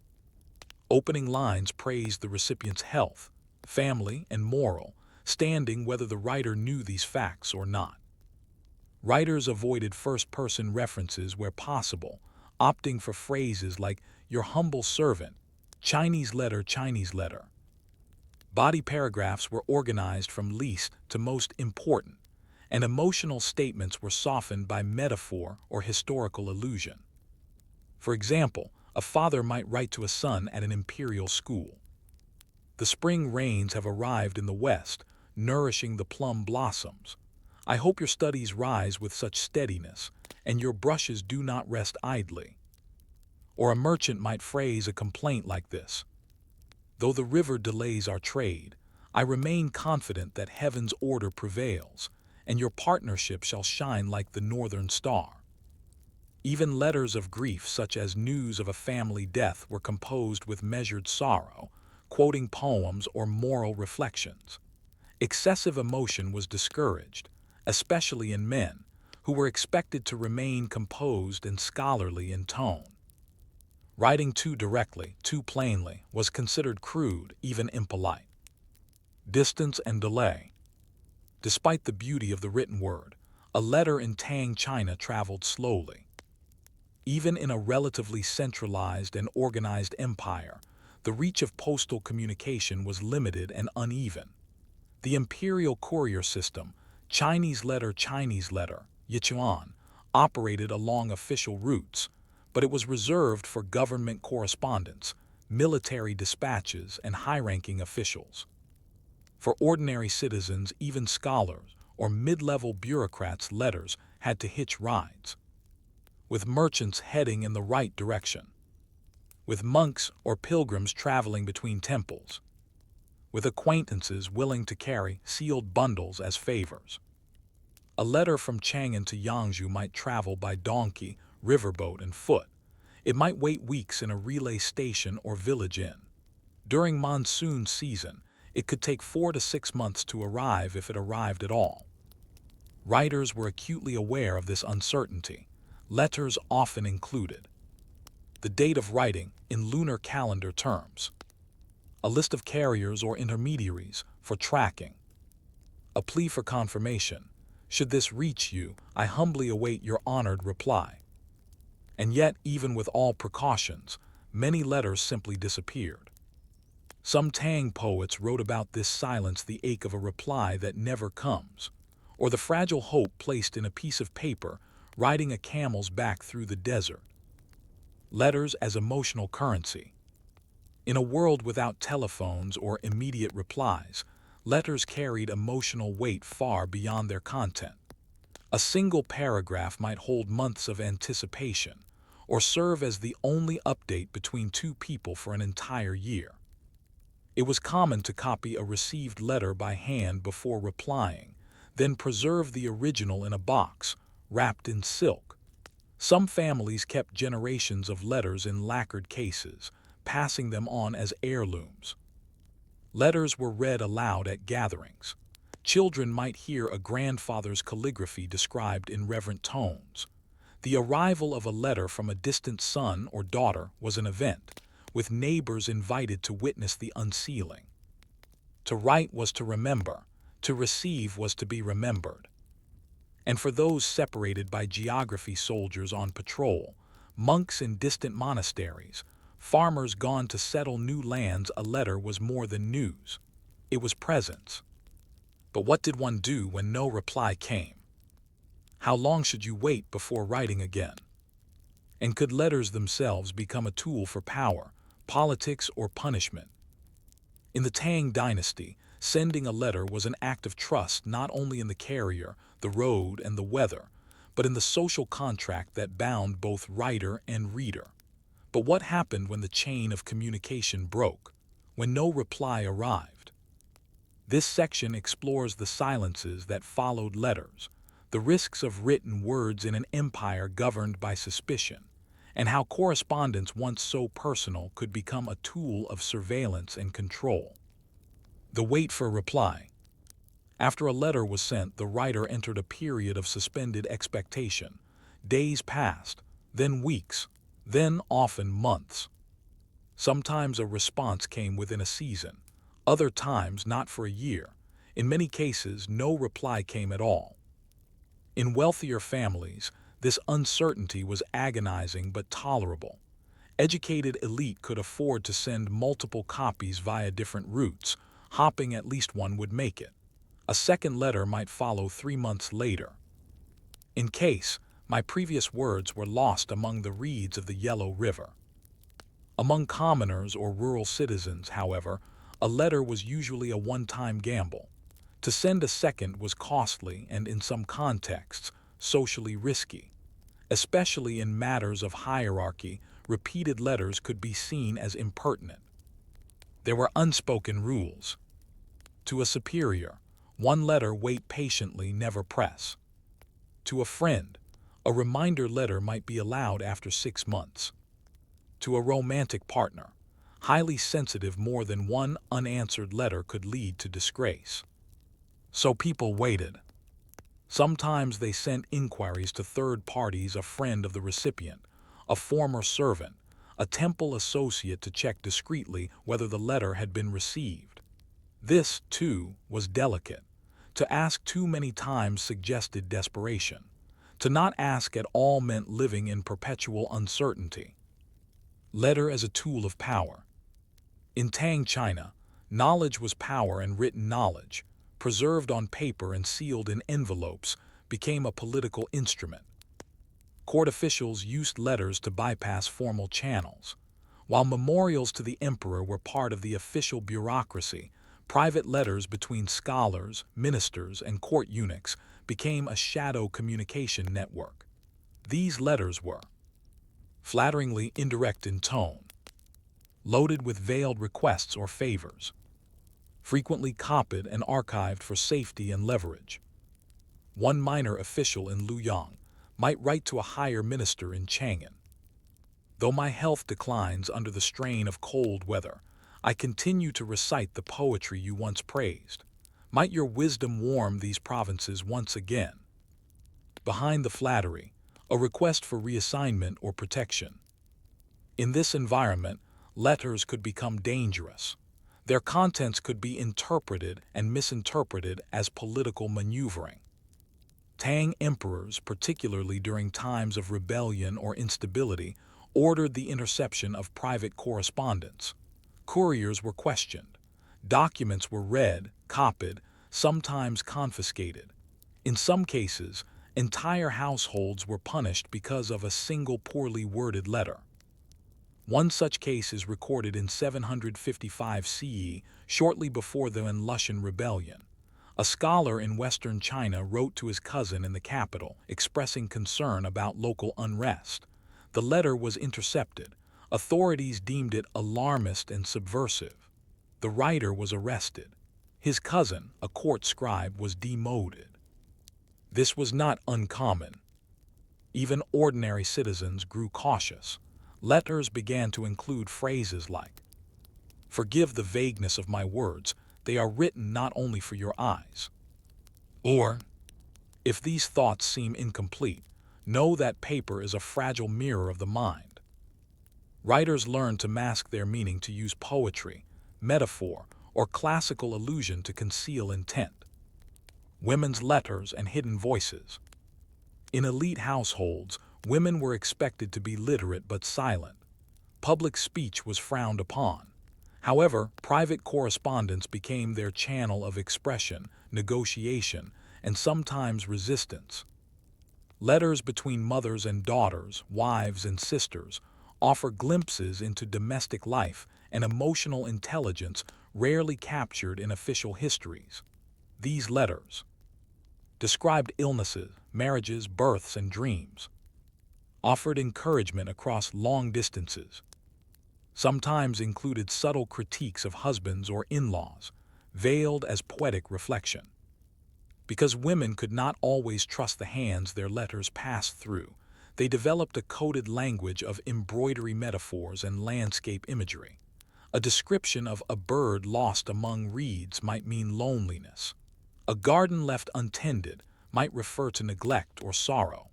Opening lines praised the recipient's health, family, and moral standing whether the writer knew these facts or not. Writers avoided first-person references where possible, opting for phrases like "your humble servant," "Chinese letter, Chinese letter." Body paragraphs were organized from least to most important, and emotional statements were softened by metaphor or historical allusion. For example, a father might write to a son at an imperial school. "The spring rains have arrived in the west, nourishing the plum blossoms. I hope your studies rise with such steadiness, and your brushes do not rest idly." Or a merchant might phrase a complaint like this: "Though the river delays our trade, I remain confident that heaven's order prevails, and your partnership shall shine like the northern star." Even letters of grief, such as news of a family death, were composed with measured sorrow, quoting poems or moral reflections. Excessive emotion was discouraged, especially in men, who were expected to remain composed and scholarly in tone. Writing too directly, too plainly, was considered crude, even impolite. Distance and delay. Despite the beauty of the written word, a letter in Tang, China traveled slowly. Even in a relatively centralized and organized empire, the reach of postal communication was limited and uneven. The imperial courier system, Chinese letter, Yichuan, operated along official routes, but it was reserved for government correspondence, military dispatches, and high-ranking officials. For ordinary citizens, even scholars or mid-level bureaucrats, letters had to hitch rides, with merchants heading in the right direction, with monks or pilgrims traveling between temples, with acquaintances willing to carry sealed bundles as favors. A letter from Chang'an to Yangzhou might travel by donkey, riverboat, and foot. It might wait weeks in a relay station or village inn. During monsoon season, it could take 4 to 6 months to arrive if it arrived at all. Writers were acutely aware of this uncertainty. Letters often included the date of writing in lunar calendar terms, a list of carriers or intermediaries for tracking, a plea for confirmation: "Should this reach you, I humbly await your honored reply." And yet, even with all precautions, many letters simply disappeared. Some Tang poets wrote about this silence, the ache of a reply that never comes, or the fragile hope placed in a piece of paper riding a camel's back through the desert. Letters as emotional currency. In a world without telephones or immediate replies, letters carried emotional weight far beyond their content. A single paragraph might hold months of anticipation, or serve as the only update between two people for an entire year. It was common to copy a received letter by hand before replying, then preserve the original in a box, wrapped in silk. Some families kept generations of letters in lacquered cases, passing them on as heirlooms. Letters were read aloud at gatherings. Children might hear a grandfather's calligraphy described in reverent tones. The arrival of a letter from a distant son or daughter was an event, with neighbors invited to witness the unsealing. To write was to remember, to receive was to be remembered. And for those separated by geography, soldiers on patrol, monks in distant monasteries, farmers gone to settle new lands, a letter was more than news. It was presence. But what did one do when no reply came? How long should you wait before writing again? And could letters themselves become a tool for power, politics, or punishment? In the Tang dynasty, sending a letter was an act of trust not only in the carrier, the road, and the weather, but in the social contract that bound both writer and reader. But what happened when the chain of communication broke, when no reply arrived? This section explores the silences that followed letters, the risks of written words in an empire governed by suspicion, and how correspondence once so personal could become a tool of surveillance and control. The wait for reply. After a letter was sent, the writer entered a period of suspended expectation. Days passed, then weeks, then often months. Sometimes a response came within a season, other times not for a year. In many cases, no reply came at all. In wealthier families, this uncertainty was agonizing but tolerable. Educated elite could afford to send multiple copies via different routes, hoping at least one would make it. A second letter might follow 3 months later. In case, my previous words were lost among the reeds of the Yellow River. Among commoners or rural citizens, however, a letter was usually a one-time gamble. To send a second was costly and, in some contexts, socially risky. Especially in matters of hierarchy, repeated letters could be seen as impertinent. There were unspoken rules. To a superior, one letter, wait patiently, never press. To a friend, a reminder letter might be allowed after 6 months. To a romantic partner, highly sensitive, more than one unanswered letter could lead to disgrace. So people waited. Sometimes they sent inquiries to third parties, a friend of the recipient, a former servant, a temple associate, to check discreetly whether the letter had been received. This, too, was delicate. To ask too many times suggested desperation. To not ask at all meant living in perpetual uncertainty. Letter as a tool of power. In Tang, China, knowledge was power, and written knowledge, preserved on paper and sealed in envelopes, became a political instrument. Court officials used letters to bypass formal channels. While memorials to the emperor were part of the official bureaucracy, private letters between scholars, ministers, and court eunuchs became a shadow communication network. These letters were flatteringly indirect in tone, loaded with veiled requests or favors, frequently copied and archived for safety and leverage. One minor official in Luoyang might write to a higher minister in Chang'an: "Though my health declines under the strain of cold weather, I continue to recite the poetry you once praised. Might your wisdom warm these provinces once again?" Behind the flattery, a request for reassignment or protection. In this environment, letters could become dangerous. Their contents could be interpreted and misinterpreted as political maneuvering. Tang emperors, particularly during times of rebellion or instability, ordered the interception of private correspondence. Couriers were questioned. Documents were read, copied, sometimes confiscated. In some cases, entire households were punished because of a single poorly worded letter. One such case is recorded in 755 CE, shortly before the Lushan rebellion. A scholar in western China wrote to his cousin in the capital, expressing concern about local unrest. The letter was intercepted. Authorities deemed it alarmist and subversive. The writer was arrested. His cousin, a court scribe, was demoted. This was not uncommon. Even ordinary citizens grew cautious. Letters began to include phrases like, "Forgive the vagueness of my words, they are written not only for your eyes." Or, "If these thoughts seem incomplete, know that paper is a fragile mirror of the mind." Writers learned to mask their meaning, to use poetry, metaphor, or classical allusion to conceal intent. Women's letters and hidden voices. In elite households, women were expected to be literate but silent. Public speech was frowned upon. However, private correspondence became their channel of expression, negotiation, and sometimes resistance. Letters between mothers and daughters, wives and sisters, offer glimpses into domestic life and emotional intelligence rarely captured in official histories. These letters described illnesses, marriages, births, and dreams. Offered encouragement across long distances. Sometimes included subtle critiques of husbands or in-laws, veiled as poetic reflection. Because women could not always trust the hands their letters passed through, they developed a coded language of embroidery metaphors and landscape imagery. A description of a bird lost among reeds might mean loneliness. A garden left untended might refer to neglect or sorrow.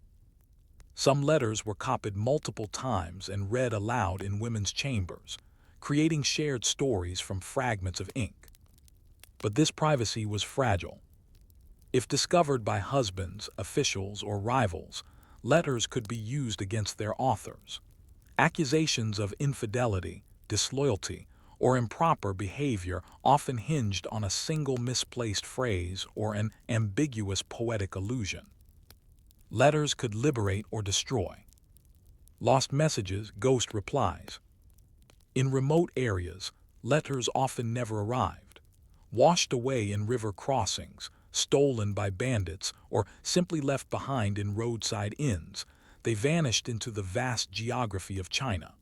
Some letters were copied multiple times and read aloud in women's chambers, creating shared stories from fragments of ink. But this privacy was fragile. If discovered by husbands, officials, or rivals, letters could be used against their authors. Accusations of infidelity, disloyalty, or improper behavior often hinged on a single misplaced phrase or an ambiguous poetic allusion. Letters could liberate or destroy. Lost messages, ghost replies. In remote areas, letters often never arrived. Washed away in river crossings, stolen by bandits, or simply left behind in roadside inns, they vanished into the vast geography of China.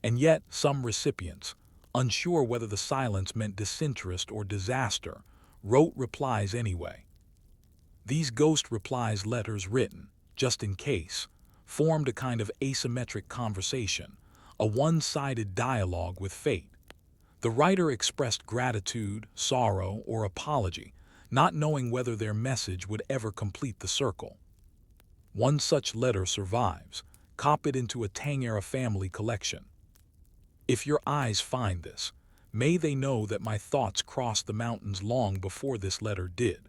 And yet, some recipients, unsure whether the silence meant disinterest or disaster, wrote replies anyway. These ghost replies, letters written, just in case, formed a kind of asymmetric conversation, a one-sided dialogue with fate. The writer expressed gratitude, sorrow, or apology, not knowing whether their message would ever complete the circle. One such letter survives, copied into a Tang-era family collection. If your eyes find this, may they know that my thoughts crossed the mountains long before this letter did.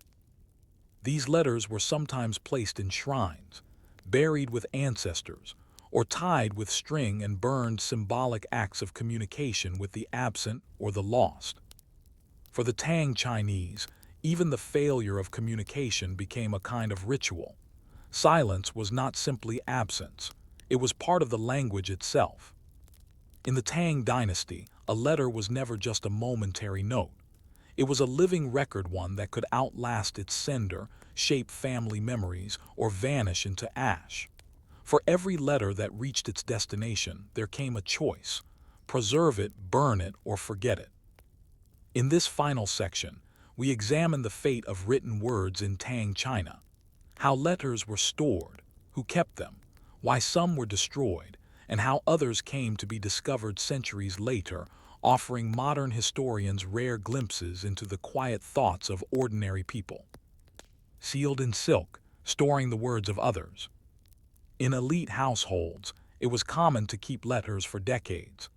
These letters were sometimes placed in shrines, buried with ancestors, or tied with string and burned, symbolic acts of communication with the absent or the lost. For the Tang Chinese, even the failure of communication became a kind of ritual. Silence was not simply absence, it was part of the language itself. In the Tang dynasty, a letter was never just a momentary note. It was a living record, one that could outlast its sender, shape family memories, or vanish into ash. For every letter that reached its destination, there came a choice: preserve it, burn it, or forget it. In this final section, we examine the fate of written words in Tang China, how letters were stored, who kept them, why some were destroyed, and how others came to be discovered centuries later, offering modern historians rare glimpses into the quiet thoughts of ordinary people. Sealed in silk, storing the words of others. In elite households, it was common to keep letters for decades,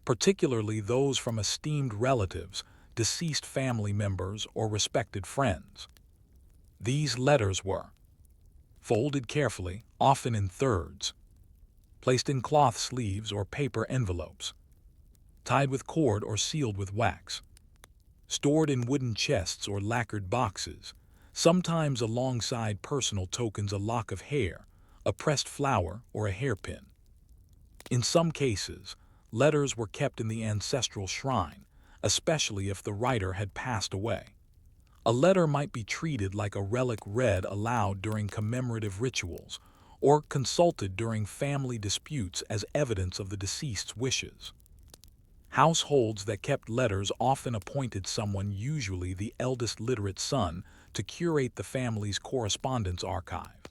particularly those from esteemed relatives, deceased family members, or respected friends. These letters were folded carefully, often in thirds, placed in cloth sleeves or paper envelopes, tied with cord or sealed with wax, stored in wooden chests or lacquered boxes, sometimes alongside personal tokens, a lock of hair, a pressed flower, or a hairpin. In some cases, letters were kept in the ancestral shrine, especially if the writer had passed away. A letter might be treated like a relic, read aloud during commemorative rituals, or consulted during family disputes as evidence of the deceased's wishes. Households that kept letters often appointed someone, usually the eldest literate son, to curate the family's correspondence archive.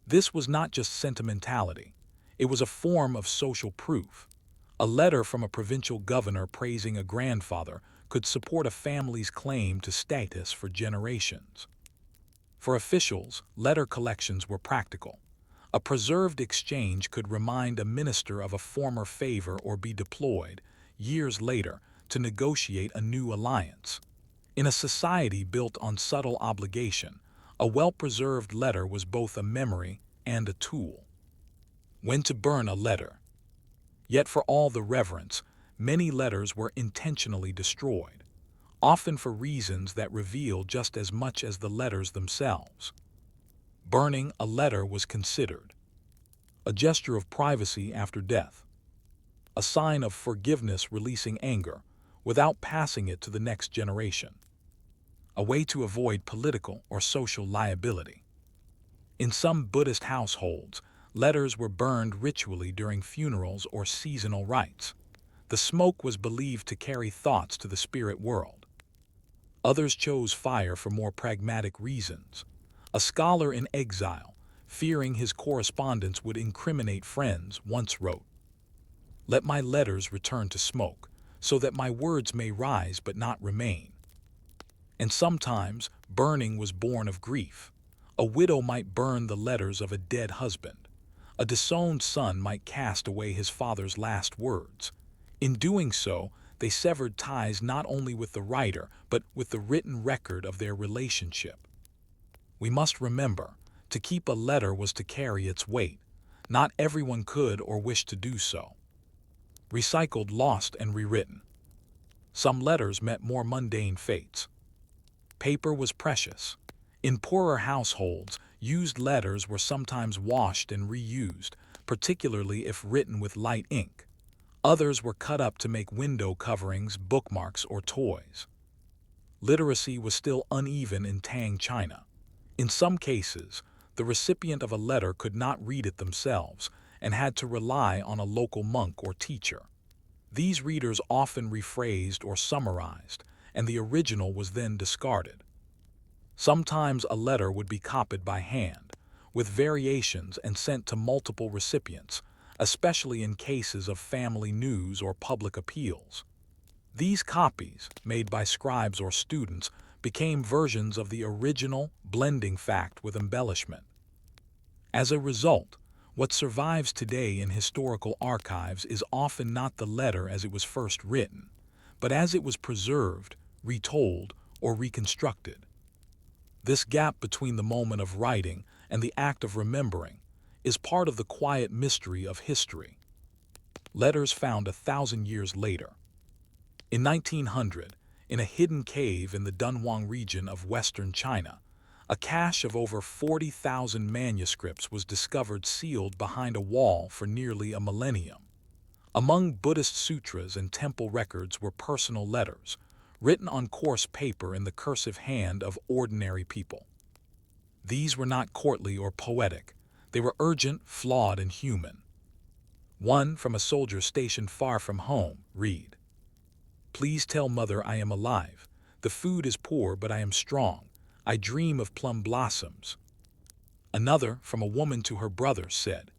This was not just sentimentality, it was a form of social proof. A letter from a provincial governor praising a grandfather could support a family's claim to status for generations. For officials, letter collections were practical. A preserved exchange could remind a minister of a former favor or be deployed, years later, to negotiate a new alliance. In a society built on subtle obligation, a well-preserved letter was both a memory and a tool. When to burn a letter. Yet for all the reverence, many letters were intentionally destroyed, often for reasons that reveal just as much as the letters themselves. Burning a letter was considered a gesture of privacy after death, a sign of forgiveness, releasing anger without passing it to the next generation, a way to avoid political or social liability. In some Buddhist households, letters were burned ritually during funerals or seasonal rites. The smoke was believed to carry thoughts to the spirit world. Others chose fire for more pragmatic reasons. A scholar in exile, fearing his correspondence would incriminate friends, once wrote, "Let my letters return to smoke, so that my words may rise but not remain." And sometimes burning was born of grief. A widow might burn the letters of a dead husband. A disowned son might cast away his father's last words. In doing so, they severed ties not only with the writer, but with the written record of their relationship. We must remember, to keep a letter was to carry its weight. Not everyone could or wished to do so. Recycled, lost, and rewritten. Some letters met more mundane fates. Paper was precious. In poorer households, used letters were sometimes washed and reused, particularly if written with light ink. Others were cut up to make window coverings, bookmarks, or toys. Literacy was still uneven in Tang China. In some cases, the recipient of a letter could not read it themselves and had to rely on a local monk or teacher. These readers often rephrased or summarized, and the original was then discarded. Sometimes a letter would be copied by hand, with variations, and sent to multiple recipients, especially in cases of family news or public appeals. These copies, made by scribes or students, became versions of the original, blending fact with embellishment. As a result, what survives today in historical archives is often not the letter as it was first written, but as it was preserved, retold, or reconstructed. This gap between the moment of writing and the act of remembering is part of the quiet mystery of history. Letters found 1,000 years later. In 1900, in a hidden cave in the Dunhuang region of western China, a cache of over 40,000 manuscripts was discovered sealed behind a wall for nearly a millennium. Among Buddhist sutras and temple records were personal letters, written on coarse paper in the cursive hand of ordinary people. These were not courtly or poetic. They were urgent, flawed, and human. One, from a soldier stationed far from home, read, "Please tell mother I am alive. The food is poor, but I am strong. I dream of plum blossoms." Another, from a woman to her brother, said,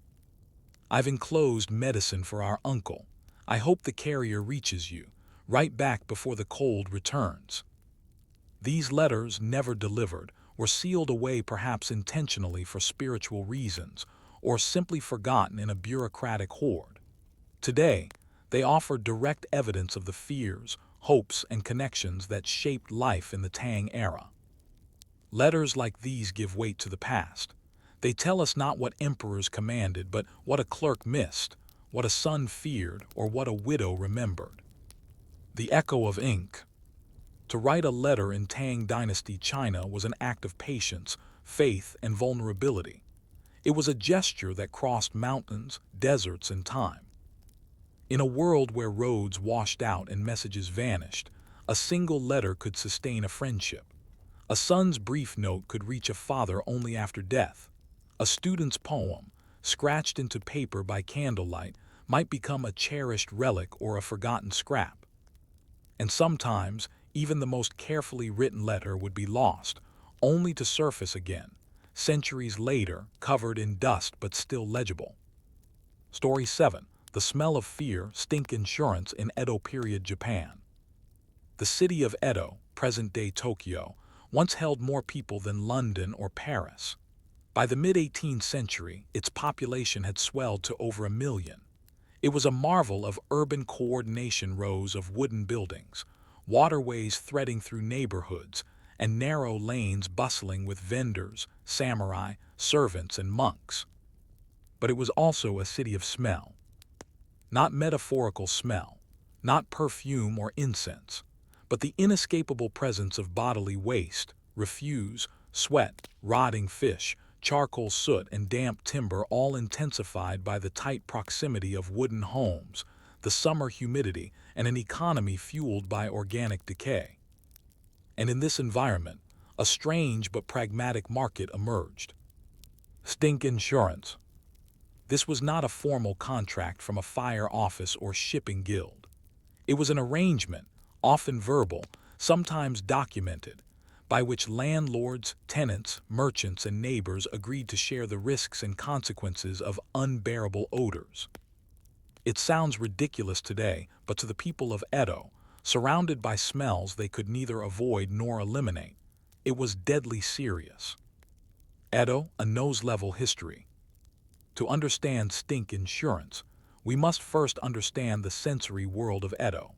"I've enclosed medicine for our uncle. I hope the carrier reaches you. Write back before the cold returns." These letters, never delivered, were sealed away, perhaps intentionally for spiritual reasons, or simply forgotten in a bureaucratic hoard. Today, they offer direct evidence of the fears, hopes, and connections that shaped life in the Tang era. Letters like these give weight to the past. They tell us not what emperors commanded, but what a clerk missed, what a son feared, or what a widow remembered. The echo of ink. To write a letter in Tang Dynasty China was an act of patience, faith, and vulnerability. It was a gesture that crossed mountains, deserts, and time. In a world where roads washed out and messages vanished, a single letter could sustain a friendship. A son's brief note could reach a father only after death. A student's poem, scratched into paper by candlelight, might become a cherished relic or a forgotten scrap. And sometimes, even the most carefully written letter would be lost, only to surface again, centuries later, covered in dust but still legible. Story 7. The Smell of Fear, Stink Insurance in Edo-period Japan. The city of Edo, present-day Tokyo, once held more people than London or Paris. By the mid-18th century, its population had swelled to over 1 million. It was a marvel of urban coordination, rows of wooden buildings, waterways threading through neighborhoods, and narrow lanes bustling with vendors, samurai, servants, and monks. But it was also a city of smell. Not metaphorical smell, not perfume or incense, but the inescapable presence of bodily waste, refuse, sweat, rotting fish, charcoal soot, and damp timber, all intensified by the tight proximity of wooden homes, the summer humidity, and an economy fueled by organic decay. And in this environment, a strange but pragmatic market emerged. Stink insurance. This was not a formal contract from a fire office or shipping guild. It was an arrangement, often verbal, sometimes documented, by which landlords, tenants, merchants, and neighbors agreed to share the risks and consequences of unbearable odors. It sounds ridiculous today, but to the people of Edo, surrounded by smells they could neither avoid nor eliminate. It was deadly serious. Edo, a nose-level history. To understand stink insurance, we must first understand the sensory world of Edo.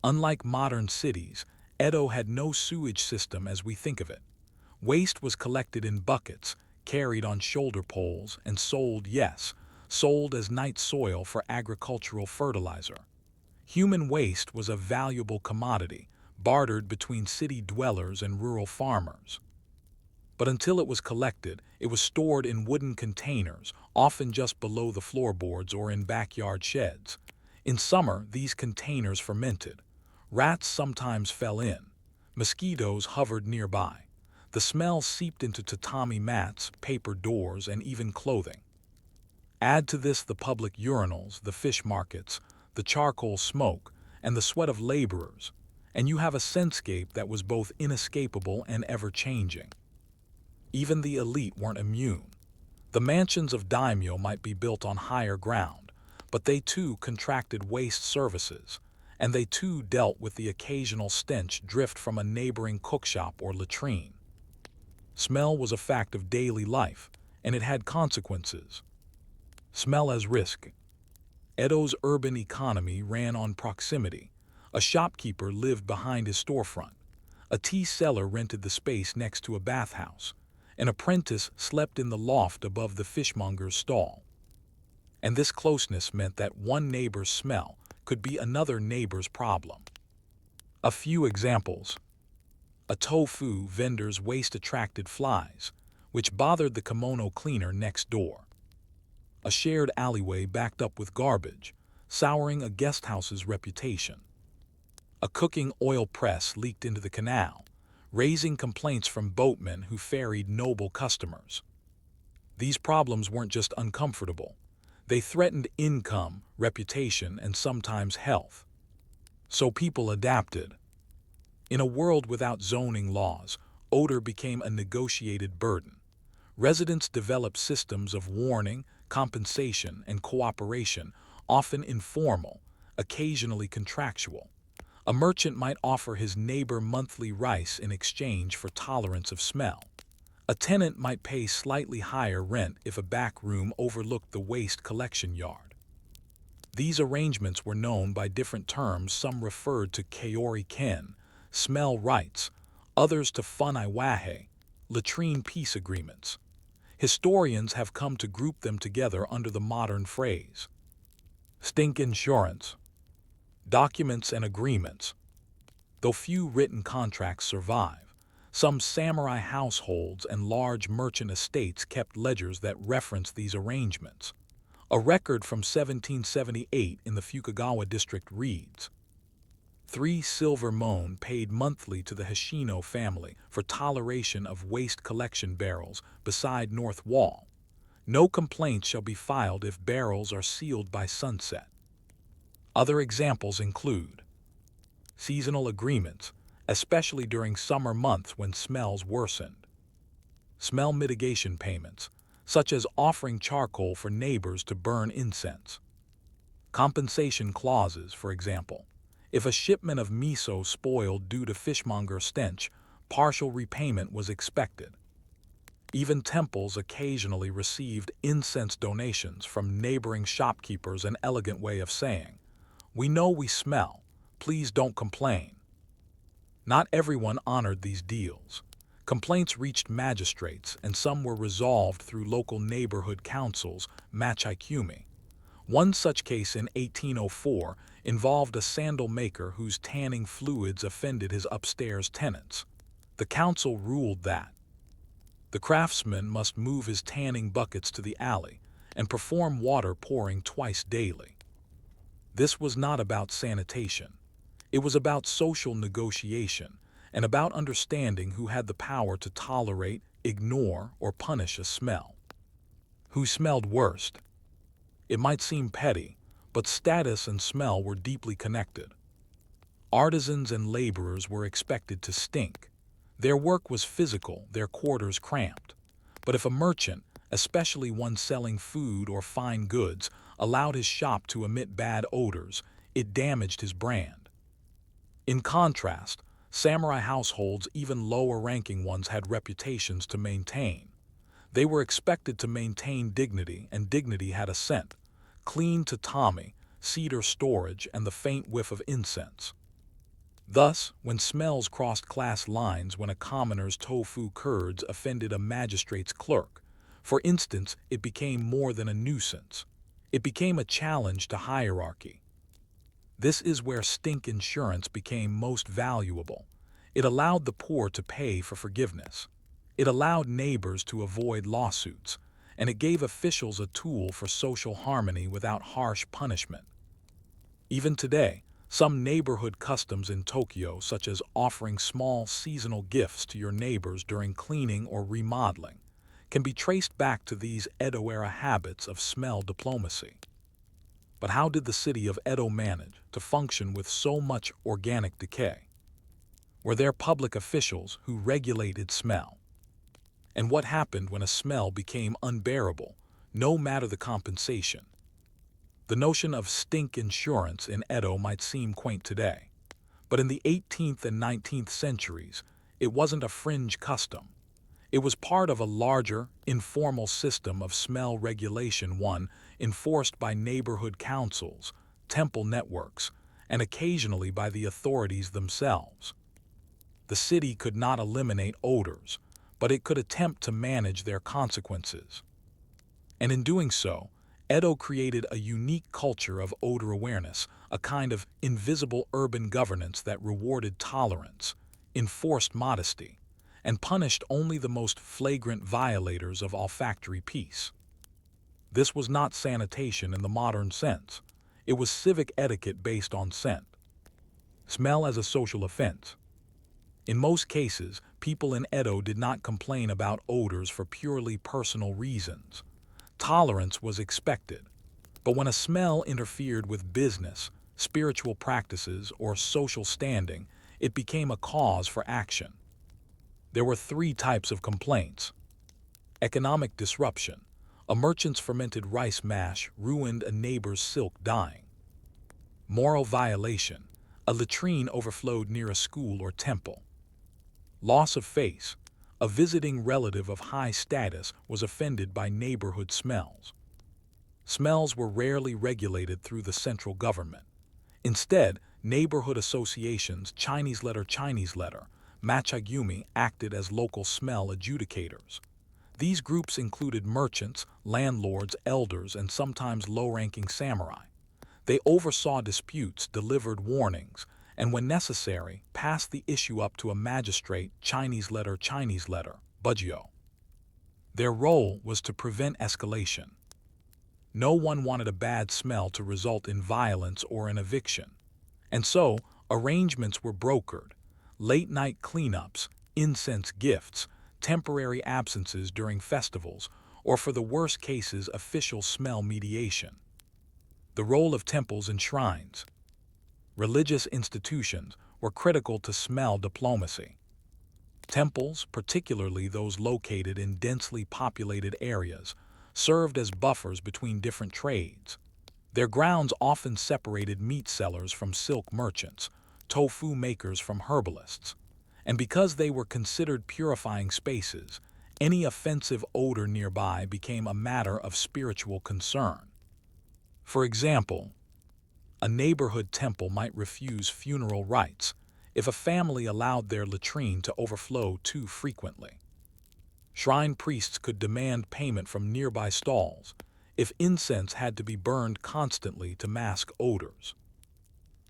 Unlike modern cities, Edo had no sewage system as we think of it. Waste was collected in buckets, carried on shoulder poles, and sold, yes, sold as night soil for agricultural fertilizer. Human waste was a valuable commodity, bartered between city dwellers and rural farmers. But until it was collected, it was stored in wooden containers, often just below the floorboards or in backyard sheds. In summer, these containers fermented. Rats sometimes fell in. Mosquitoes hovered nearby. The smell seeped into tatami mats, paper doors, and even clothing. Add to this the public urinals, the fish markets, the charcoal smoke, and the sweat of laborers, and you have a scentscape that was both inescapable and ever-changing. Even the elite weren't immune. The mansions of daimyo might be built on higher ground, but they too contracted waste services, and they too dealt with the occasional stench drift from a neighboring cookshop or latrine. Smell was a fact of daily life, and it had consequences. Smell as risk. Edo's urban economy ran on proximity. A shopkeeper lived behind his storefront. A tea seller rented the space next to a bathhouse. An apprentice slept in the loft above the fishmonger's stall. And this closeness meant that one neighbor's smell could be another neighbor's problem. A few examples. A tofu vendor's waste attracted flies, which bothered the kimono cleaner next door. A shared alleyway backed up with garbage, souring a guesthouse's reputation. A cooking oil press leaked into the canal, raising complaints from boatmen who ferried noble customers. These problems weren't just uncomfortable. They threatened income, reputation, and sometimes health. So people adapted. In a world without zoning laws, odor became a negotiated burden. Residents developed systems of warning, compensation, and cooperation, often informal, occasionally contractual. A merchant might offer his neighbor monthly rice in exchange for tolerance of smell. A tenant might pay slightly higher rent if a back room overlooked the waste collection yard. These arrangements were known by different terms. Some referred to kaori ken, smell rights, others to funai-wahe, latrine peace agreements. Historians have come to group them together under the modern phrase. Stink insurance. Documents and agreements. Though few written contracts survive, some samurai households and large merchant estates kept ledgers that reference these arrangements. A record from 1778 in the Fukagawa district reads, 3 silver mon paid monthly to the Hashino family for toleration of waste collection barrels beside north wall. No complaints shall be filed if barrels are sealed by sunset. Other examples include seasonal agreements, especially during summer months when smells worsened. Smell mitigation payments, such as offering charcoal for neighbors to burn incense. Compensation clauses, for example. If a shipment of miso spoiled due to fishmonger stench, partial repayment was expected. Even temples occasionally received incense donations from neighboring shopkeepers, an elegant way of saying, "We know we smell, please don't complain." Not everyone honored these deals. Complaints reached magistrates, and some were resolved through local neighborhood councils, machikyumi. One such case in 1804 involved a sandal maker whose tanning fluids offended his upstairs tenants. The council ruled that the craftsman must move his tanning buckets to the alley and perform water pouring twice daily. This was not about sanitation. It was about social negotiation and about understanding who had the power to tolerate, ignore, or punish a smell. Who smelled worst? It might seem petty, but status and smell were deeply connected. Artisans and laborers were expected to stink. Their work was physical, their quarters cramped. But if a merchant, especially one selling food or fine goods, allowed his shop to emit bad odors, it damaged his brand. In contrast, samurai households, even lower-ranking ones, had reputations to maintain. They were expected to maintain dignity, and dignity had a scent: clean tatami, cedar storage, and the faint whiff of incense. Thus, when smells crossed class lines, when a commoner's tofu curds offended a magistrate's clerk, for instance, it became more than a nuisance. It became a challenge to hierarchy. This is where stink insurance became most valuable. It allowed the poor to pay for forgiveness. It allowed neighbors to avoid lawsuits, and it gave officials a tool for social harmony without harsh punishment. Even today, some neighborhood customs in Tokyo, such as offering small seasonal gifts to your neighbors during cleaning or remodeling, can be traced back to these Edo-era habits of smell diplomacy. But how did the city of Edo manage to function with so much organic decay? Were there public officials who regulated smell? And what happened when a smell became unbearable, no matter the compensation? The notion of stink insurance in Edo might seem quaint today, but in the 18th and 19th centuries, it wasn't a fringe custom. It was part of a larger, informal system of smell regulation, one enforced by neighborhood councils, temple networks, and occasionally by the authorities themselves. The city could not eliminate odors, but it could attempt to manage their consequences. And in doing so, Edo created a unique culture of odor awareness, a kind of invisible urban governance that rewarded tolerance, enforced modesty, and punished only the most flagrant violators of olfactory peace. This was not sanitation in the modern sense. It was civic etiquette based on scent. Smell as a social offense. In most cases, people in Edo did not complain about odors for purely personal reasons. Tolerance was expected. But when a smell interfered with business, spiritual practices, or social standing, it became a cause for action. There were three types of complaints. Economic disruption. A merchant's fermented rice mash ruined a neighbor's silk dyeing. Moral violation. A latrine overflowed near a school or temple. Loss of face. A visiting relative of high status was offended by neighborhood smells. Smells were rarely regulated through the central government. Instead, neighborhood associations, Chinese letter, Machagumi, acted as local smell adjudicators. These groups included merchants, landlords, elders, and sometimes low-ranking samurai. They oversaw disputes, delivered warnings, and when necessary, passed the issue up to a magistrate, Chinese letter, Bugyo. Their role was to prevent escalation. No one wanted a bad smell to result in violence or an eviction. And so, arrangements were brokered. Late-night cleanups, incense gifts, temporary absences during festivals, or for the worst cases, official smell mediation. The role of temples and shrines. Religious institutions were critical to smell diplomacy. Temples, particularly those located in densely populated areas, served as buffers between different trades. Their grounds often separated meat sellers from silk merchants, tofu makers from herbalists, and because they were considered purifying spaces, any offensive odor nearby became a matter of spiritual concern. For example, a neighborhood temple might refuse funeral rites if a family allowed their latrine to overflow too frequently. Shrine priests could demand payment from nearby stalls if incense had to be burned constantly to mask odors.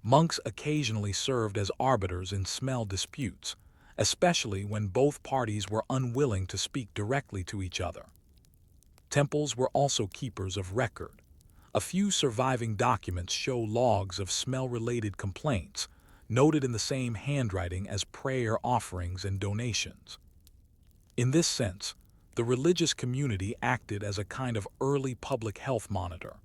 Monks occasionally served as arbiters in smell disputes, especially when both parties were unwilling to speak directly to each other. Temples were also keepers of record. A few surviving documents show logs of smell-related complaints, noted in the same handwriting as prayer offerings and donations. In this sense, the religious community acted as a kind of early public health monitor,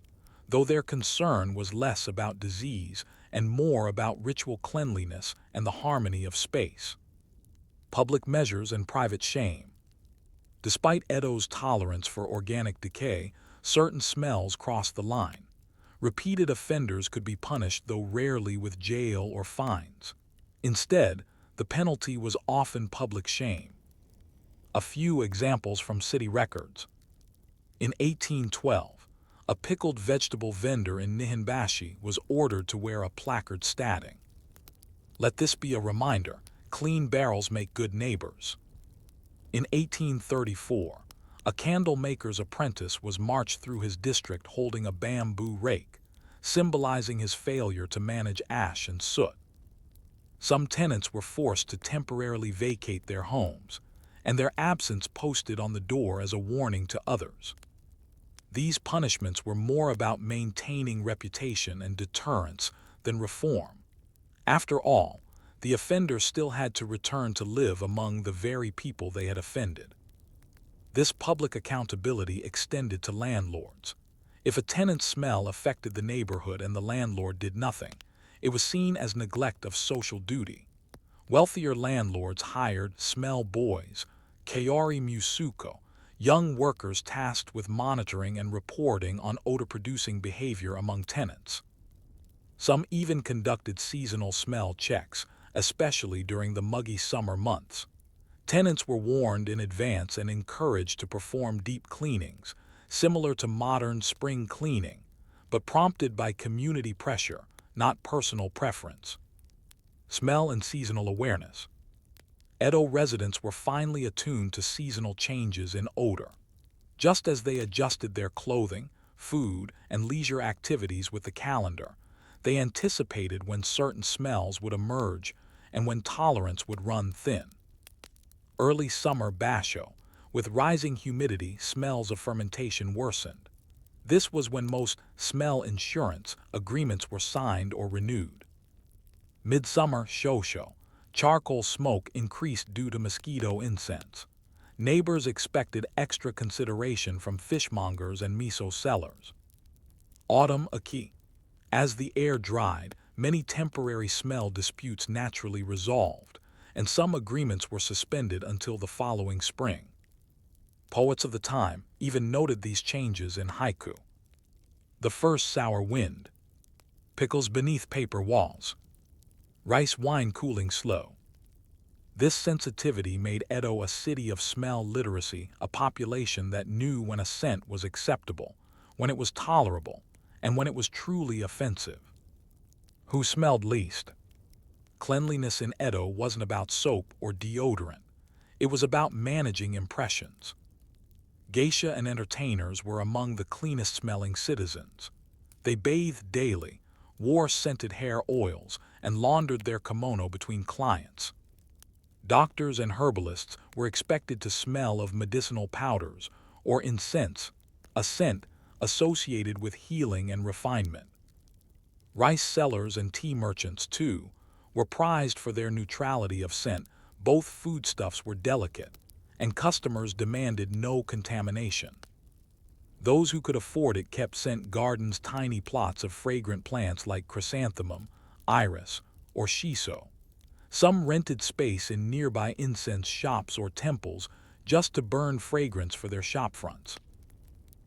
though their concern was less about disease and more about ritual cleanliness and the harmony of space. Public measures and private shame. Despite Edo's tolerance for organic decay, certain smells crossed the line. Repeated offenders could be punished, though rarely with jail or fines. Instead, the penalty was often public shame. A few examples from city records. In 1812, a pickled vegetable vendor in Nihonbashi was ordered to wear a placard stating, "Let this be a reminder, clean barrels make good neighbors." In 1834, a candle maker's apprentice was marched through his district holding a bamboo rake, symbolizing his failure to manage ash and soot. Some tenants were forced to temporarily vacate their homes, and their absence posted on the door as a warning to others. These punishments were more about maintaining reputation and deterrence than reform. After all, the offenders still had to return to live among the very people they had offended. This public accountability extended to landlords. If a tenant's smell affected the neighborhood and the landlord did nothing, it was seen as neglect of social duty. Wealthier landlords hired smell boys, Kaori Musuko, young workers tasked with monitoring and reporting on odor-producing behavior among tenants. Some even conducted seasonal smell checks, especially during the muggy summer months. Tenants were warned in advance and encouraged to perform deep cleanings, similar to modern spring cleaning, but prompted by community pressure, not personal preference. Smell and seasonal awareness. Edo residents were finely attuned to seasonal changes in odor. Just as they adjusted their clothing, food, and leisure activities with the calendar, they anticipated when certain smells would emerge and when tolerance would run thin. Early summer basho, with rising humidity, smells of fermentation worsened. This was when most smell insurance agreements were signed or renewed. Midsummer shosho, charcoal smoke increased due to mosquito incense. Neighbors expected extra consideration from fishmongers and miso sellers. Autumn aki. As the air dried, many temporary smell disputes naturally resolved, and some agreements were suspended until the following spring. Poets of the time even noted these changes in haiku. The first sour wind. Pickles beneath paper walls. Rice wine cooling slow. This sensitivity made Edo a city of smell literacy, a population that knew when a scent was acceptable, when it was tolerable, and when it was truly offensive. Who smelled least? Cleanliness in Edo wasn't about soap or deodorant. It was about managing impressions. Geisha and entertainers were among the cleanest-smelling citizens. They bathed daily, wore scented hair oils, and laundered their kimono between clients. Doctors and herbalists were expected to smell of medicinal powders or incense, a scent associated with healing and refinement. Rice sellers and tea merchants, too, were prized for their neutrality of scent. Both foodstuffs were delicate, and customers demanded no contamination. Those who could afford it kept scent gardens, tiny plots of fragrant plants like chrysanthemum, iris, or shiso. Some rented space in nearby incense shops or temples just to burn fragrance for their shopfronts.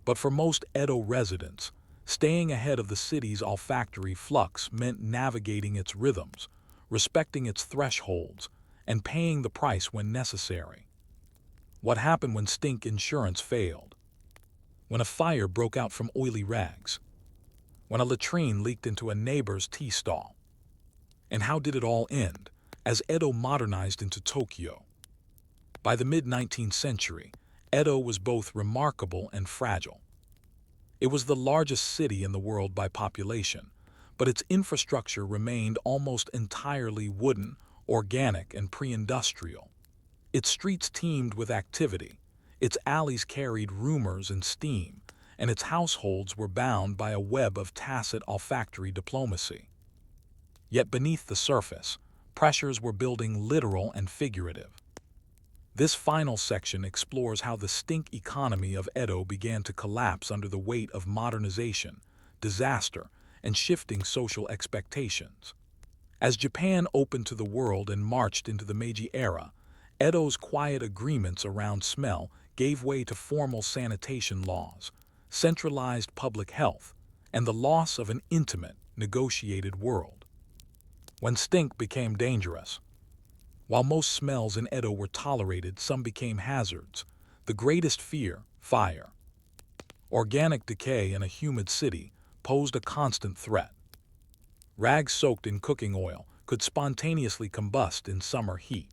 But for most Edo residents, staying ahead of the city's olfactory flux meant navigating its rhythms, respecting its thresholds, and paying the price when necessary. What happened when stink insurance failed? When a fire broke out from oily rags? When a latrine leaked into a neighbor's tea stall? And how did it all end, as Edo modernized into Tokyo? By the mid-19th century, Edo was both remarkable and fragile. It was the largest city in the world by population, but its infrastructure remained almost entirely wooden, organic, and pre-industrial. Its streets teemed with activity, its alleys carried rumors and steam, and its households were bound by a web of tacit olfactory diplomacy. Yet beneath the surface, pressures were building, literal and figurative. This final section explores how the stink economy of Edo began to collapse under the weight of modernization, disaster, and shifting social expectations. As Japan opened to the world and marched into the Meiji era, Edo's quiet agreements around smell gave way to formal sanitation laws, centralized public health, and the loss of an intimate, negotiated world. when stink became dangerous. While most smells in Edo were tolerated, some became hazards. The greatest fear, fire. Organic decay in a humid city posed a constant threat. Rags soaked in cooking oil could spontaneously combust in summer heat.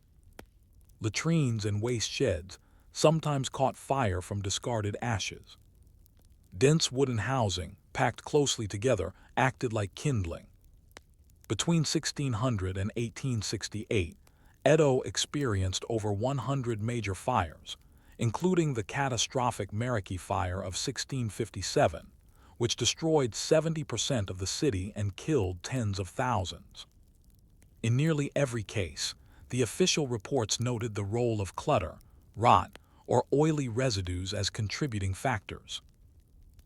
Latrines and waste sheds sometimes caught fire from discarded ashes. Dense wooden housing, packed closely together, acted like kindling. Between 1600 and 1868, Edo experienced over 100 major fires, including the catastrophic Meriki Fire of 1657, which destroyed 70% of the city and killed tens of thousands. In nearly every case, the official reports noted the role of clutter, rot, or oily residues as contributing factors.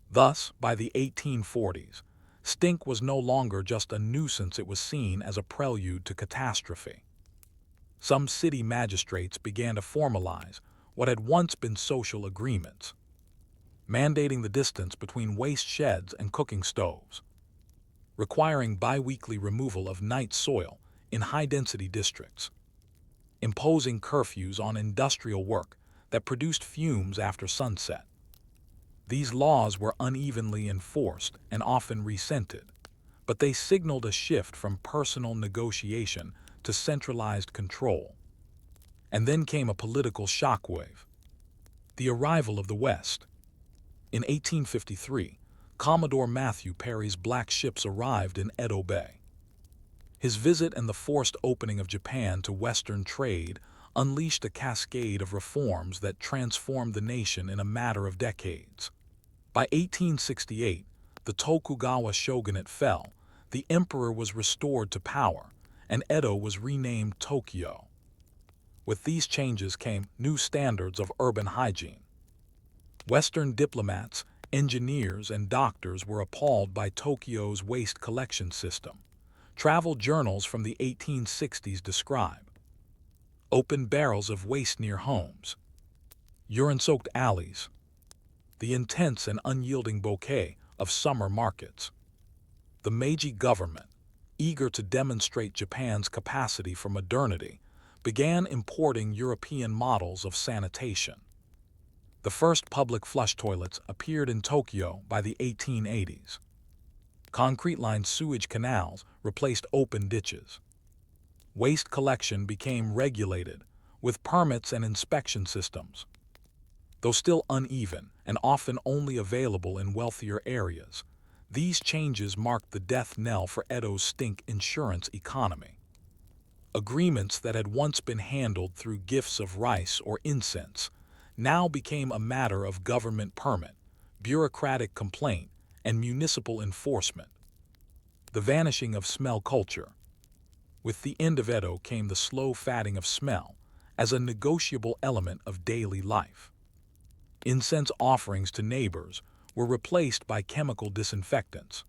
Thus, by the 1840s, stink was no longer just a nuisance, it was seen as a prelude to catastrophe. Some city magistrates began to formalize what had once been social agreements, mandating the distance between waste sheds and cooking stoves, requiring bi-weekly removal of night soil in high-density districts, imposing curfews on industrial work that produced fumes after sunset. These laws were unevenly enforced and often resented, but they signaled a shift from personal negotiation to centralized control. And then came a political shockwave: the arrival of the West. In 1853, Commodore Matthew Perry's black ships arrived in Edo Bay. His visit and the forced opening of Japan to Western trade unleashed a cascade of reforms that transformed the nation in a matter of decades. By 1868, the Tokugawa shogunate fell, the emperor was restored to power, and Edo was renamed Tokyo. With these changes came new standards of urban hygiene. Western diplomats, engineers, and doctors were appalled by Tokyo's waste collection system. Travel journals from the 1860s describe open barrels of waste near homes, urine-soaked alleys, the intense and unyielding bouquet of summer markets. The Meiji government, eager to demonstrate Japan's capacity for modernity, began importing European models of sanitation. The first public flush toilets appeared in Tokyo by the 1880s. Concrete-lined sewage canals replaced open ditches. Waste collection became regulated, with permits and inspection systems. Though still uneven and often only available in wealthier areas, these changes marked the death knell for Edo's stink insurance economy. Agreements that had once been handled through gifts of rice or incense now became a matter of government permit, bureaucratic complaint, and municipal enforcement. The vanishing of smell culture. With the end of Edo came the slow fading of smell as a negotiable element of daily life. Incense offerings to neighbors were replaced by chemical disinfectants.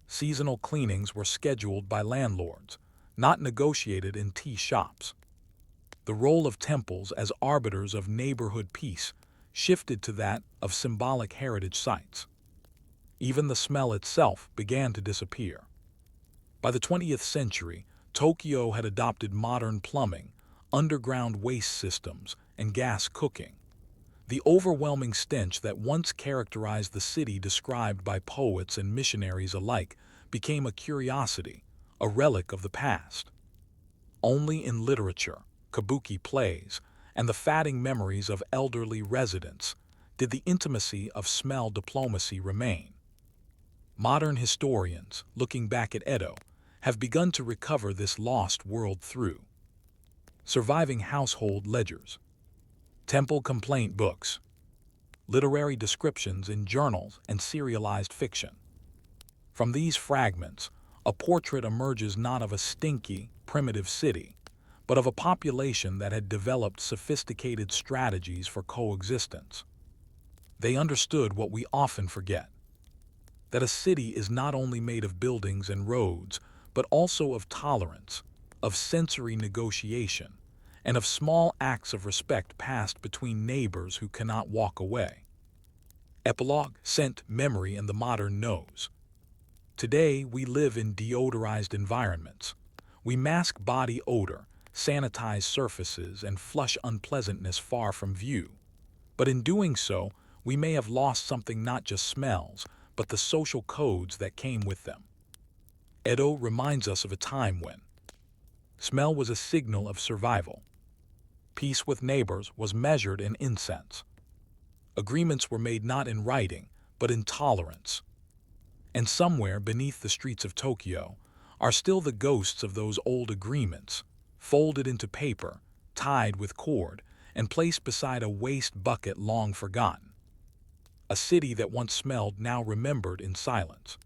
Seasonal cleanings were scheduled by landlords, not negotiated in tea shops. The role of temples as arbiters of neighborhood peace shifted to that of symbolic heritage sites. Even the smell itself began to disappear. By the 20th century, Tokyo had adopted modern plumbing, underground waste systems, and gas cooking. The overwhelming stench that once characterized the city, described by poets and missionaries alike, became a curiosity, a relic of the past. Only in literature, kabuki plays, and the fading memories of elderly residents did the intimacy of smell diplomacy remain. Modern historians, looking back at Edo, have begun to recover this lost world through surviving household ledgers, temple complaint books, literary descriptions in journals, and serialized fiction. From these fragments, a portrait emerges not of a stinky, primitive city, but of a population that had developed sophisticated strategies for coexistence. They understood what we often forget: that a city is not only made of buildings and roads, but also of tolerance, of sensory negotiation, and of small acts of respect passed between neighbors who cannot walk away. Epilogue: scent, memory, and the modern nose. Today, we live in deodorized environments, We mask body odor, sanitize surfaces, and flush unpleasantness far from view. But in doing so, we may have lost something, not just smells, but the social codes that came with them. Edo reminds us of a time when smell was a signal of survival. Peace with neighbors was measured in incense. Agreements were made not in writing, but in tolerance. And somewhere beneath the streets of Tokyo are still the ghosts of those old agreements, folded into paper, tied with cord, and placed beside a waste bucket long forgotten. A city that once smelled now remembered in silence.